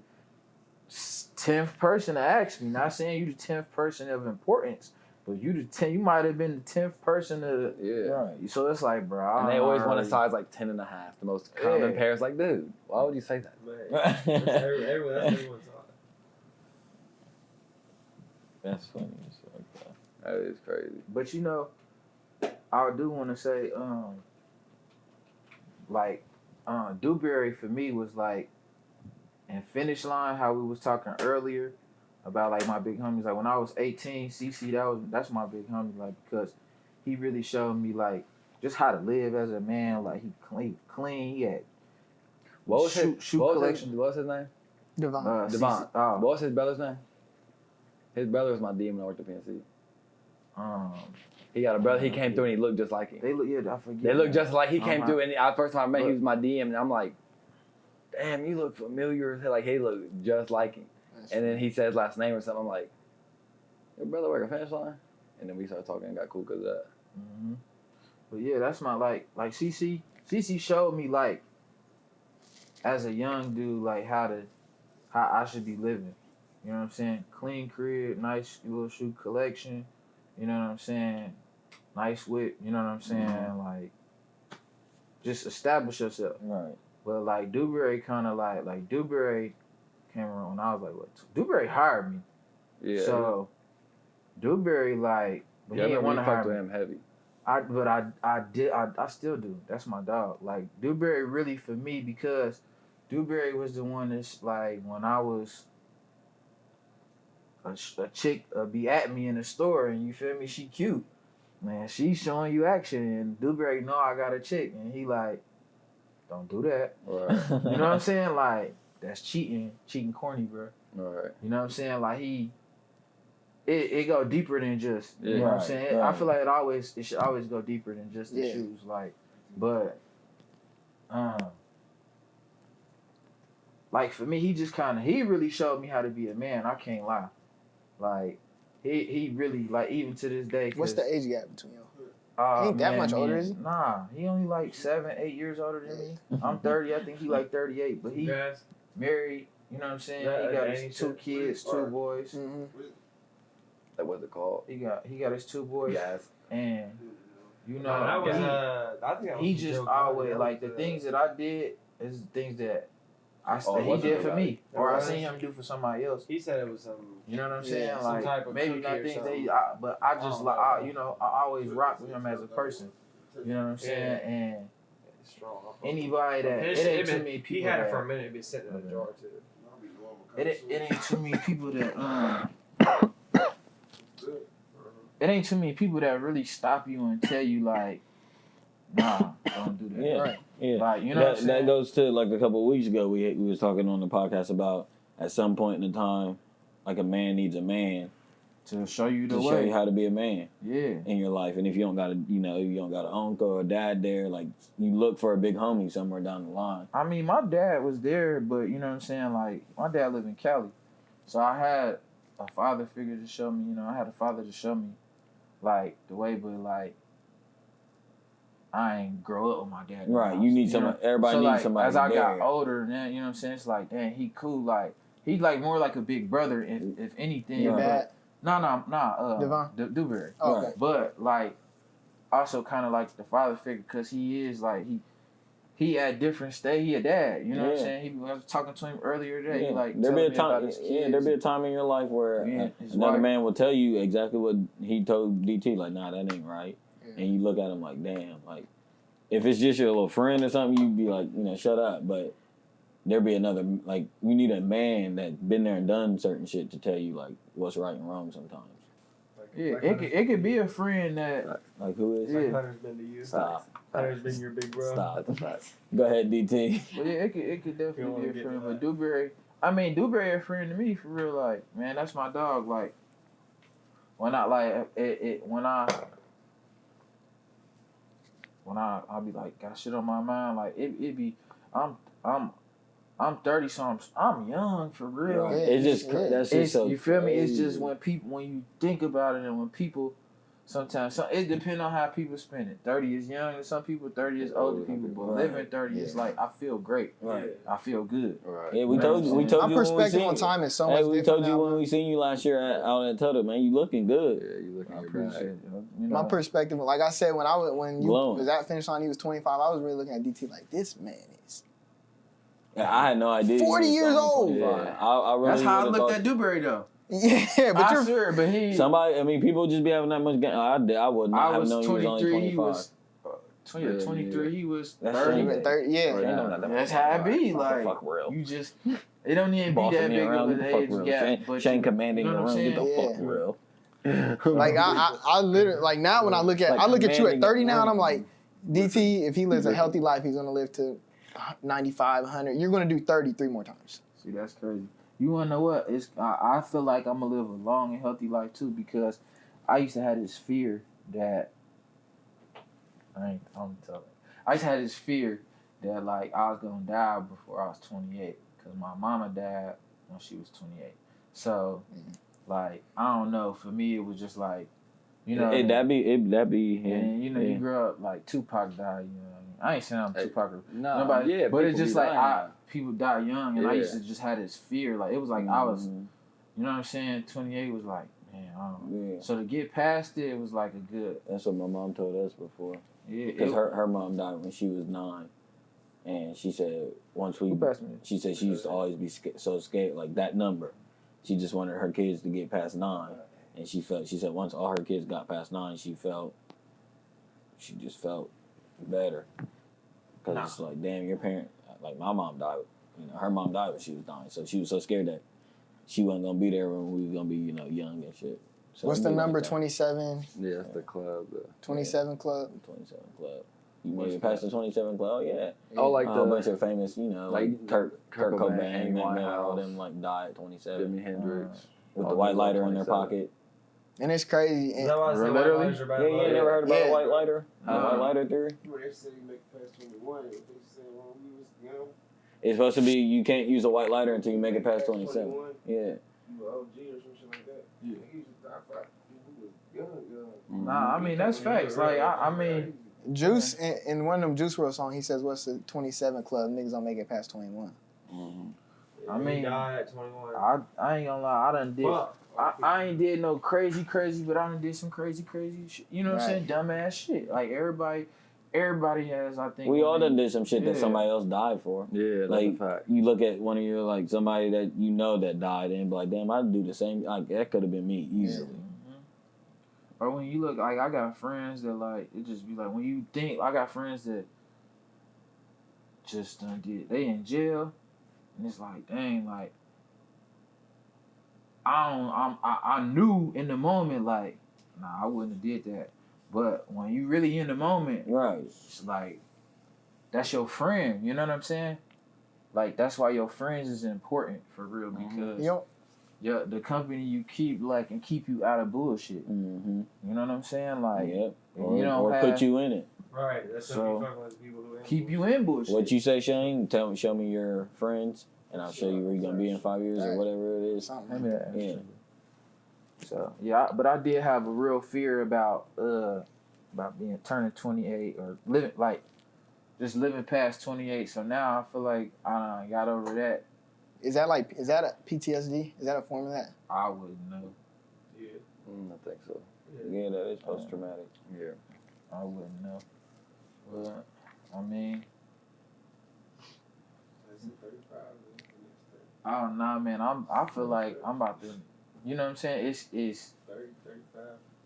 10th person to ask me. Not saying you the 10th person of importance, but you might have been the 10th person to, Yeah. right. So it's like, bro. And they I always want a already- size like 10 and a half. The most common Yeah. pair is like, dude, why would you say that? Man, that's everyone's thought. That's funny. It's like that. That is crazy. But you know, I do want to say, Dewberry for me was like, and Finishline, how we was talking earlier about like my big homies. Like when I was 18, CC, that's my big homie. Like because he really showed me like just how to live as a man. Like he clean. He had What was shoe collection. What was his name? Devon. Devon. CC, oh, What was his brother's name? His brother was my DM when I worked at PNC. He got a brother. He came through and he looked just like him. they look. Yeah, I forget. They look just like he came Uh-huh. through. And I first time I met, he Look. was my DM, and I'm like, "Damn, you look familiar." Like he looked just like him. And then he said his last name or something. I'm like, "Your brother work a Finish Line?" And then we started talking and got cool because of that. Mm-hmm. But yeah, that's my like CC. CC showed me like as a young dude like how I should be living. You know what I'm saying? Clean crib, nice little shoe collection. You know what I'm saying? Nice whip. You know what I'm saying? Mm-hmm. Like just establish yourself. Right. But like Dewberry kind of like Dewberry came around when I was like what? Dewberry hired me. Yeah. So Dewberry like But Yeah, he didn't want to hire fucked me. with him heavy. I still do. That's my dog. Like Dewberry really for me because Dewberry was the one that's like when I was a chick be at me in the store and you feel me, she cute. Man, she's showing you action and Dewberry know I got a chick and he like, don't do that. Right. You know what I'm saying? Like that's cheating corny, bro. Right. You know what I'm saying? Like it go deeper than just you Yeah. know what I'm Right, saying. right. I feel like it should always go deeper than just the Yeah. shoes. Like, but like for me, he really showed me how to be a man. I can't lie. Like he really like even to this day. What's the age gap between you? He ain't that much older, is he? Nah, he only like 7-8 years older than me. I'm 30. I think he like 38, but he Guys, married. You know what I'm saying? Yeah, He got and his he 2 said- kids, 2 or- boys. Mm-hmm. That what's it called? He got his 2 boys, Yes. and you know no, that was, he, I think that was he a just joke. always like the things that I did is the things that Oh, he wasn't did it for like- me, or I was? seen him do for somebody else. He said it was some. You know what I'm Yeah, saying? some Like type of maybe cookie not or things something. but I just don't like know. I always rock with him as a person. You know what I'm saying? And It's strong. anybody that His it ain't shit too many he people had it that for a minute. It'd been sitting in a jar too. it ain't too many people that it ain't too many people that really stop you and tell you like, nah, don't do that. Yeah. Right. Yeah. Like you know what I'm That saying? goes to like a couple of weeks ago. We was talking on the podcast about at some point in the time, like a man needs a man To show you the to way. show you how to be a man Yeah. in your life. And if you don't got if you don't got an uncle or a dad there, like you look for a big homie somewhere down the line. I mean, my dad was there, but you know what I'm saying? Like, my dad lived in Cali. So I had a father figure to show me, I had a father to show me, like, the way, but, like, I ain't grow up with my dad. in the Right. house, You need know? somebody. Everybody So, needs like, somebody as I there. got older, then, you know what I'm saying? It's like, dang, he cool. Like, he's, like, more like a big brother, if anything. Your but- dad? Nah, Devon? Dewberry. Oh, okay. But, like, also kind of like the father figure, because he is, like, he at different stage. He a dad, you know what I'm Yeah. saying? I was talking to him earlier today. Yeah. He like There be a telling me about time. his Yeah, kids. there be a time in your life where Yeah, his another wife. man will tell you exactly what he told DT. Like, nah, that ain't right. Yeah. And you look at him like, damn. Like, if it's just your little friend or something, you'd be like, shut up. But there be another. Like, you need a man that's been there and done certain shit to tell you like what's right and wrong sometimes. Yeah, it could be a friend that Like, who is? Yeah. Like Hunter's been to you. Stop. Hunter's been your big bro. Stop. Go ahead, DT. well, yeah, it could You definitely wanna be a get friend. to But that. Dewberry a friend to me for real. Like, man, that's my dog. Like, when I like I'll be like got shit on my mind. Like it be I'm 30, so I'm young for real. Right. Yeah, It's just yeah. that's It's, just so you feel me? It's crazy. just when you think about it and when people sometimes it depends on how people spend it. 30 is young to some people, 30 is older people, but Right. living 30 is Yeah. like I feel great. Right. I feel good. Right. Yeah, we You know told what you. I'm We saying? told My you when we perspective seen on you. time is so Hey, much we different told you now, when man. we seen you last year out at Tuttle, man. You looking good. Yeah, you looking I your appreciate bag. it. You My know, perspective, like I said, when you Glowing. was at Finishline, he was 25. I was really looking at DT like, this man is. Yeah, I had no idea. 40 you was years only old. 25. Yeah. I really that's how I would've looked thought- at Dewberry though. Yeah, but I you're. swear, but he Somebody, I mean, people just be having that much. I would not I have was known he was only 23. He 25. was 23. He was That's 30. shame. 30, yeah. Right. Ain't no nothing That's fuck how it be. fuck Like fuck real. you just it don't even be Bossing that me big around, of get an the fuck age real. gap. Shane, but Shane you commanding know the what I'm room. Get the saying? fuck Yeah. real. Like I literally like now when I look at Like I look at you at commanding 30 the now and I'm room. like, DT, if he lives a healthy life, he's gonna live to 95, 100. You're gonna do 33 more times. See, that's crazy. You wanna know what? I feel like I'm gonna live a long and healthy life too because I used to have this fear that I'm telling. I used to have this fear that like I was gonna die before I was 28 because my mama died when she was 28. So like I don't know. For me, it was just like That be. Yeah, and yeah. you grew up like Tupac died. You know what I mean? I ain't saying I'm Hey, Tupac. No, Nobody, yeah, but it's people just be like dying. people die young, and I Yeah. used to just have this fear. Like it was like I was, Mhm. you know what I'm saying? 28 was like, man, I don't know. Yeah, So to get past it was like a good, that's what my mom told us before. yeah. Because her mom died when she was 9, and she said once we, Who passed me? she said she used to always be so scared, like that number. She just wanted her kids to get past 9, And she said once all her kids got past 9, she just felt better. Because it's like, damn, your parent, like my mom died, her mom died when she was dying. So she was so scared that she wasn't going to be there when we was going to be, young and shit. So What's the number? Like 27? Yeah, that's the club. 27 club. 27 Club. You made it past the 27 Club? Oh, yeah. Oh, like a bunch of famous, like Kurt Cobain, Amy Mac Miller, all Winehouse, them like died at 27. Jimi Hendrix. With all the white them lighter in their 27. pocket. And it's crazy. Is that why I say Literally? white lighters are bad? Yeah, you ain't never heard about Yeah. the white lighter? The white lighter theory? Well, they say you make it past 21. They say when we was young, It's supposed to be you can't use a white lighter until you make it past 27. 21, Yeah. you were OG or some shit like that. Yeah. They used to talk about we was young. Nah, I mean that's facts. Like I mean, Juice, in one of them Juice WRLD songs, he says, what's the 27 club? Niggas don't make it past 21. I mean, He died at 21. I ain't gonna lie, I done did. Fuck. I ain't did no crazy, but I done did some crazy shit. You know what I'm saying? Dumbass shit. Like everybody has, I think. We all done did some shit that Yeah. somebody else died for. Yeah, that's Like, a fact. you look at one of your, like, somebody that you know that died and be like, damn, I'd do the same. Like, that could have been me easily. Or when you look, like, I got friends that, like, it just be like, when you think, I got friends that just done did, they in jail, and it's like, dang, like, I knew in the moment, like, nah, I wouldn't have did that. But when you really in the moment, Right. it's like, that's your friend, you know what I'm saying? Like, that's why your friends is important, for real, because the company you keep, like, can keep you out of bullshit. Mm-hmm. You know what I'm saying? Like, Yep. you don't Or have, put you in it. Right. That's So, what you fucking with people who keep you in bullshit. What you say, Shane? Show me your friends, and I'll show you where you're gonna be in 5 years or whatever it is. Let me ask Yeah. you. So but I did have a real fear about turning 28 or living past 28. So now I feel like I got over that. Is that a PTSD? Is that a form of that? I wouldn't know. Yeah. I think so. Yeah, that is post-traumatic. Yeah. I wouldn't know. But I mean, That's it, 35. I don't know, man. I feel like I'm about to. You know what I'm saying? It's 30, 35.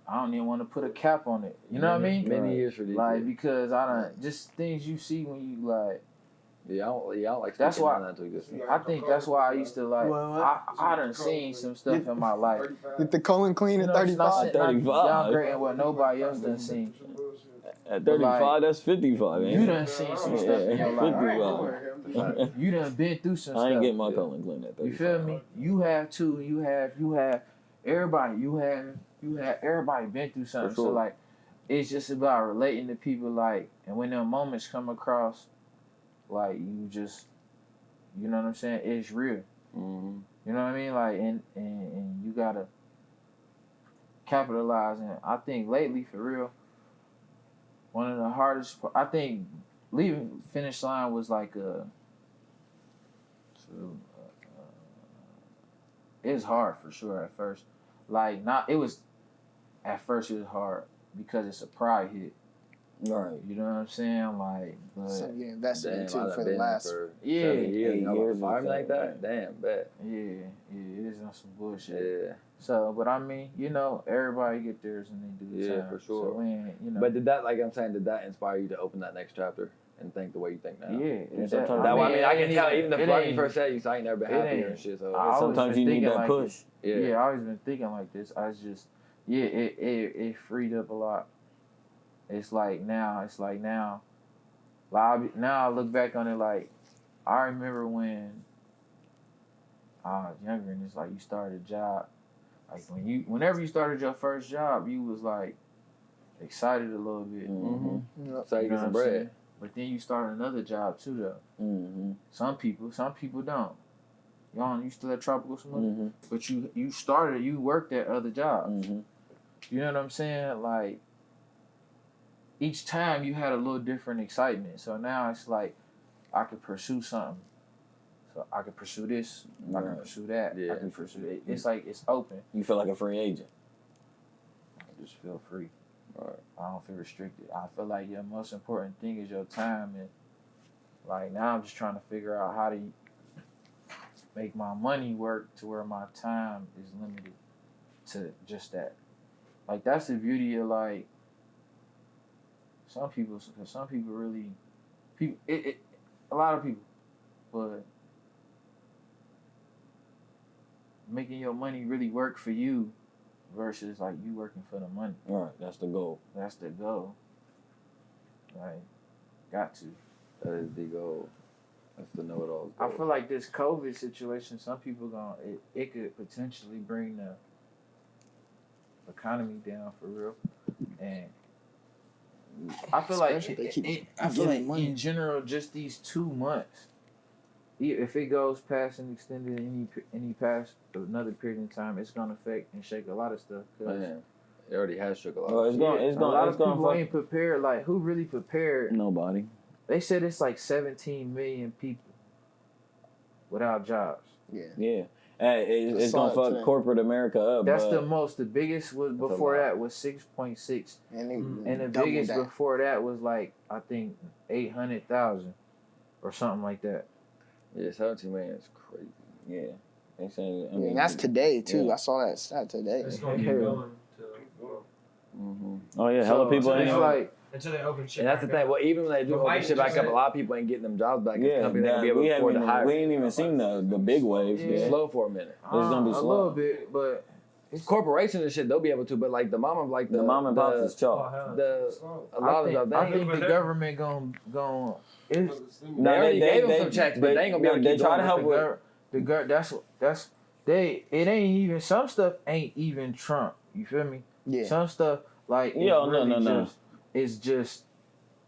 I don't even want to put a cap on it. You know what I mean? Many years for these. Like, because I don't just things you see when you like. I don't like. That's speaking why- on that to existence. I think that's why I used to like. Well, I done seen some stuff in my life. 35. Get the colon clean You at know, it's not 35. shit, not 35. downgrading what nobody else done seen. Some bullshit. At 35, Like, that's 55, man. You done seen some stuff in your life. 55. You done been through some I ain't stuff. getting my colon clean at 35. You feel me? You have too. You have everybody. You have everybody been through something. For sure. So like, it's just about relating to people. Like, and when them moments come across, like you just, you know what I'm saying? It's real. Mm-hmm. You know what I mean? Like, and you gotta capitalize. And I think lately, for real, one of the hardest. I think leaving Finishline was like it's hard for sure at first. Like at first it was hard because it's a pride hit. Right. You know what I'm saying? Like, but So you invested Damn, into I've for the been last. for Yeah. 7 years. 8 Y'all years fire or me like something. that? Damn, bet. yeah, it is on some bullshit. Yeah. So, but I mean, everybody get theirs and they do the Yeah, time. for sure. So we ain't, But did that inspire you to open that next chapter and think the way you think now? yeah. And that- sometimes- I mean, I can it tell ain't even the it plug you ain't- first said, you said I ain't never been it happier ain't- and shit. So I always Sometimes been you need thinking that like push. Yeah, I always been thinking like this. I was just, it freed up a lot. It's like now, like now I look back on it like, I remember when I was younger and it's like you started a job. Like whenever you started your first job, you was like excited a little bit. Mm-hmm. Yep. So you You get know some what I'm bread. saying? But then you start another job too though. Mm-hmm. Some people don't. You still at Tropical Smooth? Mm-hmm. But you worked at other jobs. Mm-hmm. You know what I'm saying? Like, each time you had a little different excitement. So now it's like, I could pursue something. So I could pursue this. I can Right. pursue that. Yeah. I can pursue it. It's like, it's open. You feel like a free agent. I just feel free. Right. I don't feel restricted. I feel like your most important thing is your time. And like, now I'm just trying to figure out how to make my money work to where my time is limited to just that. Like that's the beauty of like some people, because some people really, a lot of people, but making your money really work for you versus like you working for the money. All right, that's the goal. That's the goal. Like, got to. That is the goal. That's the know-it-all. I feel like this COVID situation, some people it could potentially bring the economy down for real, and I feel Especially if they like keep I feel like giving money. in general, just these 2 months, if it goes past and extended any past another period of time, it's gonna affect and shake a lot of stuff. Man, it already has shook a lot. Well, it's A gonna lot it's of gonna people fuck ain't prepared. Like, who really prepared? nobody. They said it's like 17 million people without jobs. Yeah. Yeah. Hey, it's saw gonna it fuck today. corporate America up. That's but the most. The biggest was That's a before lot. that was 6.6, And, and the biggest before that was like I think 800,000 or something like that. Yeah, 17 million is crazy. Yeah. They saying. I and mean, that's today too. Yeah. I saw that stat today. It's gonna keep Yeah. going Oh yeah, hella people it's ain't. like until they open shit. And that's the back thing. up. Well, even when they do But open Mike shit back just up, a said- lot of people ain't getting them jobs back. Yeah, Companies ain't gonna be able we to afford haven't to hire. we ain't even seen the big waves. Yeah. Yeah. Slow for a minute. gonna be a slow. little bit, but it's Corporations and shit, they'll be able to, but like the mom and The mom and pops is Oh, chalk. hell, the slow. a lot of them. I They think the government gonna it's They already gave them some checks, but they ain't gonna be able to They keep try to doing help the with. that's it ain't even some stuff ain't even Trump. You feel me? Yeah. Some stuff like Yo, no. It's just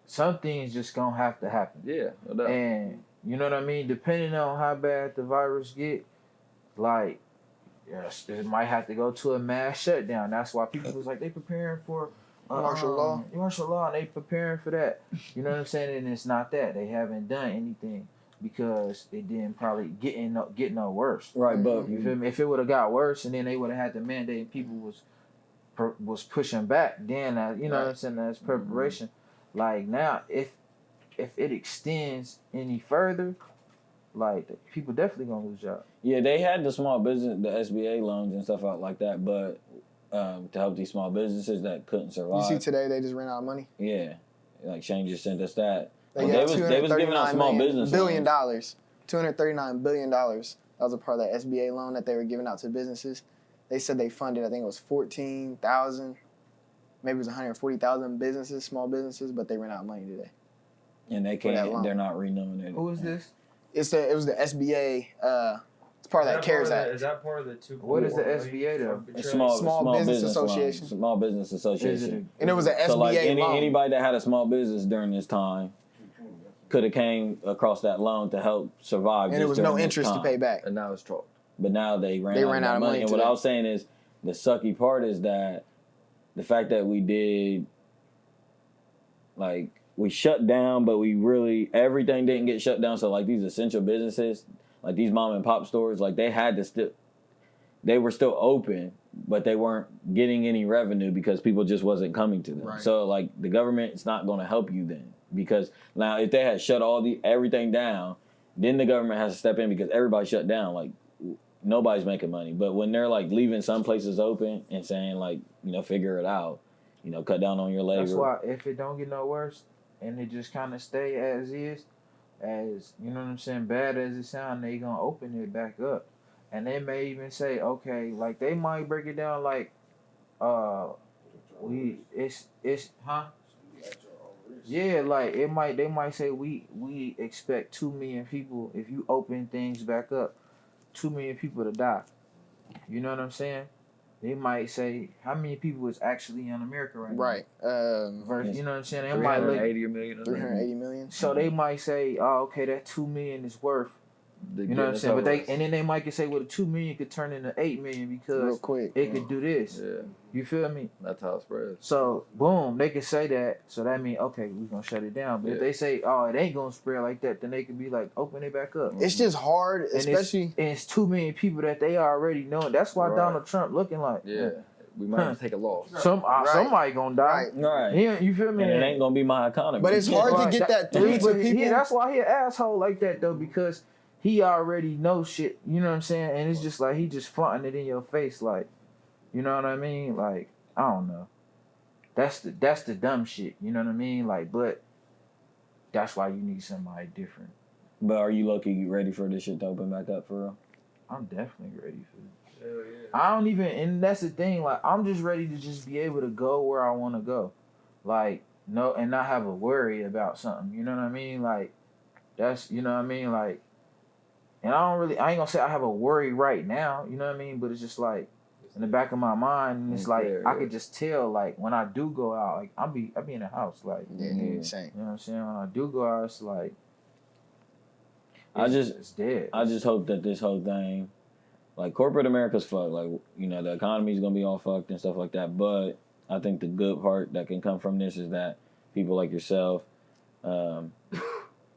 some things just gonna have to happen. Yeah, no doubt. And you know what I mean? Depending on how bad the virus get, like, yes, it might have to go to a mass shutdown. That's why people was like they preparing for Martial law. martial law, and they preparing for that. You know what I'm saying? And it's not that they haven't done anything because it didn't probably get no worse. Right, but You feel me? If it would have got worse, and then they would have had the mandate, and people was pushing back, then you know what I'm saying? That's preparation. Like now, if it extends any further, like people definitely gonna lose jobs. yeah, they had the small business, the SBA loans and stuff out like that, but to help these small businesses that couldn't You survive. see today they just ran out of money. Yeah, like Shane just sent us that. They Well, got they was giving out small business billion loans. dollars, $239 billion. That was a part of that SBA loan that they were giving out to businesses. They said they funded, I think it was 14,000, maybe it was 140,000 businesses, small businesses, but they ran out of money today. And they For that can't. loan. They're not renewing it. Who is this? It was the SBA. It's part of that CARES Act. Is that part of the 2? What is the SBA though? It's small Business business Association. loans. Small business association. And it was an So like SBA loan. anybody that had a small business during this time could have came across that loan to help survive. And there was no interest to pay back. And now it's chalk. But now they ran They out ran of out of money. money And what today. I was saying is the sucky part is that the fact that we did, like, we shut down, but we really, everything didn't get shut down. So like these essential businesses, like these mom and pop stores, like they had to still, they were still open, but they weren't getting any revenue because people just wasn't coming to them. Right. So like the government's not going to help you then, because now if they had shut everything down, then the government has to step in because everybody shut down. Like nobody's making money. But when they're like leaving some places open and saying like, you know, figure it out, you know, cut down on your labor. That's why if it don't get no worse and it just kind of stay as is, as you know what I'm saying, bad as it sounds, they gonna open it back up, and they may even say, okay, like they might break it down like, it's huh. Yeah, like they might say we expect 2 million people if you open things back up, 2 million people to die. You know what I'm saying? They might say how many people is actually in America right now. Right. Versus, you know what I'm saying? They might look, 380 million. 380 million. so they might say, oh, okay, that 2 million is worth. You know what I'm saying? But then they might could say, well, the 2 million could turn into 8 million Real because quick. it could do this. Yeah, You feel me? that's how it spreads. So boom, they could say that. So that means okay, we're gonna shut it down. But if Yeah. they say, oh, it ain't gonna spread like that, then they could be like, open it back up. It's just hard, And especially. it's 2 million people that they already know. That's why Right. Donald Trump looking like Yeah, we might have to take a loss. somebody gonna die. Right. Right. Yeah, you feel me? And it ain't going to be my economy. But it's hard to Right. get that through to people. That's why he an asshole like that though, because he already knows shit. You know what I'm saying? And it's just like he just flaunting it in your face, like You know what I mean? Like, I don't know. That's the dumb shit. You know what I mean? Like, but that's why you need somebody different. But are you lucky ready for this shit to open back up for real? I'm definitely ready for it. Hell yeah. I don't even, and that's the thing. Like, I'm just ready to just be able to go where I want to go, like no, and not have a worry about something. You know what I mean? Like, that's you know what I mean. Like, and I ain't gonna say I have a worry right now. You know what I mean? But it's just like in the back of my mind, and it's like Clear, I yeah. could just tell. Like when I do go out, like I be in the house. Like Yeah, same. you know what I'm saying? When I do go out, it's like it's dead. I just hope that this whole thing, like corporate America's fucked. Like the economy's gonna be all fucked and stuff like that. But I think the good part that can come from this is that people like yourself, and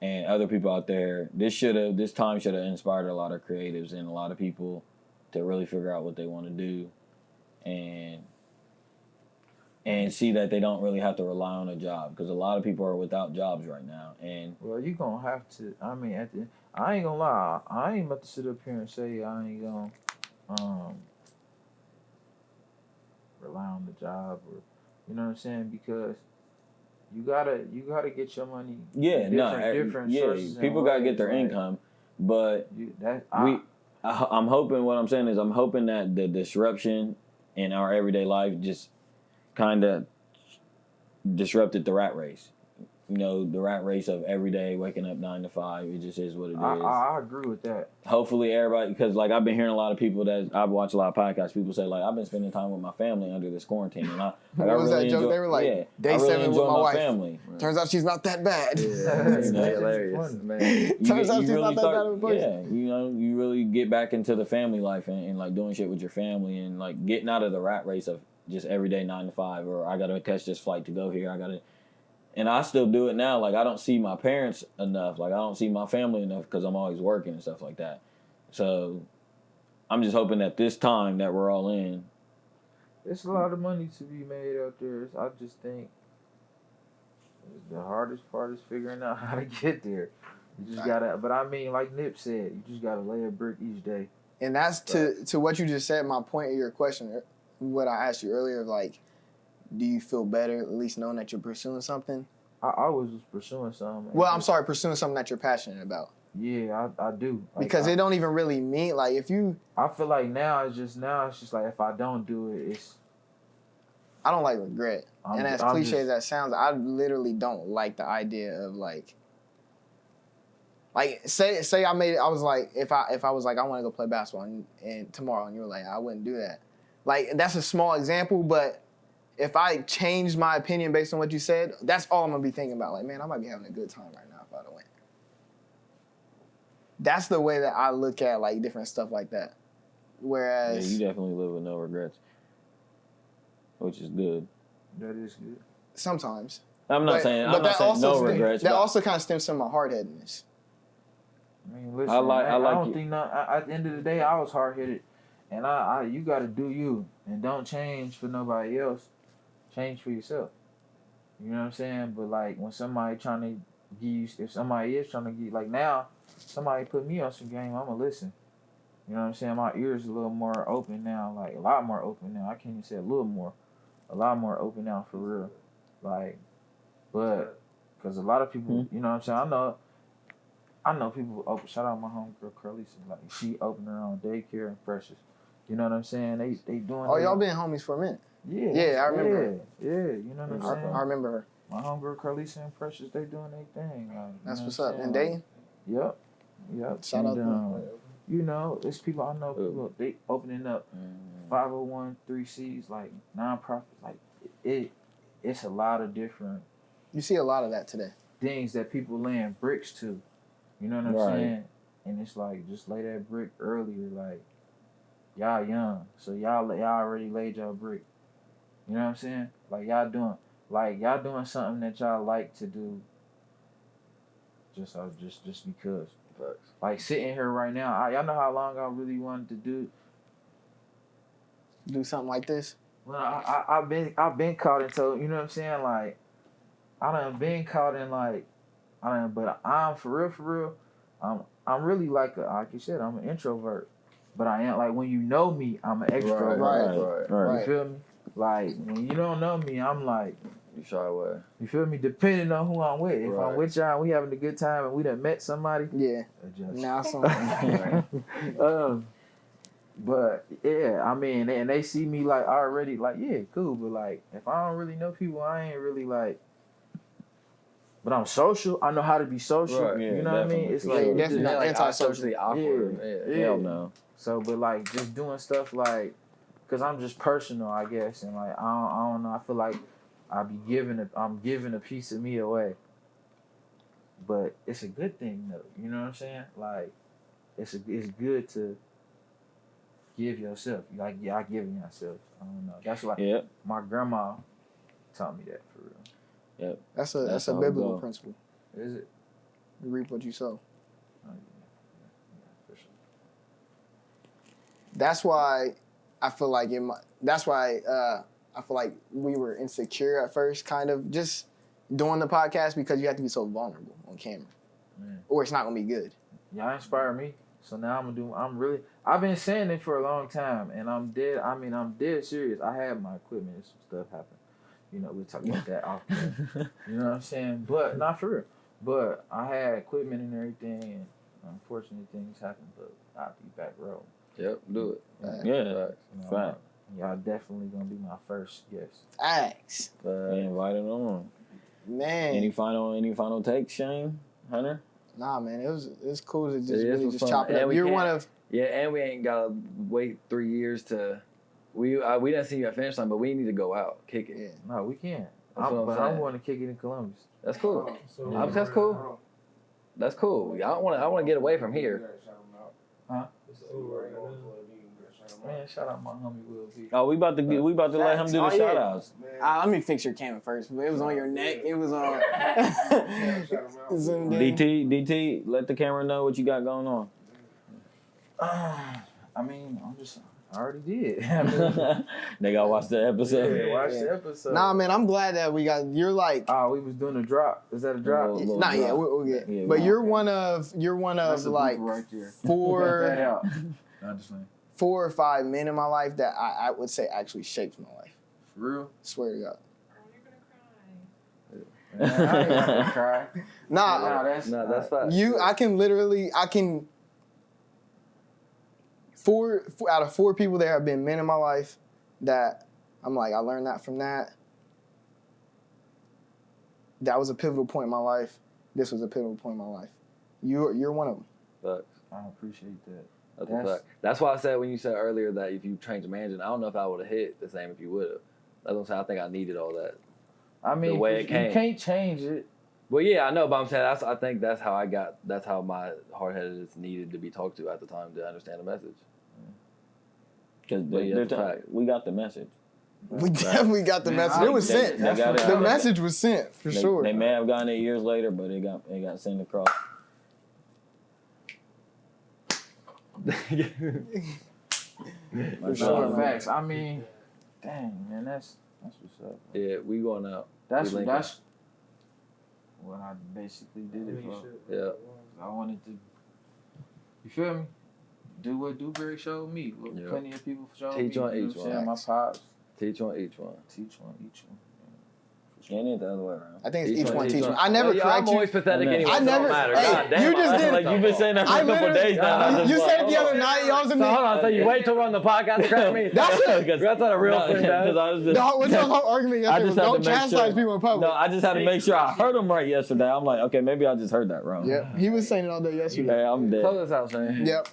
other people out there, this time should have inspired a lot of creatives and a lot of people to really figure out what they want to do, and see that they don't really have to rely on a job, because a lot of people are without jobs right now. And well, you gonna have to. I mean, I ain't gonna lie. I ain't about to sit up here and say I ain't gonna rely on the job, or you know what I'm saying, because you gotta get your money. Different sources. People and gotta ways, get their like, income, but I'm hoping I'm hoping that the disruption in our everyday life just kind of disrupted the rat race. The rat race of every day waking up 9 to 5. It just is what it is. I agree with that. Hopefully everybody, because like I've been hearing a lot of people that I've watched a lot of podcasts. People say like I've been spending time with my family under this quarantine, and I What was that joke? They were like, I day really 7 with enjoy my my wife. family. Turns out she's not that bad. That's hilarious, man. Turns out she's not that bad of a person. Yeah, you really get back into the family life and like doing shit with your family and like getting out of the rat race of just every day 9 to 5, or I gotta catch this flight to go here. And I still do it now. Like I don't see my parents enough. Like I don't see my family enough because I'm always working and stuff like that. So I'm just hoping that this time that we're all in. It's a lot of money to be made out there. I just think the hardest part is figuring out how to get there. You just gotta. But I mean, like Nip said, you just gotta lay a brick each day. And that's to what you just said. My point of your question, what I asked you earlier, like, do you feel better at least knowing that you're pursuing something? I always was pursuing something. Well, I'm sorry, pursuing something that you're passionate about. Yeah, I do. Like, Because it don't even really mean like if you. I feel like now it's just like if I don't do it, I don't like regret, and as I'm cliche just- as that sounds, I literally don't like the idea of like say I was like if I was like I want to go play basketball and tomorrow, and you were like I wouldn't do that. Like that's a small example, but if I changed my opinion based on what you said, that's all I'm gonna be thinking about. Like, man, I might be having a good time right now if I'd have went. That's the way that I look at like different stuff like that. Whereas Yeah, you definitely live with no regrets, which is good. That is good. sometimes. I'm not saying no regrets. That but also kind of stems from my hard-headedness. I mean, listen, I like don't it. think at the end of the day, I was hard headed, and you got to do you, and don't change for nobody else. Change for yourself. You know what I'm saying? But like when somebody trying to give you, if somebody is trying to give, like now, somebody put me on some game, I'ma listen. You know what I'm saying? My ears a little more open now, like a lot more open now. I can't even say a little more, a lot more open now for real. Like, but because a lot of people, you know what I'm saying? I know people open. Shout out my homegirl Carlisa. Like she opened her own daycare and Precious. You know what I'm saying? They doing. Oh, y'all been homies for a minute. Yeah, I remember her. Yeah, you know what I'm saying? I remember her. My homegirl Carlisa and Precious, they doing their thing. Like, That's you know what's what up. I'm And saying? they? Yep. Shout out to them. You know, it's people I know. People they opening up 501(c)(3)s, like nonprofits. Like it's a lot of different. You see a lot of that today. Things that people laying bricks to. You know what I'm saying? And it's like just lay that brick earlier. Like y'all young, so y'all already laid y'all brick. You know what I'm saying? Like y'all doing something that y'all like to do. Just because. Facts. Like sitting here right now, y'all know how long I really wanted to Do something like this. Well, I've been caught into, you know what I'm saying? Like I done been caught in like but I'm for real. I'm really like you said, I'm an introvert. but I am like when you know me, I'm an extrovert. Right. You feel me? Like when you don't know me, I'm like, You shy away. you feel me? Depending on who I'm with. If Right. I'm with y'all, we having a good time, and we done met somebody. Yeah. Adjust. Now something. But yeah, I mean, and they see me like already, like yeah, cool. But like, if I don't really know people, I ain't really like. But I'm social. I know how to be social. Right. You Yeah, know what I mean? definitely, It's for like sure. Definitely not like antisocial. socially awkward. Yeah. Hell no. So, but like just doing stuff like, cause I'm just personal, I guess, and like I don't know. I feel like I'm giving a piece of me away. But it's a good thing though. You know what I'm saying? Like, it's good to give yourself. Like y'all giving yourself. I don't know. That's like Yep. my grandma taught me that for real. That's a That's how it biblical go. principle. Is it? You reap what you sow. Oh, yeah, for sure. That's why I feel like I feel like we were insecure at first, kind of just doing the podcast because you have to be so vulnerable on camera, or it's not gonna be good. Y'all inspire me. So now I've been saying it for a long time, and I'm dead serious. I have my equipment and some stuff happen. You know, we'll talk about that often. You know what I'm saying? But not for real. But I had equipment and everything, and unfortunately things happen, but I'll be back row. Yep, do it. Yeah. You know, Fact. y'all definitely gonna be my first guest. Axe, They invited on. man. Any final takes, Shane? Hunter? Nah, man, it was cool to just It is really was just fun. chop it And up. we You're can't- one of Yeah, and we ain't gotta wait 3 years to. We didn't see you at Finishline, but we need to go out, kick it. yeah. No, we can't. That's what I'm I'm saying. going to kick it in Columbus. That's cool. So, That's cool. That's cool. I want to get away from here. Huh? It's over right now. Man, shout out my homie Will B. Oh, we about to let him do the Oh, yeah. shout outs. Let me fix your camera first. But it was on your neck. It was on. Zoomed in. DT, let the camera know what you got going on. I mean, I already did. I mean, They gotta watch the episode. yeah, watch the episode. Nah, man, I'm glad that we got. You're like. Oh, we was doing a drop. Is that a drop? Little Nah, yeah, drop. we'll get. Yeah, But we- you're one of That's a like blooper right there. Cut that four out. No, I'm just saying. 4 or 5 men in my life that I would say actually shaped my life. For real? Swear to God. Oh, you're gonna cry. Man, I ain't gonna cry. Nah, That's fine. I can. Four out of 4 people there have been men in my life that I'm like, I learned that from that. That was a pivotal point in my life. This was a pivotal point in my life. You're one of them. Facts. I appreciate that. That's That's- a fact. That's why I said when you said earlier that if you changed the management, I don't know if I would have hit the same if you would have. That's what I'm saying. I think I needed all that. I mean, The way you it came. can't change it. Well, yeah, I know, but I'm saying I think that's how my hard-headedness needed to be talked to at the time to understand the message. Because Yeah, that's a fact. we got the message. We definitely got the Man, message. It was they- sent. they got it. The message was sent for sure. They may have gotten it years later, but it got sent across. For So sure. facts. I mean, dang man, that's what's up. Yeah, we going out. That's We linking. what I basically did it for. Yeah. I wanted to. You feel me? Do what Dewberry showed me. What Yeah. plenty of people showed Teach me. on you know each what I'm one. saying? My pops. Teach on each one. Teach one each one. And it the other way around. I think it's each one teach one. I Well, never yeah, correct I'm you. always pathetic I anyway. I so it never- don't matter. hey, God damn, you just I did- like Like you've been saying that for I a couple literally- days now. You said it the other night. Y'all was in So hold the. on. So you wait till we're on the podcast to correct me? That's it. That's not a real thing, man. I was just, No, what's the whole argument I yesterday? just Was had don't to make chastise sure. people in public. No, I just had to make sure I heard him right yesterday. I'm like, okay, maybe I just heard that wrong. Yep, he was saying it all day yesterday. Hey, I'm dead. Close this out, Shane. Yep.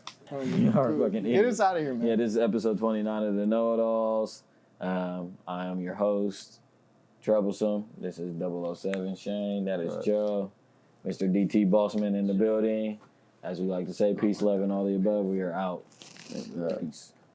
You are fucking Get idiot. us out of here, man. Yeah, this is episode 29 of the Noahidols. I am your host, Troublesome. This is 007 Shane. That is Joe. Mr. DT Bossman in the building. As we like to say, peace, love, and all the above. We are out. Peace.